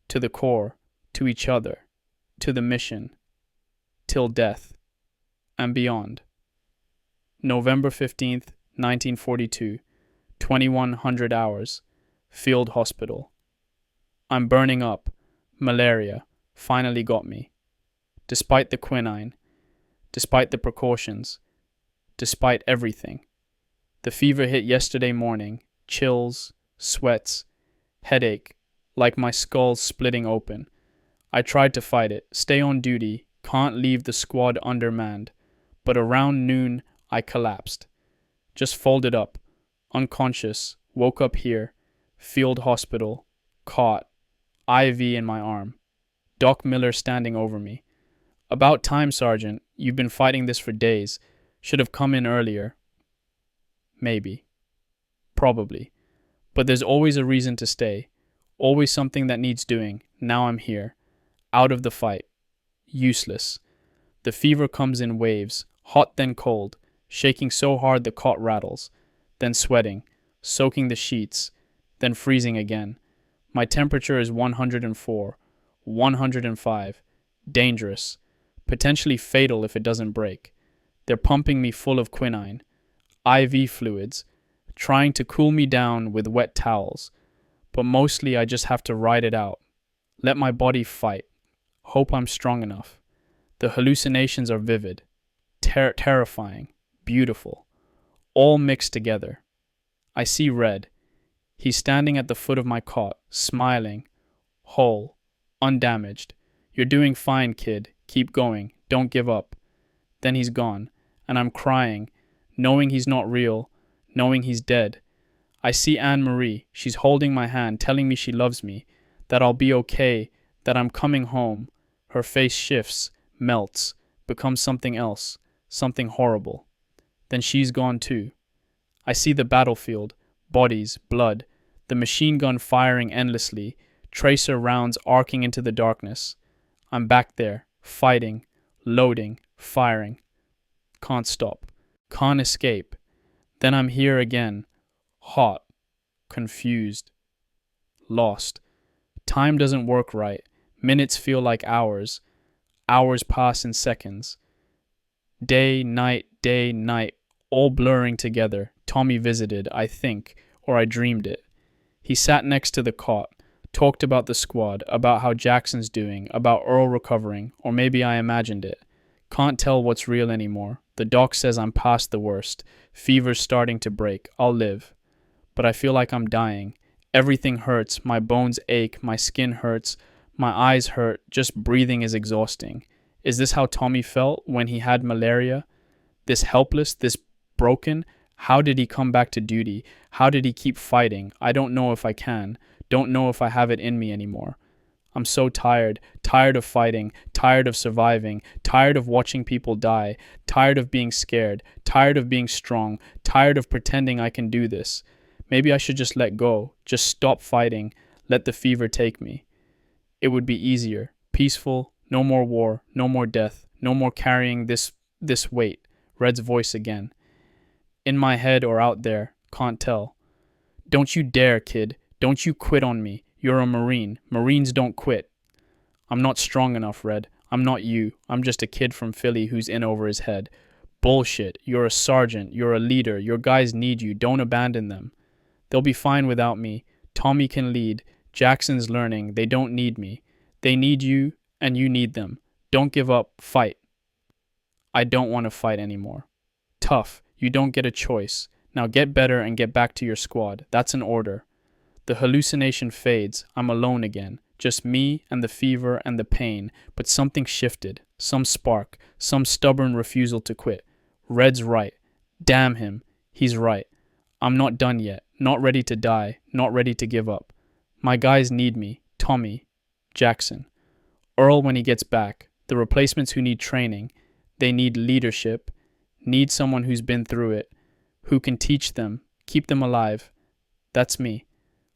To the core, to each other, to the mission, till death, and beyond. November 15th, 1942, 2100 hours, field hospital. I'm burning up. Malaria finally got me. Despite the quinine, despite the precautions, despite everything. The fever hit yesterday morning, chills, sweats, headache, like my skull's splitting open. I tried to fight it, stay on duty, can't leave the squad undermanned, but around noon I collapsed. Just folded up, unconscious, woke up here, field hospital, cot, IV in my arm. Doc Miller standing over me. About time, Sergeant. You've been fighting this for days. Should have come in earlier. Maybe. Probably. But there's always a reason to stay. Always something that needs doing. Now I'm here. Out of the fight. Useless. The fever comes in waves. Hot then cold. Shaking so hard the cot rattles. Then sweating. Soaking the sheets. Then freezing again. My temperature is 104. 105. Dangerous. Potentially fatal if it doesn't break. They're pumping me full of quinine. IV fluids. Trying to cool me down with wet towels. But mostly I just have to ride it out. Let my body fight. Hope I'm strong enough. The hallucinations are vivid. Terrifying. Beautiful. All mixed together. I see Red. He's standing at the foot of my cot, smiling. Whole. Undamaged. You're doing fine, kid. Keep going. Don't give up. Then he's gone, and I'm crying, knowing he's not real, knowing he's dead. I see Anne-Marie. She's holding my hand, telling me she loves me, that I'll be okay, that I'm coming home. Her face shifts, melts, becomes something else, something horrible. Then she's gone too. I see the battlefield, bodies, blood, the machine gun firing endlessly, tracer rounds arcing into the darkness. I'm back there, fighting, loading, firing. Can't stop. Can't escape. Then I'm here again, hot, confused, lost. Time doesn't work right. Minutes feel like hours. Hours pass in seconds. Day, night, all blurring together. Tommy visited, I think, or I dreamed it. He sat next to the cot, talked about the squad, about how Jackson's doing, about Earl recovering, or maybe I imagined it. Can't tell what's real anymore. The doc says I'm past the worst. Fever's starting to break. I'll live. But I feel like I'm dying. Everything hurts. My bones ache. My skin hurts. My eyes hurt. Just breathing is exhausting. Is this how Tommy felt when he had malaria? This helpless, this broken? How did he come back to duty? How did he keep fighting? I don't know if I can. Don't know if I have it in me anymore. I'm so tired. Tired of fighting. Tired of surviving. Tired of watching people die. Tired of being scared. Tired of being strong. Tired of pretending I can do this. Maybe I should just let go. Just stop fighting. Let the fever take me. It would be easier. Peaceful. No more war. No more death. No more carrying this weight. Red's voice again. In my head or out there. Can't tell. Don't you dare, kid. Don't you quit on me. You're a Marine. Marines don't quit. I'm not strong enough, Red. I'm not you. I'm just a kid from Philly who's in over his head. Bullshit. You're a sergeant. You're a leader. Your guys need you. Don't abandon them. They'll be fine without me. Tommy can lead. Jackson's learning. They don't need me. They need you, and you need them. Don't give up. Fight. I don't want to fight anymore. Tough. You don't get a choice. Now get better and get back to your squad. That's an order. The hallucination fades. I'm alone again. Just me and the fever and the pain. But something shifted. Some spark. Some stubborn refusal to quit. Red's right. Damn him. He's right. I'm not done yet. Not ready to die. Not ready to give up. My guys need me. Tommy. Jackson. Earl when he gets back. The replacements who need training. They need leadership. Need someone who's been through it. Who can teach them. Keep them alive. That's me.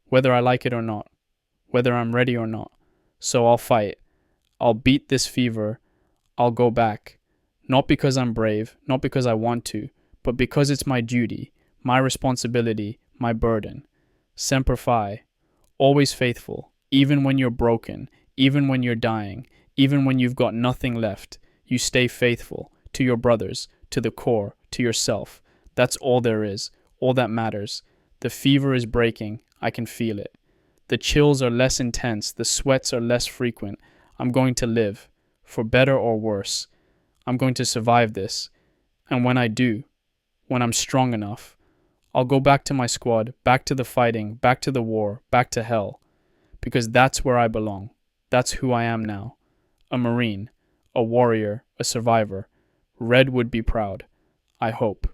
Whether I like it or not, whether I'm ready or not. So I'll fight. I'll beat this fever. I'll go back. Not because I'm brave, not because I want to, but because it's my duty, my responsibility, my burden. Semper Fi. Always faithful, even when you're broken, even when you're dying, even when you've got nothing left. You stay faithful to your brothers, to the core, to yourself. That's all there is, all that matters. The fever is breaking. I can feel it. The chills are less intense. The sweats are less frequent. I'm going to live, for better or worse. I'm going to survive this. And when I do, when I'm strong enough, I'll go back to my squad, back to the fighting, back to the war, back to hell. Because that's where I belong. That's who I am now. A Marine, a warrior, a survivor. Red would be proud. I hope.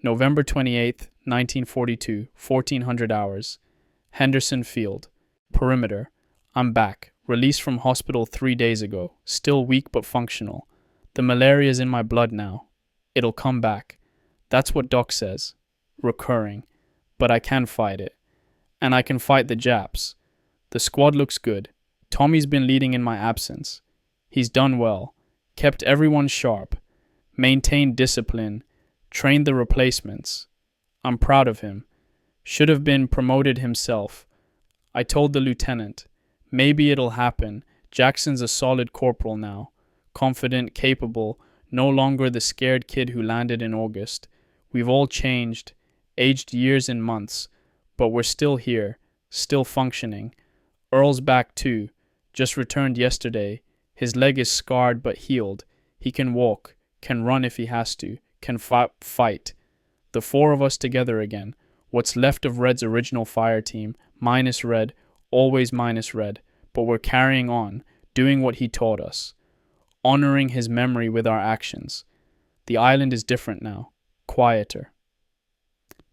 November 28th, 1942, 1400 hours. Henderson Field. Perimeter. I'm back. Released from hospital 3 days ago. Still weak but functional. The malaria's in my blood now. It'll come back. That's what Doc says. Recurring. But I can fight it. And I can fight the Japs. The squad looks good. Tommy's been leading in my absence. He's done well. Kept everyone sharp. Maintained discipline. Trained the replacements. I'm proud of him. Should have been promoted himself. I told the lieutenant. Maybe it'll happen. Jackson's a solid corporal now. Confident, capable, no longer the scared kid who landed in August. We've all changed, aged years and months, but we're still here, still functioning. Earl's back too, just returned yesterday. His leg is scarred but healed. He can walk, can run if he has to, can fight. The four of us together again. What's left of Red's original fire team, minus Red, always minus Red, but we're carrying on, doing what he taught us, honoring his memory with our actions. The island is different now, quieter.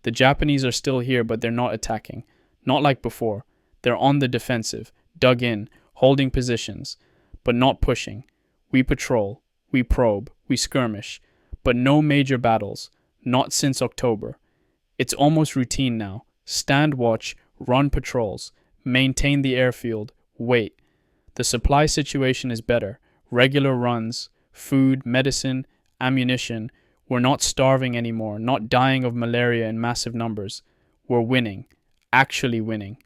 The Japanese are still here, but they're not attacking, not like before. They're on the defensive, dug in, holding positions, but not pushing. We patrol, we probe, we skirmish, but no major battles, not since October. It's almost routine now. Stand watch, run patrols, maintain the airfield, wait. The supply situation is better. Regular runs, food, medicine, ammunition. We're not starving anymore, not dying of malaria in massive numbers. We're winning, actually winning.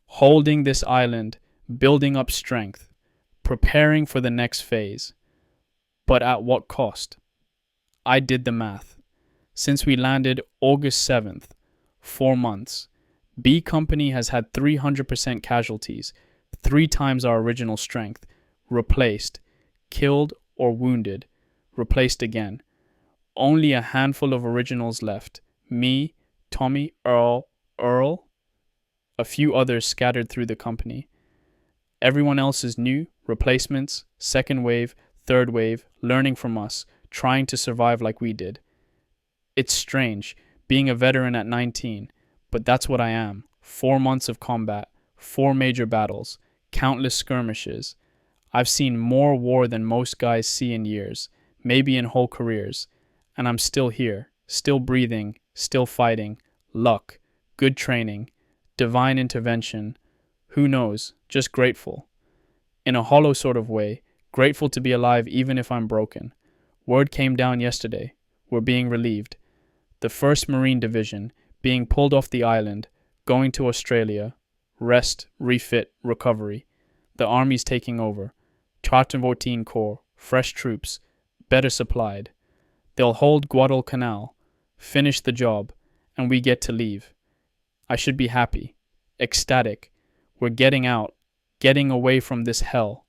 Holding this island, building up strength, preparing for the next phase. But at what cost? I did the math. Since we landed August 7th, 4 months, B Company has had 300% casualties, 3 times our original strength, replaced, killed or wounded, replaced again. Only a handful of originals left. Me, Tommy, Earl, a few others scattered through the company. Everyone else is new, replacements, second wave, third wave, learning from us, trying to survive like we did. It's strange, being a veteran at 19, but that's what I am. 4 months of combat, 4 major battles, countless skirmishes. I've seen more war than most guys see in years, maybe in whole careers. And I'm still here, still breathing, still fighting. Luck, good training, divine intervention. Who knows, just grateful. In a hollow sort of way, grateful to be alive even if I'm broken. Word came down yesterday. We're being relieved. The 1st Marine Division, being pulled off the island, going to Australia. Rest, refit, recovery. The Army's taking over. 14 Corps, fresh troops, better supplied. They'll hold Guadalcanal, finish the job, and we get to leave. I should be happy, ecstatic. We're getting out, getting away from this hell.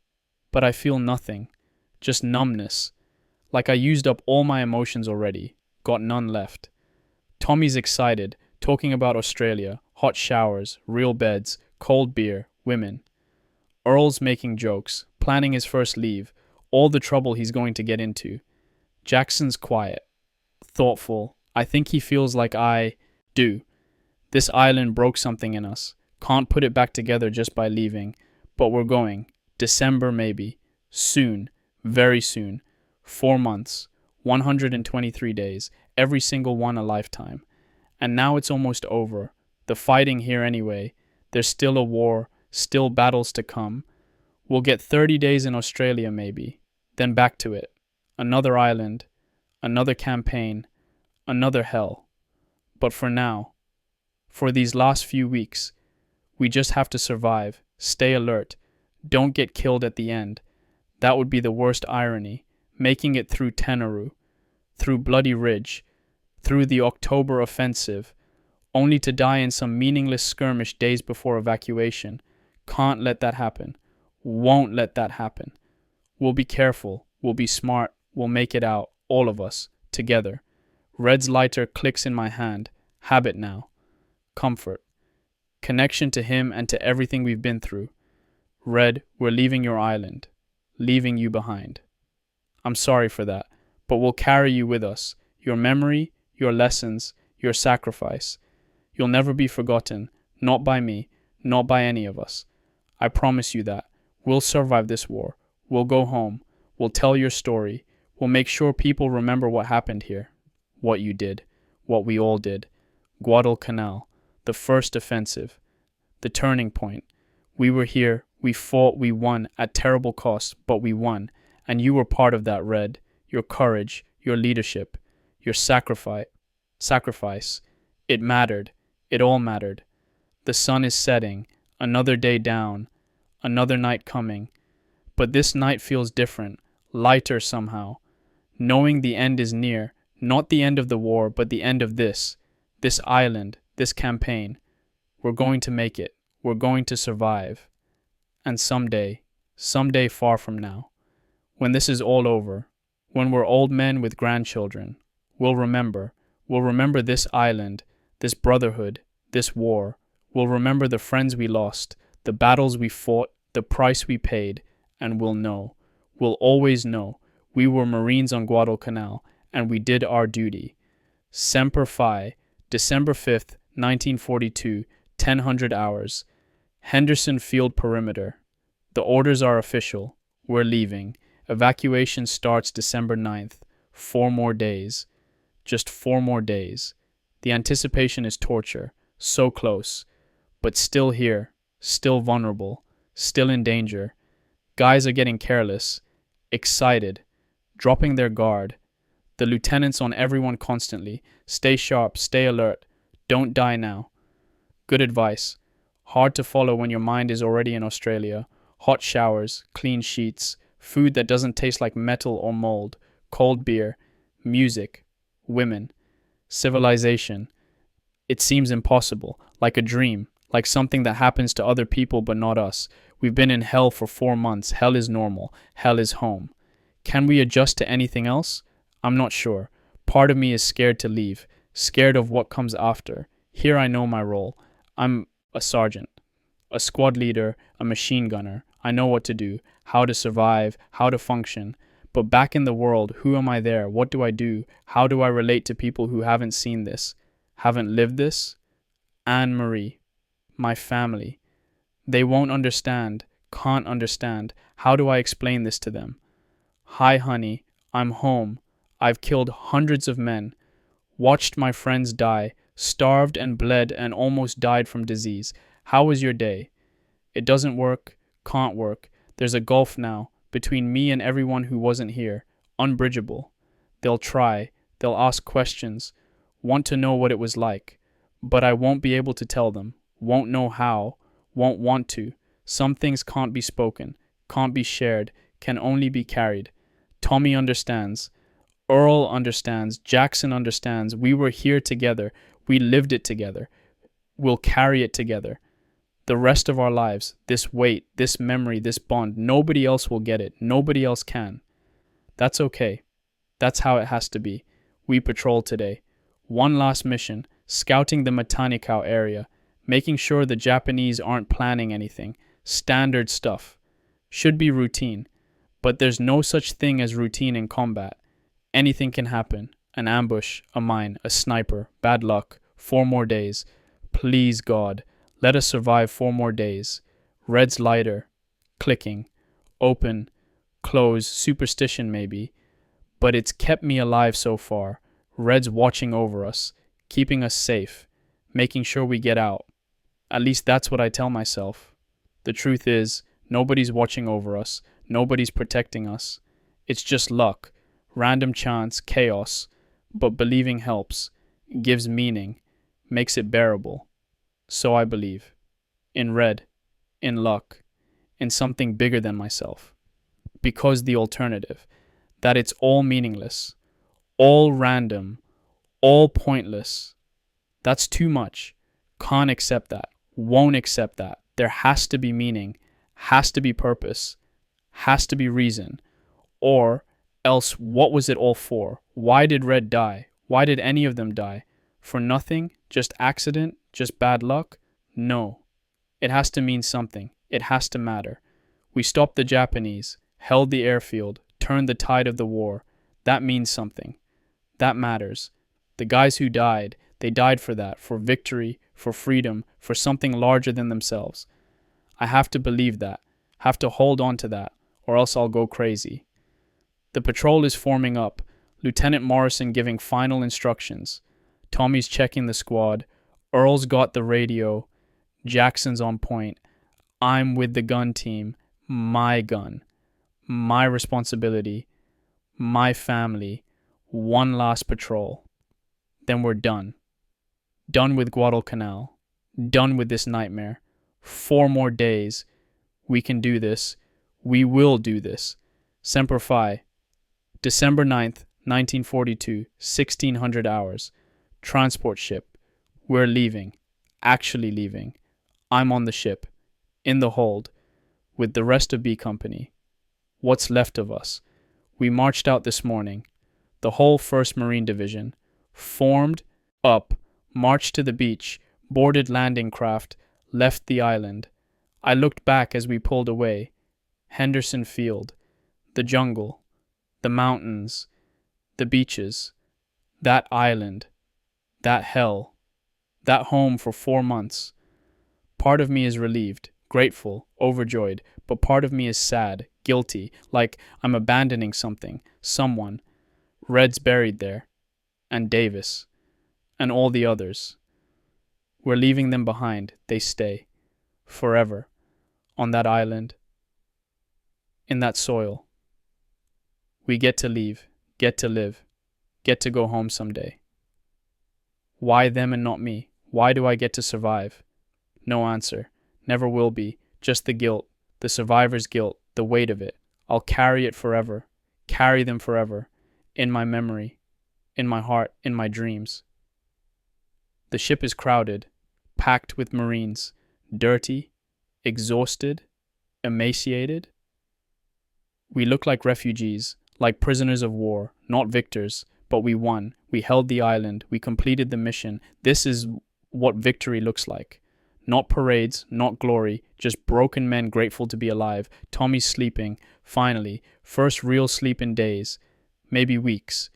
But I feel nothing, just numbness. Like I used up all my emotions already, got none left. Tommy's excited, talking about Australia, hot showers, real beds, cold beer, women. Earl's making jokes, planning his first leave, all the trouble he's going to get into. Jackson's quiet, thoughtful. I think he feels like I do. This island broke something in us. Can't put it back together just by leaving. But we're going. December maybe. Soon. Very soon. 4 months. 123 days. Every single one a lifetime. And now it's almost over. The fighting here anyway. There's still a war. Still battles to come. We'll get 30 days in Australia maybe. Then back to it. Another island. Another campaign. Another hell. But for now, for these last few weeks, we just have to survive, stay alert, don't get killed at the end. That would be the worst irony, making it through Tenerife, through Bloody Ridge, through the October offensive, only to die in some meaningless skirmish days before evacuation. Can't let that happen. Won't let that happen. We'll be careful, we'll be smart, we'll make it out, all of us, together. Red's lighter clicks in my hand. Habit now. Comfort. Connection to him and to everything we've been through. Red, we're leaving your island. Leaving you behind. I'm sorry for that, but we'll carry you with us. Your memory, your lessons, your sacrifice. You'll never be forgotten. Not by me. Not by any of us. I promise you that. We'll survive this war. We'll go home. We'll tell your story. We'll make sure people remember what happened here. What you did. What we all did. Guadalcanal. The first offensive. The turning point. We were here. We fought. We won at terrible cost, but we won. And you were part of that, Red. Your courage. Your leadership. Your sacrifice. It mattered. It all mattered. The sun is setting. Another day down. Another night coming. But this night feels different. Lighter somehow. Knowing the end is near. Not the end of the war, but the end of this. This island. This campaign. We're going to make it. We're going to survive. And someday far from now, when this is all over, when we're old men with grandchildren, we'll remember this island, this brotherhood, this war. We'll remember the friends we lost, the battles we fought, the price we paid, and we'll always know, we were Marines on Guadalcanal, and we did our duty. Semper Fi, December 5th, 1942, 1000 hours. Henderson Field Perimeter. The orders are official. We're leaving. Evacuation starts December 9th. 4 more days. Just 4 more days. The anticipation is torture. So close. But still here. Still vulnerable. Still in danger. Guys are getting careless. Excited. Dropping their guard. The lieutenants on everyone constantly. Stay sharp. Stay alert. Don't die now. Good advice. Hard to follow when your mind is already in Australia. Hot showers, clean sheets, food that doesn't taste like metal or mold, cold beer, music, women, civilization. It seems impossible, like a dream, like something that happens to other people but not us. We've been in hell for 4 months. Hell is normal. Hell is home. Can we adjust to anything else? I'm not sure, Part of me is scared to leave, scared of what comes after. Here I know my role. I'm a sergeant, a squad leader, a machine gunner. I know what to do, how to survive, how to function. But back in the world, who am I there? What do I do? How do I relate to people who haven't seen this, haven't lived this? Anne Marie, my family. They won't understand, can't understand. How do I explain this to them? Hi, honey, I'm home. I've killed hundreds of men, watched my friends die, starved and bled and almost died from disease. How was your day? It doesn't work, can't work. There's a gulf now between me and everyone who wasn't here, unbridgeable. They'll try, they'll ask questions, want to know what it was like, but I won't be able to tell them, won't know how, won't want to. Some things can't be spoken, can't be shared, can only be carried. Tommy understands. Earl understands. Jackson understands. We were here together. We lived it together. We'll carry it together. The rest of our lives, this weight, this memory, this bond, nobody else will get it. Nobody else can. That's okay. That's how it has to be. We patrol today. One last mission, scouting the Matanikau area, making sure the Japanese aren't planning anything. Standard stuff. Should be routine. But there's no such thing as routine in combat. Anything can happen. An ambush, a mine, a sniper, bad luck. 4 more days. Please, God, let us survive 4 more days. Red's lighter. Clicking. Open. Close. Superstition maybe. But it's kept me alive so far. Red's watching over us. Keeping us safe. Making sure we get out. At least that's what I tell myself. The truth is, nobody's watching over us. Nobody's protecting us. It's just luck. Random chance, chaos. But believing helps. Gives meaning. Makes it bearable. So I believe. In Red. In luck. In something bigger than myself. Because the alternative. That it's all meaningless. All random. All pointless. That's too much. Can't accept that. Won't accept that. There has to be meaning. Has to be purpose. Has to be reason. Or else what was it all for? Why did Red die? Why did any of them die? For nothing? Just accident? Just bad luck? No. It has to mean something. It has to matter. We stopped the Japanese, held the airfield, turned the tide of the war. That means something. That matters. The guys who died, they died for that, for victory, for freedom, for something larger than themselves. I have to believe that, have to hold on to that, or else I'll go crazy. The patrol is forming up, Lieutenant Morrison giving final instructions. Tommy's checking the squad, Earl's got the radio, Jackson's on point. I'm with the gun team, my gun, my responsibility, my family, one last patrol. Then we're done. Done with Guadalcanal. Done with this nightmare. 4 more days. We can do this. We will do this. Semper Fi. December 9th, 1942, 1600 hours. Transport ship. We're leaving. Actually leaving. I'm on the ship. In the hold. With the rest of B Company. What's left of us. We marched out this morning. The whole 1st Marine Division. Formed up. Marched to the beach. Boarded landing craft. Left the island. I looked back as we pulled away. Henderson Field. The jungle. The mountains. The beaches. That island. That hell. That home for 4 months. Part of me is relieved, grateful, overjoyed, but part of me is sad, guilty, like I'm abandoning something, someone. Red's buried there. And Davis. And all the others. We're leaving them behind. They stay. Forever. On that island. In that soil. We get to leave. Get to live. Get to go home someday. Why them and not me? Why do I get to survive? No answer. Never will be. Just the guilt. The survivor's guilt. The weight of it. I'll carry it forever. Carry them forever. In my memory. In my heart. In my dreams. The ship is crowded. Packed with Marines. Dirty. Exhausted. Emaciated. We look like refugees. Like prisoners of war. Not victors. but we won. We held the island. We completed the mission. This is what victory looks like. Not parades, not glory, just broken men grateful to be alive. Tommy's sleeping, finally. First real sleep in days, maybe weeks.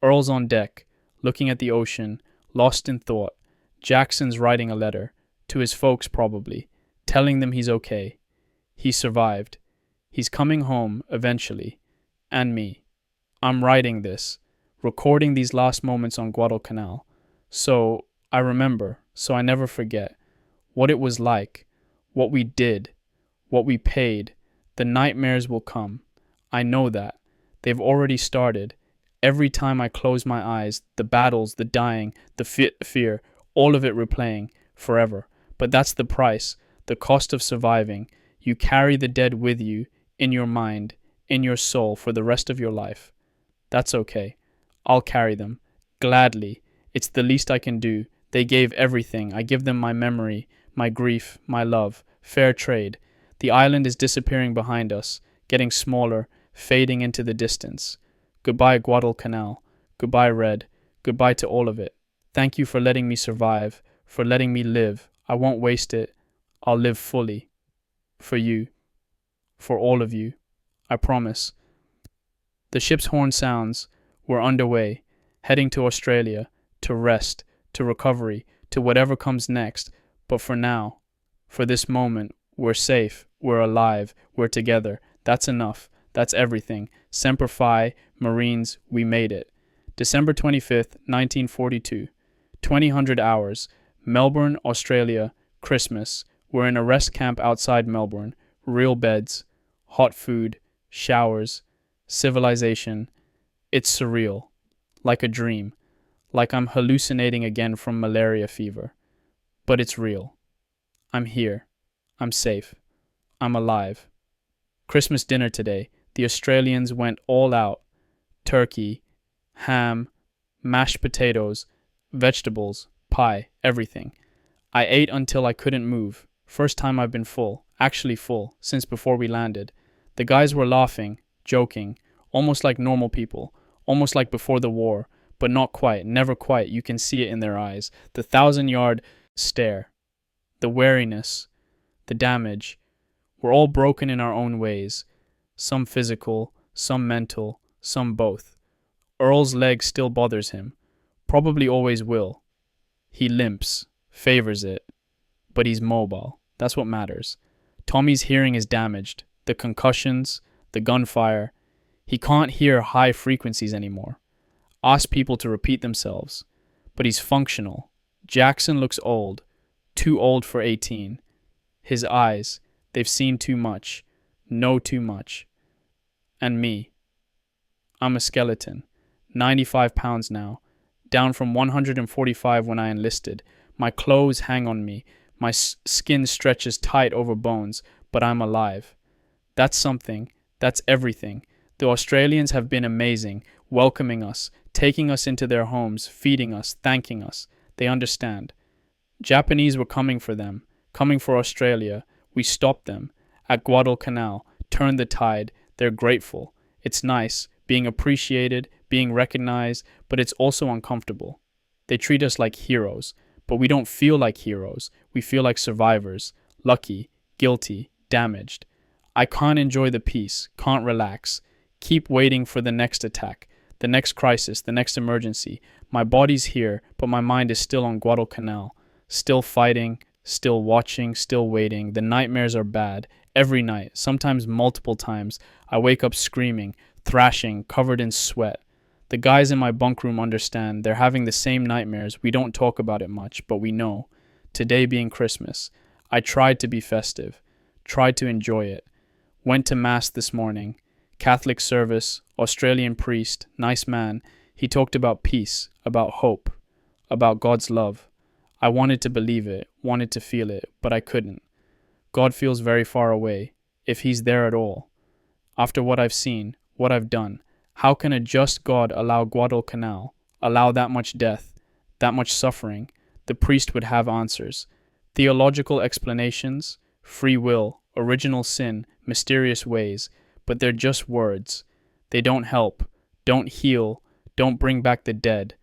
Earl's on deck, looking at the ocean, lost in thought. Jackson's writing a letter, to his folks probably, telling them he's okay. He survived. He's coming home, eventually. And me. I'm writing this, recording these last moments on Guadalcanal. So I remember, so I never forget. What it was like, what we did, what we paid. The nightmares will come. I know that. They've already started. Every time I close my eyes, the battles, the dying, the fear, all of it replaying, forever. But that's the price, the cost of surviving. You carry the dead with you, in your mind, in your soul, for the rest of your life. That's okay. I'll carry them. Gladly. It's the least I can do. They gave everything. I give them my memory, my grief, my love. Fair trade. The island is disappearing behind us, getting smaller, fading into the distance. Goodbye, Guadalcanal. Goodbye, Red. Goodbye to all of it. Thank you for letting me survive, for letting me live. I won't waste it. I'll live fully. For you. For all of you. I promise. The ship's horn sounds. We're underway, heading to Australia, to rest, to recovery, to whatever comes next. But for now, for this moment, we're safe, we're alive, we're together. That's enough. That's everything. Semper Fi, Marines, we made it. December 25th, 1942. 2000 hours. Melbourne, Australia, Christmas. We're in a rest camp outside Melbourne. Real beds, hot food, showers, civilization. It's surreal. Like a dream. Like I'm hallucinating again from malaria fever. But it's real. I'm here. I'm safe. I'm alive. Christmas dinner today. The Australians went all out. Turkey, ham, mashed potatoes, vegetables, pie, everything. I ate until I couldn't move. First time I've been full, actually full, since before we landed. The guys were laughing, joking, almost like normal people, almost like before the war, but not quite, never quite. You can see it in their eyes. The 1,000-yard stare, the wariness, the damage. We're all broken in our own ways. Some physical, some mental, some both. Earl's leg still bothers him. Probably always will. He limps, favors it. But he's mobile. That's what matters. Tommy's hearing is damaged. The concussions, the gunfire. He can't hear high frequencies anymore. Ask people to repeat themselves. But he's functional. Jackson looks old. Too old for 18. His eyes, they've seen too much. Know too much. And me. I'm a skeleton. 95 pounds now. Down from 145 when I enlisted. My clothes hang on me. My skin stretches tight over bones, but I'm alive. That's something. That's everything. The Australians have been amazing, welcoming us, taking us into their homes, feeding us, thanking us. They understand. Japanese were coming for them, coming for Australia. We stopped them. At Guadalcanal, turned the tide. They're grateful. It's nice, being appreciated, being recognized, but it's also uncomfortable. They treat us like heroes, but we don't feel like heroes. We feel like survivors, lucky, guilty, damaged. I can't enjoy the peace, can't relax. Keep waiting for the next attack, the next crisis, the next emergency. My body's here, but my mind is still on Guadalcanal. Still fighting, still watching, still waiting. The nightmares are bad. Every night, sometimes multiple times, I wake up screaming, thrashing, covered in sweat. The guys in my bunk room understand. They're having the same nightmares. We don't talk about it much, but we know. Today being Christmas, I tried to be festive, tried to enjoy it. Went to Mass this morning. Catholic service, Australian priest, nice man. He talked about peace, about hope, about God's love. I wanted to believe it, wanted to feel it, but I couldn't. God feels very far away, if he's there at all. After what I've seen, what I've done, how can a just God allow Guadalcanal, allow that much death, that much suffering? The priest would have answers. Theological explanations, free will, original sin, mysterious ways, but they're just words. They don't help, don't heal, Don't bring back the dead.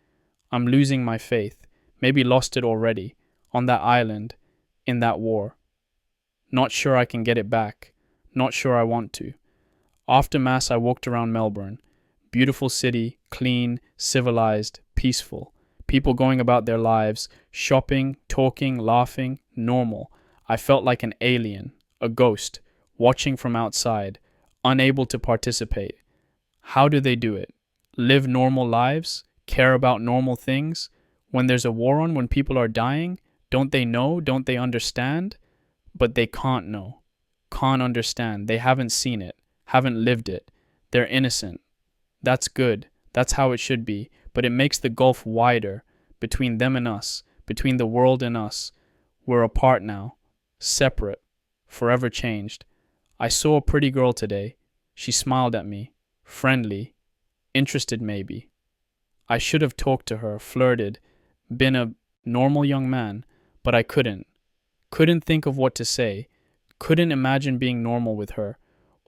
I'm losing my faith. Maybe lost it already. On that island. In that war. Not sure I can get it back. Not sure I want to. After Mass, I walked around Melbourne. Beautiful city, clean, civilized, peaceful. People going about their lives, shopping, talking, laughing, normal. I felt like an alien, a ghost, watching from outside, unable to participate. How do they do it? Live normal lives? Care about normal things? When there's a war on, when people are dying, don't they know? Don't they understand? But they can't know. Can't understand. They haven't seen it, haven't lived it. They're innocent. That's good. That's how it should be. But it makes the gulf wider between them and us, between the world and us. We're apart now, separate, forever changed. I saw a pretty girl today. She smiled at me, friendly, interested maybe. I should have talked to her, flirted, been a normal young man, but I couldn't. Couldn't think of what to say. Couldn't imagine being normal with her.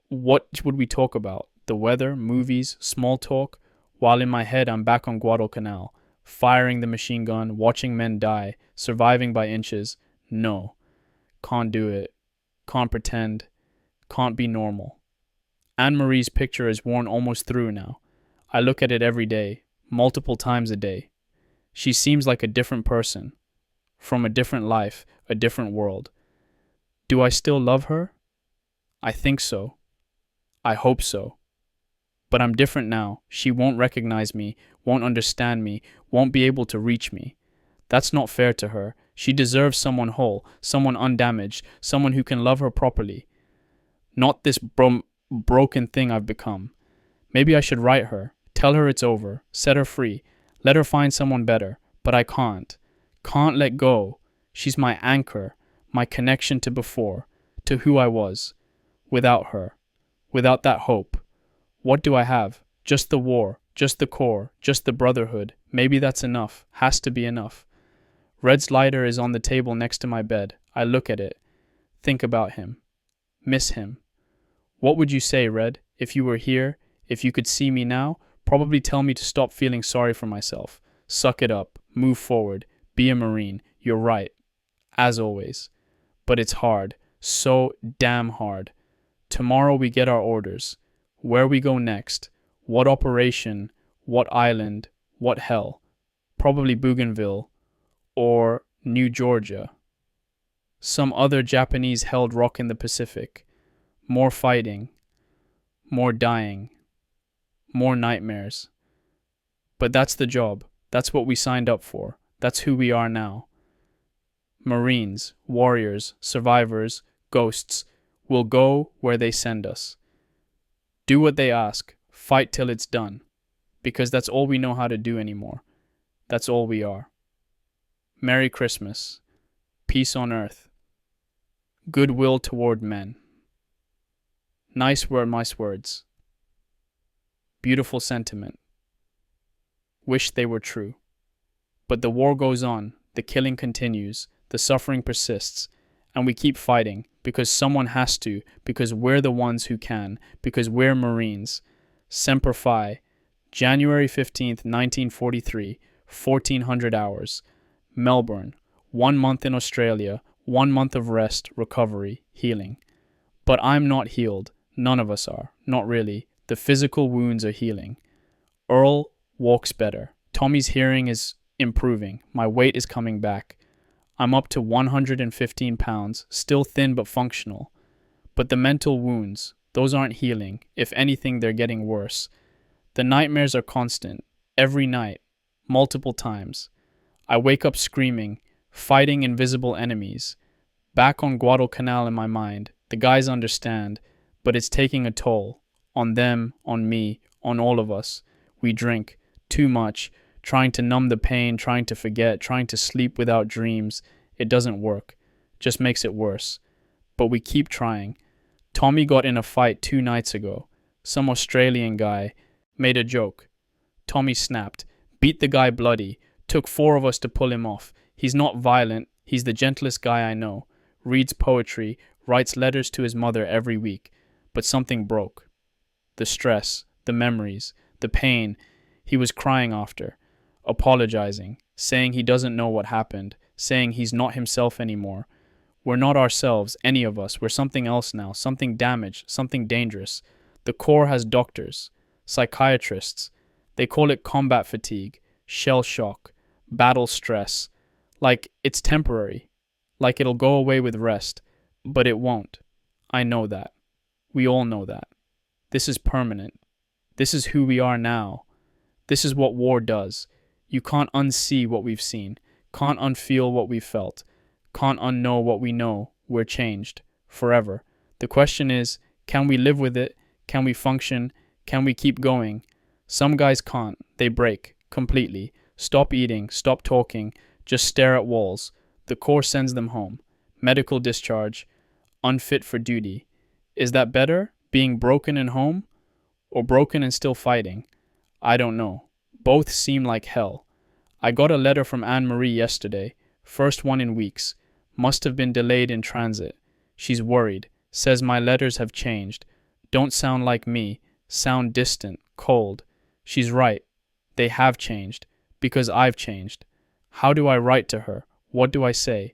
What would we talk about? The weather, movies, small talk? While in my head I'm back on Guadalcanal, firing the machine gun, watching men die, surviving by inches. No. Can't do it. Can't pretend. Can't be normal. Anne-Marie's picture is worn almost through now. I look at it every day, multiple times a day. She seems like a different person, from a different life, a different world. Do I still love her? I think so. I hope so. But I'm different now. She won't recognize me, won't understand me, won't be able to reach me. That's not fair to her. She deserves someone whole, someone undamaged, someone who can love her properly. Not this broken thing I've become. Maybe I should write her, tell her it's over, set her free, let her find someone better. But I can't. Can't let go. She's my anchor, my connection to before, to who I was. Without her, without that hope, what do I have? Just the war, just the core, just the brotherhood. Maybe that's enough, has to be enough. Red's lighter is on the table next to my bed. I look at it, think about him, miss him. What would you say, Red, if you were here, if you could see me now? Probably tell me to stop feeling sorry for myself. Suck it up, move forward, be a Marine. You're right, as always. But it's hard, so damn hard. Tomorrow we get our orders. Where we go next, what operation, what island, what hell. Probably Bougainville or New Georgia. Some other Japanese-held rock in the Pacific. More fighting, more dying, more nightmares. But that's the job. That's what we signed up for. That's who we are now. Marines, warriors, survivors, ghosts. We'll go where they send us. Do what they ask. Fight till it's done. Because that's all we know how to do anymore. That's all we are. Merry Christmas. Peace on earth. Goodwill toward men. Nice words. Beautiful sentiment. Wish they were true. But the war goes on, the killing continues, the suffering persists, and we keep fighting because someone has to, because we're the ones who can, because we're Marines. Semper Fi, January 15th, 1943, 1400 hours. Melbourne, 1 month in Australia, 1 month of rest, recovery, healing. But I'm not healed. None of us are. Not really. The physical wounds are healing. Earl walks better. Tommy's hearing is improving. My weight is coming back. I'm up to 115 pounds, still thin but functional. But the mental wounds, those aren't healing. If anything, they're getting worse. The nightmares are constant. Every night. Multiple times. I wake up screaming, fighting invisible enemies. Back on Guadalcanal in my mind. The guys understand, but it's taking a toll. On them, on me, on all of us. We drink. Too much. Trying to numb the pain, trying to forget, trying to sleep without dreams. It doesn't work. Just makes it worse. But we keep trying. Tommy got in a fight 2 nights ago. Some Australian guy made a joke. Tommy snapped. Beat the guy bloody. Took 4 of us to pull him off. He's not violent. He's the gentlest guy I know. Reads poetry. Writes letters to his mother every week. But something broke. The stress. The memories. The pain. He was crying after, apologizing, saying he doesn't know what happened, saying he's not himself anymore. We're not ourselves, any of us. We're something else now, something damaged, something dangerous. The Corps has doctors, psychiatrists. They call it combat fatigue, shell shock, battle stress. Like it's temporary, like it'll go away with rest, but it won't. I know that. We all know that. This is permanent. This is who we are now. This is what war does. You can't unsee what we've seen, can't unfeel what we've felt, can't unknow what we know. We're changed forever. The question is, can we live with it? Can we function? Can we keep going? Some guys can't. They break completely. Stop eating, stop talking, just stare at walls. The Corps sends them home. Medical discharge, unfit for duty. Is that better, being broken and home, or broken and still fighting? I don't know. Both seem like hell. I got a letter from Anne-Marie yesterday, first one in weeks. Must have been delayed in transit. She's worried, says my letters have changed. Don't sound like me, sound distant, cold. She's right. They have changed, because I've changed. How do I write to her? What do I say?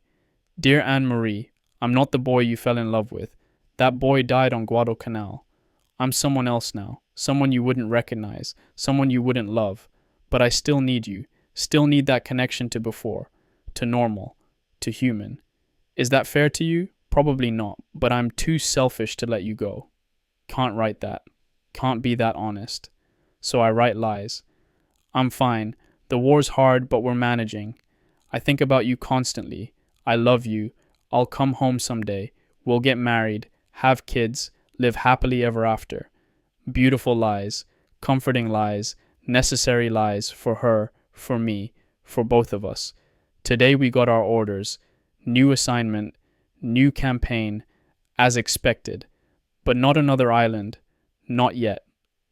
Dear Anne-Marie, I'm not the boy you fell in love with. That boy died on Guadalcanal. I'm someone else now, someone you wouldn't recognize, someone you wouldn't love. But I still need you, still need that connection to before, to normal, to human. Is that fair to you? Probably not, but I'm too selfish to let you go. Can't write that. Can't be that honest. So I write lies. I'm fine. The war's hard, but we're managing. I think about you constantly. I love you. I'll come home someday. We'll get married, have kids, live happily ever after. Beautiful lies, comforting lies, necessary lies for her, for me, for both of us. Today we got our orders. New assignment, new campaign, as expected. But not another island. Not yet.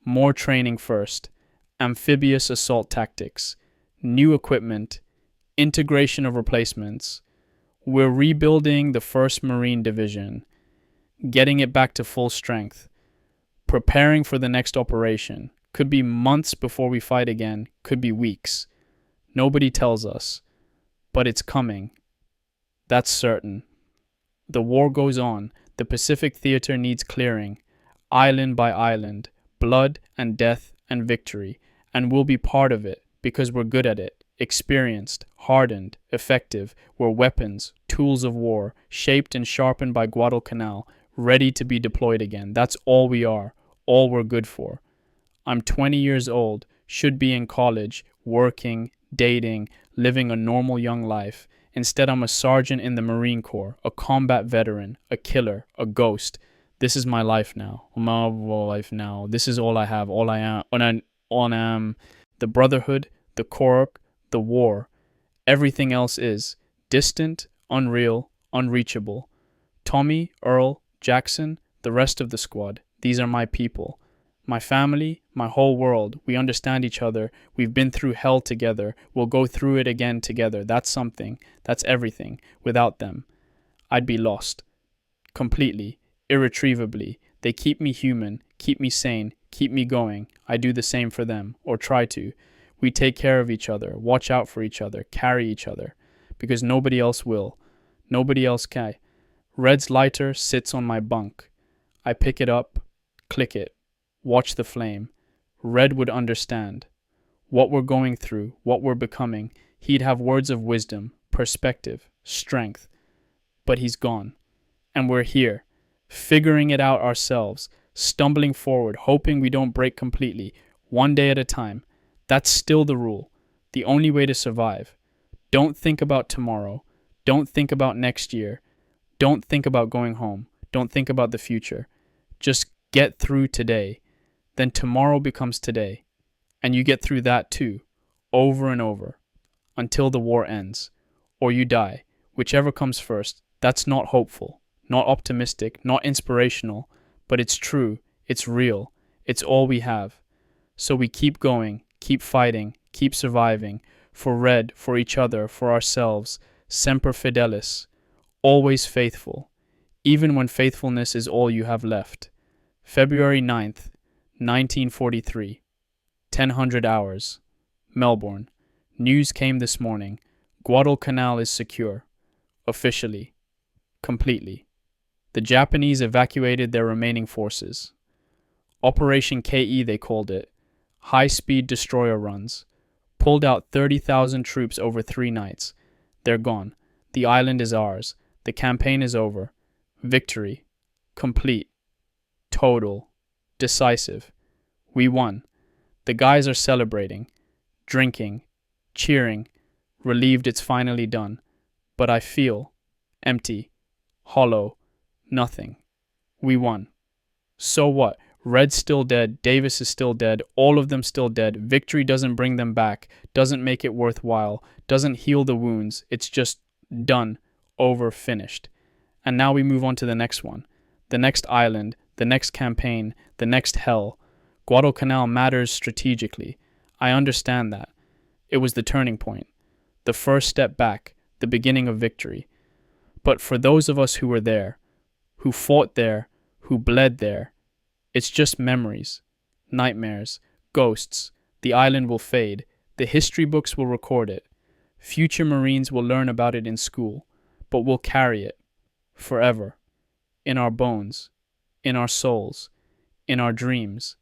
More training first. Amphibious assault tactics. New equipment. Integration of replacements. We're rebuilding the 1st Marine Division. Getting it back to full strength. Preparing for the next operation. Could be months before we fight again. Could be weeks. Nobody tells us. But it's coming. That's certain. The war goes on. The Pacific Theater needs clearing. Island by island. Blood and death and victory. And we'll be part of it because we're good at it. Experienced, hardened, effective. We're weapons, tools of war, shaped and sharpened by Guadalcanal, ready to be deployed again. That's all we are, all we're good for. I'm 20 years old, should be in college, working, dating, living a normal young life. Instead, I'm a sergeant in the Marine Corps, a combat veteran, a killer, a ghost. This is my life now. My life now. This is all I have, all I am. All I am. The brotherhood, the Corps, the war. Everything else is distant, unreal, unreachable. Tommy, Earl, Jackson, the rest of the squad. These are my people. My family, my whole world. We understand each other. We've been through hell together. We'll go through it again together. That's something. That's everything. Without them, I'd be lost. Completely. Irretrievably. They keep me human, keep me sane, keep me going. I do the same for them, or try to. We take care of each other, watch out for each other, carry each other. Because nobody else will. Nobody else can. Red's lighter sits on my bunk. I pick it up, click it, watch the flame. Red would understand. What we're going through, what we're becoming. He'd have words of wisdom, perspective, strength. But he's gone. And we're here, figuring it out ourselves, stumbling forward, hoping we don't break completely, one day at a time. That's still the rule, the only way to survive. Don't think about tomorrow. Don't think about next year. Don't think about going home. Don't think about the future. Just get through today. Then tomorrow becomes today. And you get through that too, over and over, until the war ends. Or you die, whichever comes first. That's not hopeful, not optimistic, not inspirational, but it's true, it's real, it's all we have. So we keep going, keep fighting, keep surviving, for Red, for each other, for ourselves, semper fidelis, always faithful, even when faithfulness is all you have left. February 9th, 1943. 1000 hours. Melbourne. News came this morning. Guadalcanal is secure. Officially. Completely. The Japanese evacuated their remaining forces. Operation KE, they called it. High-speed destroyer runs. Pulled out 30,000 troops over 3 nights. They're gone. The island is ours. The campaign is over. Victory. Complete. Total. Decisive. We won. The guys are celebrating. Drinking. Cheering. Relieved it's finally done. But I feel empty. Hollow. Nothing. We won. So what? Red's still dead, Davis is still dead, all of them still dead. Victory doesn't bring them back, doesn't make it worthwhile, doesn't heal the wounds. It's just done, over, finished. And now we move on to the next one. The next island, the next campaign, the next hell. Guadalcanal matters strategically. I understand that. It was the turning point. The first step back, the beginning of victory. But for those of us who were there, who fought there, who bled there, it's just memories, nightmares, ghosts. The island will fade. The history books will record it. Future Marines will learn about it in school, but we'll carry it forever. In our bones, in our souls, in our dreams.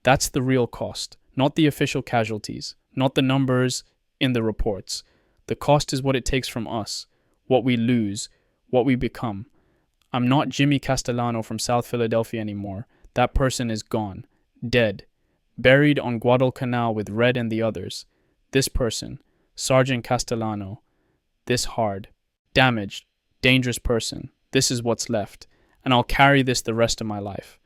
That's the real cost, not the official casualties, not the numbers in the reports. The cost is what it takes from us, what we lose, what we become. I'm not Jimmy Castellano from South Philadelphia anymore. That person is gone, dead, buried on Guadalcanal with Red and the others. This person, Sergeant Castellano, this hard, damaged, dangerous person, this is what's left, and I'll carry this the rest of my life.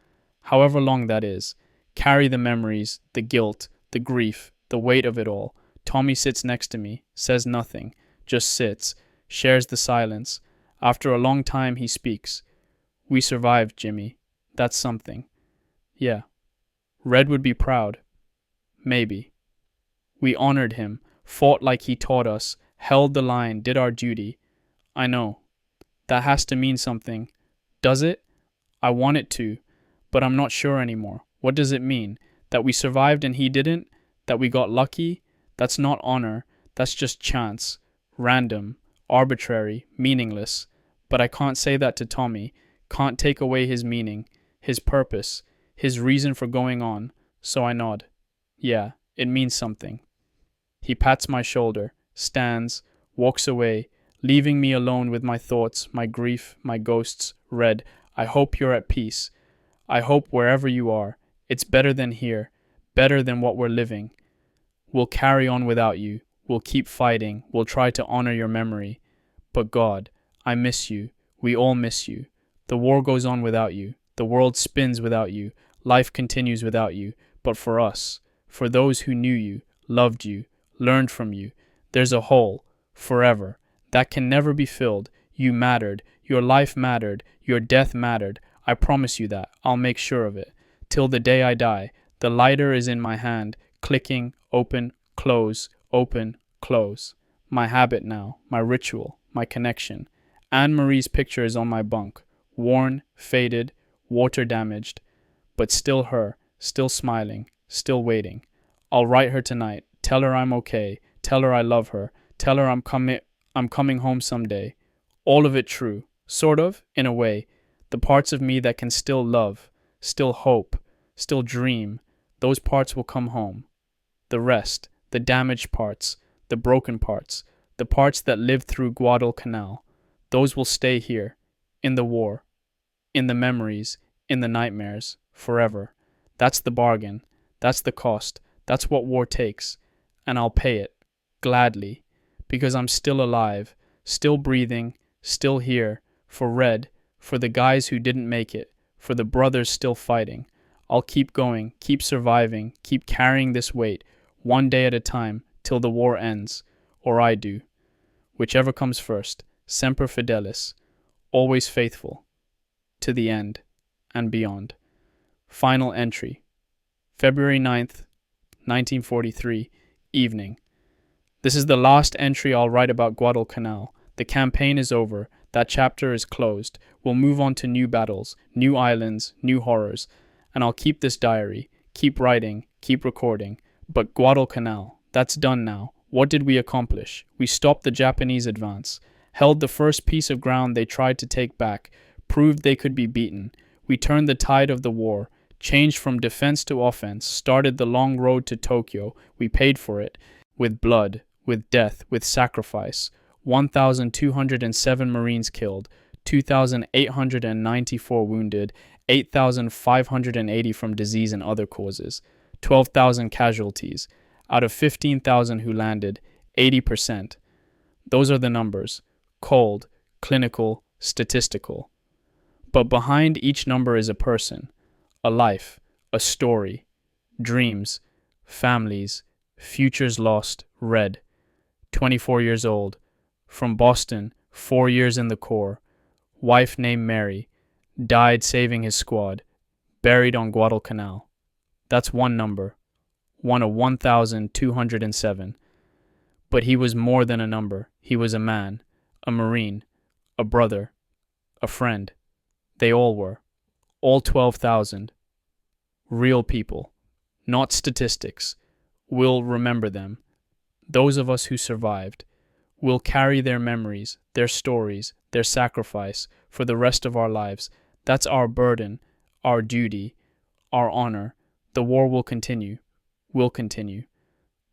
However long that is, carry the memories, the guilt, the grief, the weight of it all. Tommy sits next to me, says nothing, just sits, shares the silence. After a long time he speaks. We survived, Jimmy. That's something. Yeah. Red would be proud. Maybe. We honored him, fought like he taught us, held the line, did our duty. I know. That has to mean something. Does it? I want it to, but I'm not sure anymore. What does it mean? That we survived and he didn't? That we got lucky? That's not honor. That's just chance. Random. Arbitrary. Meaningless. But I can't say that to Tommy. Can't take away his meaning. His purpose. His reason for going on, so I nod. Yeah, it means something. He pats my shoulder, stands, walks away, leaving me alone with my thoughts, my grief, my ghosts. Red, I hope you're at peace. I hope wherever you are, it's better than here, better than what we're living. We'll carry on without you, we'll keep fighting, we'll try to honor your memory. But God, I miss you, we all miss you. The war goes on without you, the world spins without you. Life continues without you, but for us, for those who knew you, loved you, learned from you, there's a hole, forever, that can never be filled. You mattered, your life mattered, your death mattered. I promise you that, I'll make sure of it. Till the day I die, the lighter is in my hand, clicking, open, close, open, close. My habit now, my ritual, my connection. Anne-Marie's picture is on my bunk, worn, faded, water damaged. But still her, still smiling, still waiting. I'll write her tonight, tell her I'm okay, tell her I love her, tell her I'm coming home someday. All of it true, sort of, in a way. The parts of me that can still love, still hope, still dream, those parts will come home. The rest, the damaged parts, the broken parts, the parts that lived through Guadalcanal, those will stay here, in the war, in the memories, in the nightmares. Forever. That's the bargain. That's the cost. That's what war takes. And I'll pay it. Gladly. Because I'm still alive. Still breathing. Still here. For Red. For the guys who didn't make it. For the brothers still fighting. I'll keep going. Keep surviving. Keep carrying this weight. One day at a time. Till the war ends. Or I do. Whichever comes first. Semper Fidelis. Always faithful. To the end. And beyond. Final entry. February 9th, 1943, evening. This is the last entry I'll write about Guadalcanal. The campaign is over. That chapter is closed. We'll move on to new battles, new islands, new horrors. And I'll keep this diary, keep writing, keep recording. But Guadalcanal, that's done now. What did we accomplish? We stopped the Japanese advance, held the first piece of ground they tried to take back, proved they could be beaten. We turned the tide of the war, changed from defense to offense, started the long road to Tokyo. We paid for it with blood, with death, with sacrifice. 1,207 Marines killed, 2,894 wounded, 8,580 from disease and other causes, 12,000 casualties. Out of 15,000 who landed, 80%. Those are the numbers. Cold, clinical, statistical. But behind each number is a person, a life, a story, dreams, families, futures lost, red. 24 years old, from Boston, 4 years in the Corps, wife named Mary, died saving his squad, buried on Guadalcanal. That's one number, one of 1,207. But he was more than a number. He was a man, a Marine, a brother, a friend. They all were. All 12,000. Real people, not statistics. We'll remember them. Those of us who survived. We'll carry their memories, their stories, their sacrifice for the rest of our lives. That's our burden, our duty, our honor. The war will continue. Will continue.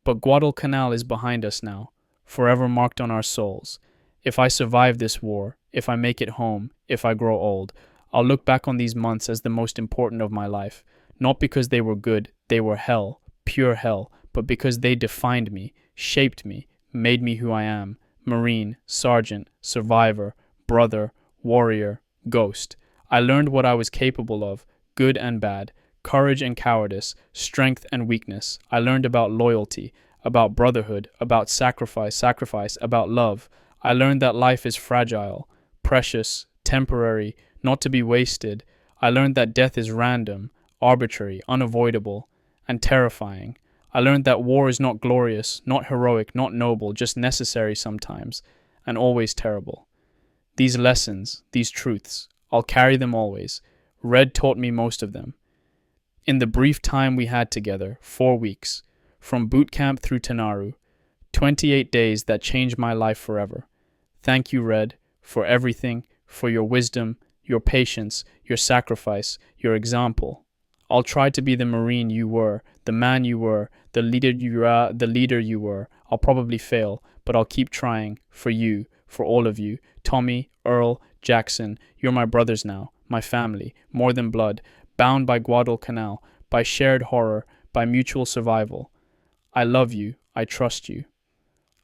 But Guadalcanal is behind us now, forever marked on our souls. If I survive this war, if I make it home, if I grow old, I'll look back on these months as the most important of my life, not because they were good, they were hell, pure hell, but because they defined me, shaped me, made me who I am, Marine, Sergeant, Survivor, Brother, Warrior, Ghost. I learned what I was capable of, good and bad, courage and cowardice, strength and weakness. I learned about loyalty, about brotherhood, about sacrifice, about love. I learned that life is fragile, precious, temporary, not to be wasted. I learned that death is random, arbitrary, unavoidable, and terrifying. I learned that war is not glorious, not heroic, not noble, just necessary sometimes, and always terrible. These lessons, these truths, I'll carry them always. Red taught me most of them. In the brief time we had together, 4 weeks, from boot camp through Tanaru, 28 days that changed my life forever. Thank you, Red, for everything, for your wisdom, your patience, your sacrifice, your example. I'll try to be the Marine you were, the man you were, the leader you were. I'll probably fail, but I'll keep trying, for you, for all of you. Tommy, Earl, Jackson, you're my brothers now, my family, more than blood, bound by Guadalcanal, by shared horror, by mutual survival. I love you, I trust you.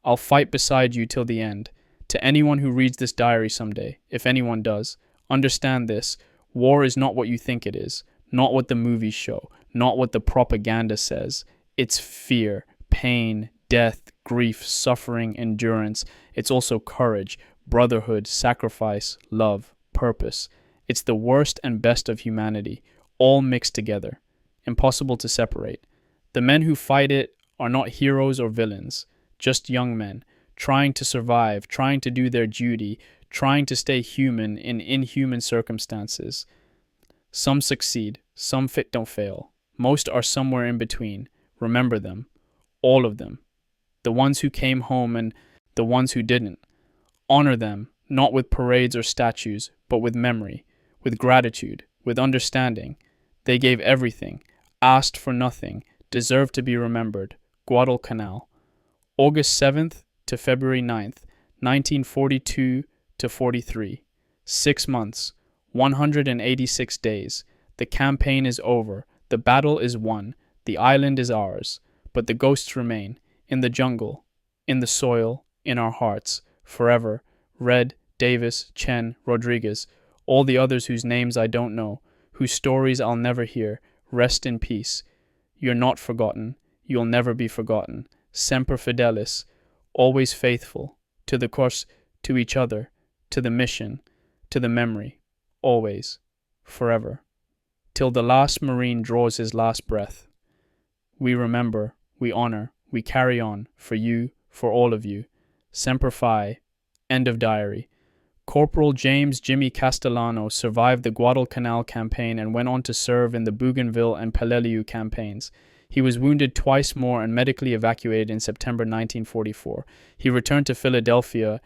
I'll fight beside you till the end. To anyone who reads this diary someday, if anyone does, understand this: war is not what you think it is, not what the movies show, not what the propaganda says. It's fear, pain, death, grief, suffering, endurance. It's also courage, brotherhood, sacrifice, love, purpose. It's the worst and best of humanity, all mixed together, impossible to separate. The men who fight it are not heroes or villains, just young men, trying to survive, trying to do their duty, trying to stay human in inhuman circumstances. Some succeed, some don't fail. Most are somewhere in between. Remember them, all of them. The ones who came home and the ones who didn't. Honor them, not with parades or statues, but with memory, with gratitude, with understanding. They gave everything, asked for nothing, deserved to be remembered. Guadalcanal. August 7th to February 9th, 1942 to 43. 6 months, 186 days. The campaign is over. The battle is won. The island is ours. But the ghosts remain, in the jungle, in the soil, in our hearts, forever. Red, Davis, Chen, Rodriguez, all the others whose names I don't know, whose stories I'll never hear, rest in peace. You're not forgotten. You'll never be forgotten. Semper Fidelis, always faithful, to the course, to each other, to the mission, to the memory, always, forever, till the last Marine draws his last breath. We remember, we honor, we carry on, for you, for all of you. Semper Fi, end of diary. Corporal James Jimmy Castellano survived the Guadalcanal campaign and went on to serve in the Bougainville and Peleliu campaigns. He was wounded twice more and medically evacuated in September 1944. He returned to Philadelphia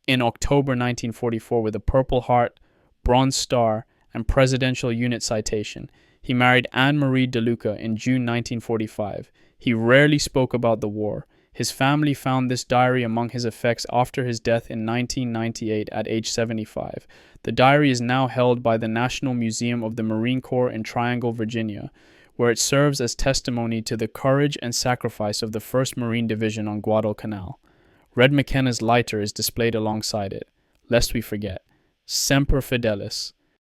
in October 1944 with a Purple Heart, Bronze Star, and Presidential Unit Citation. He married Anne Marie DeLuca in June 1945. He rarely spoke about the war. His family found this diary among his effects after his death in 1998 at age 75. The diary is now held by the National Museum of the Marine Corps in Triangle, Virginia, where it serves as testimony to the courage and sacrifice of the 1st Marine Division on Guadalcanal. Red McKenna's lighter is displayed alongside it. Lest we forget, Semper Fidelis.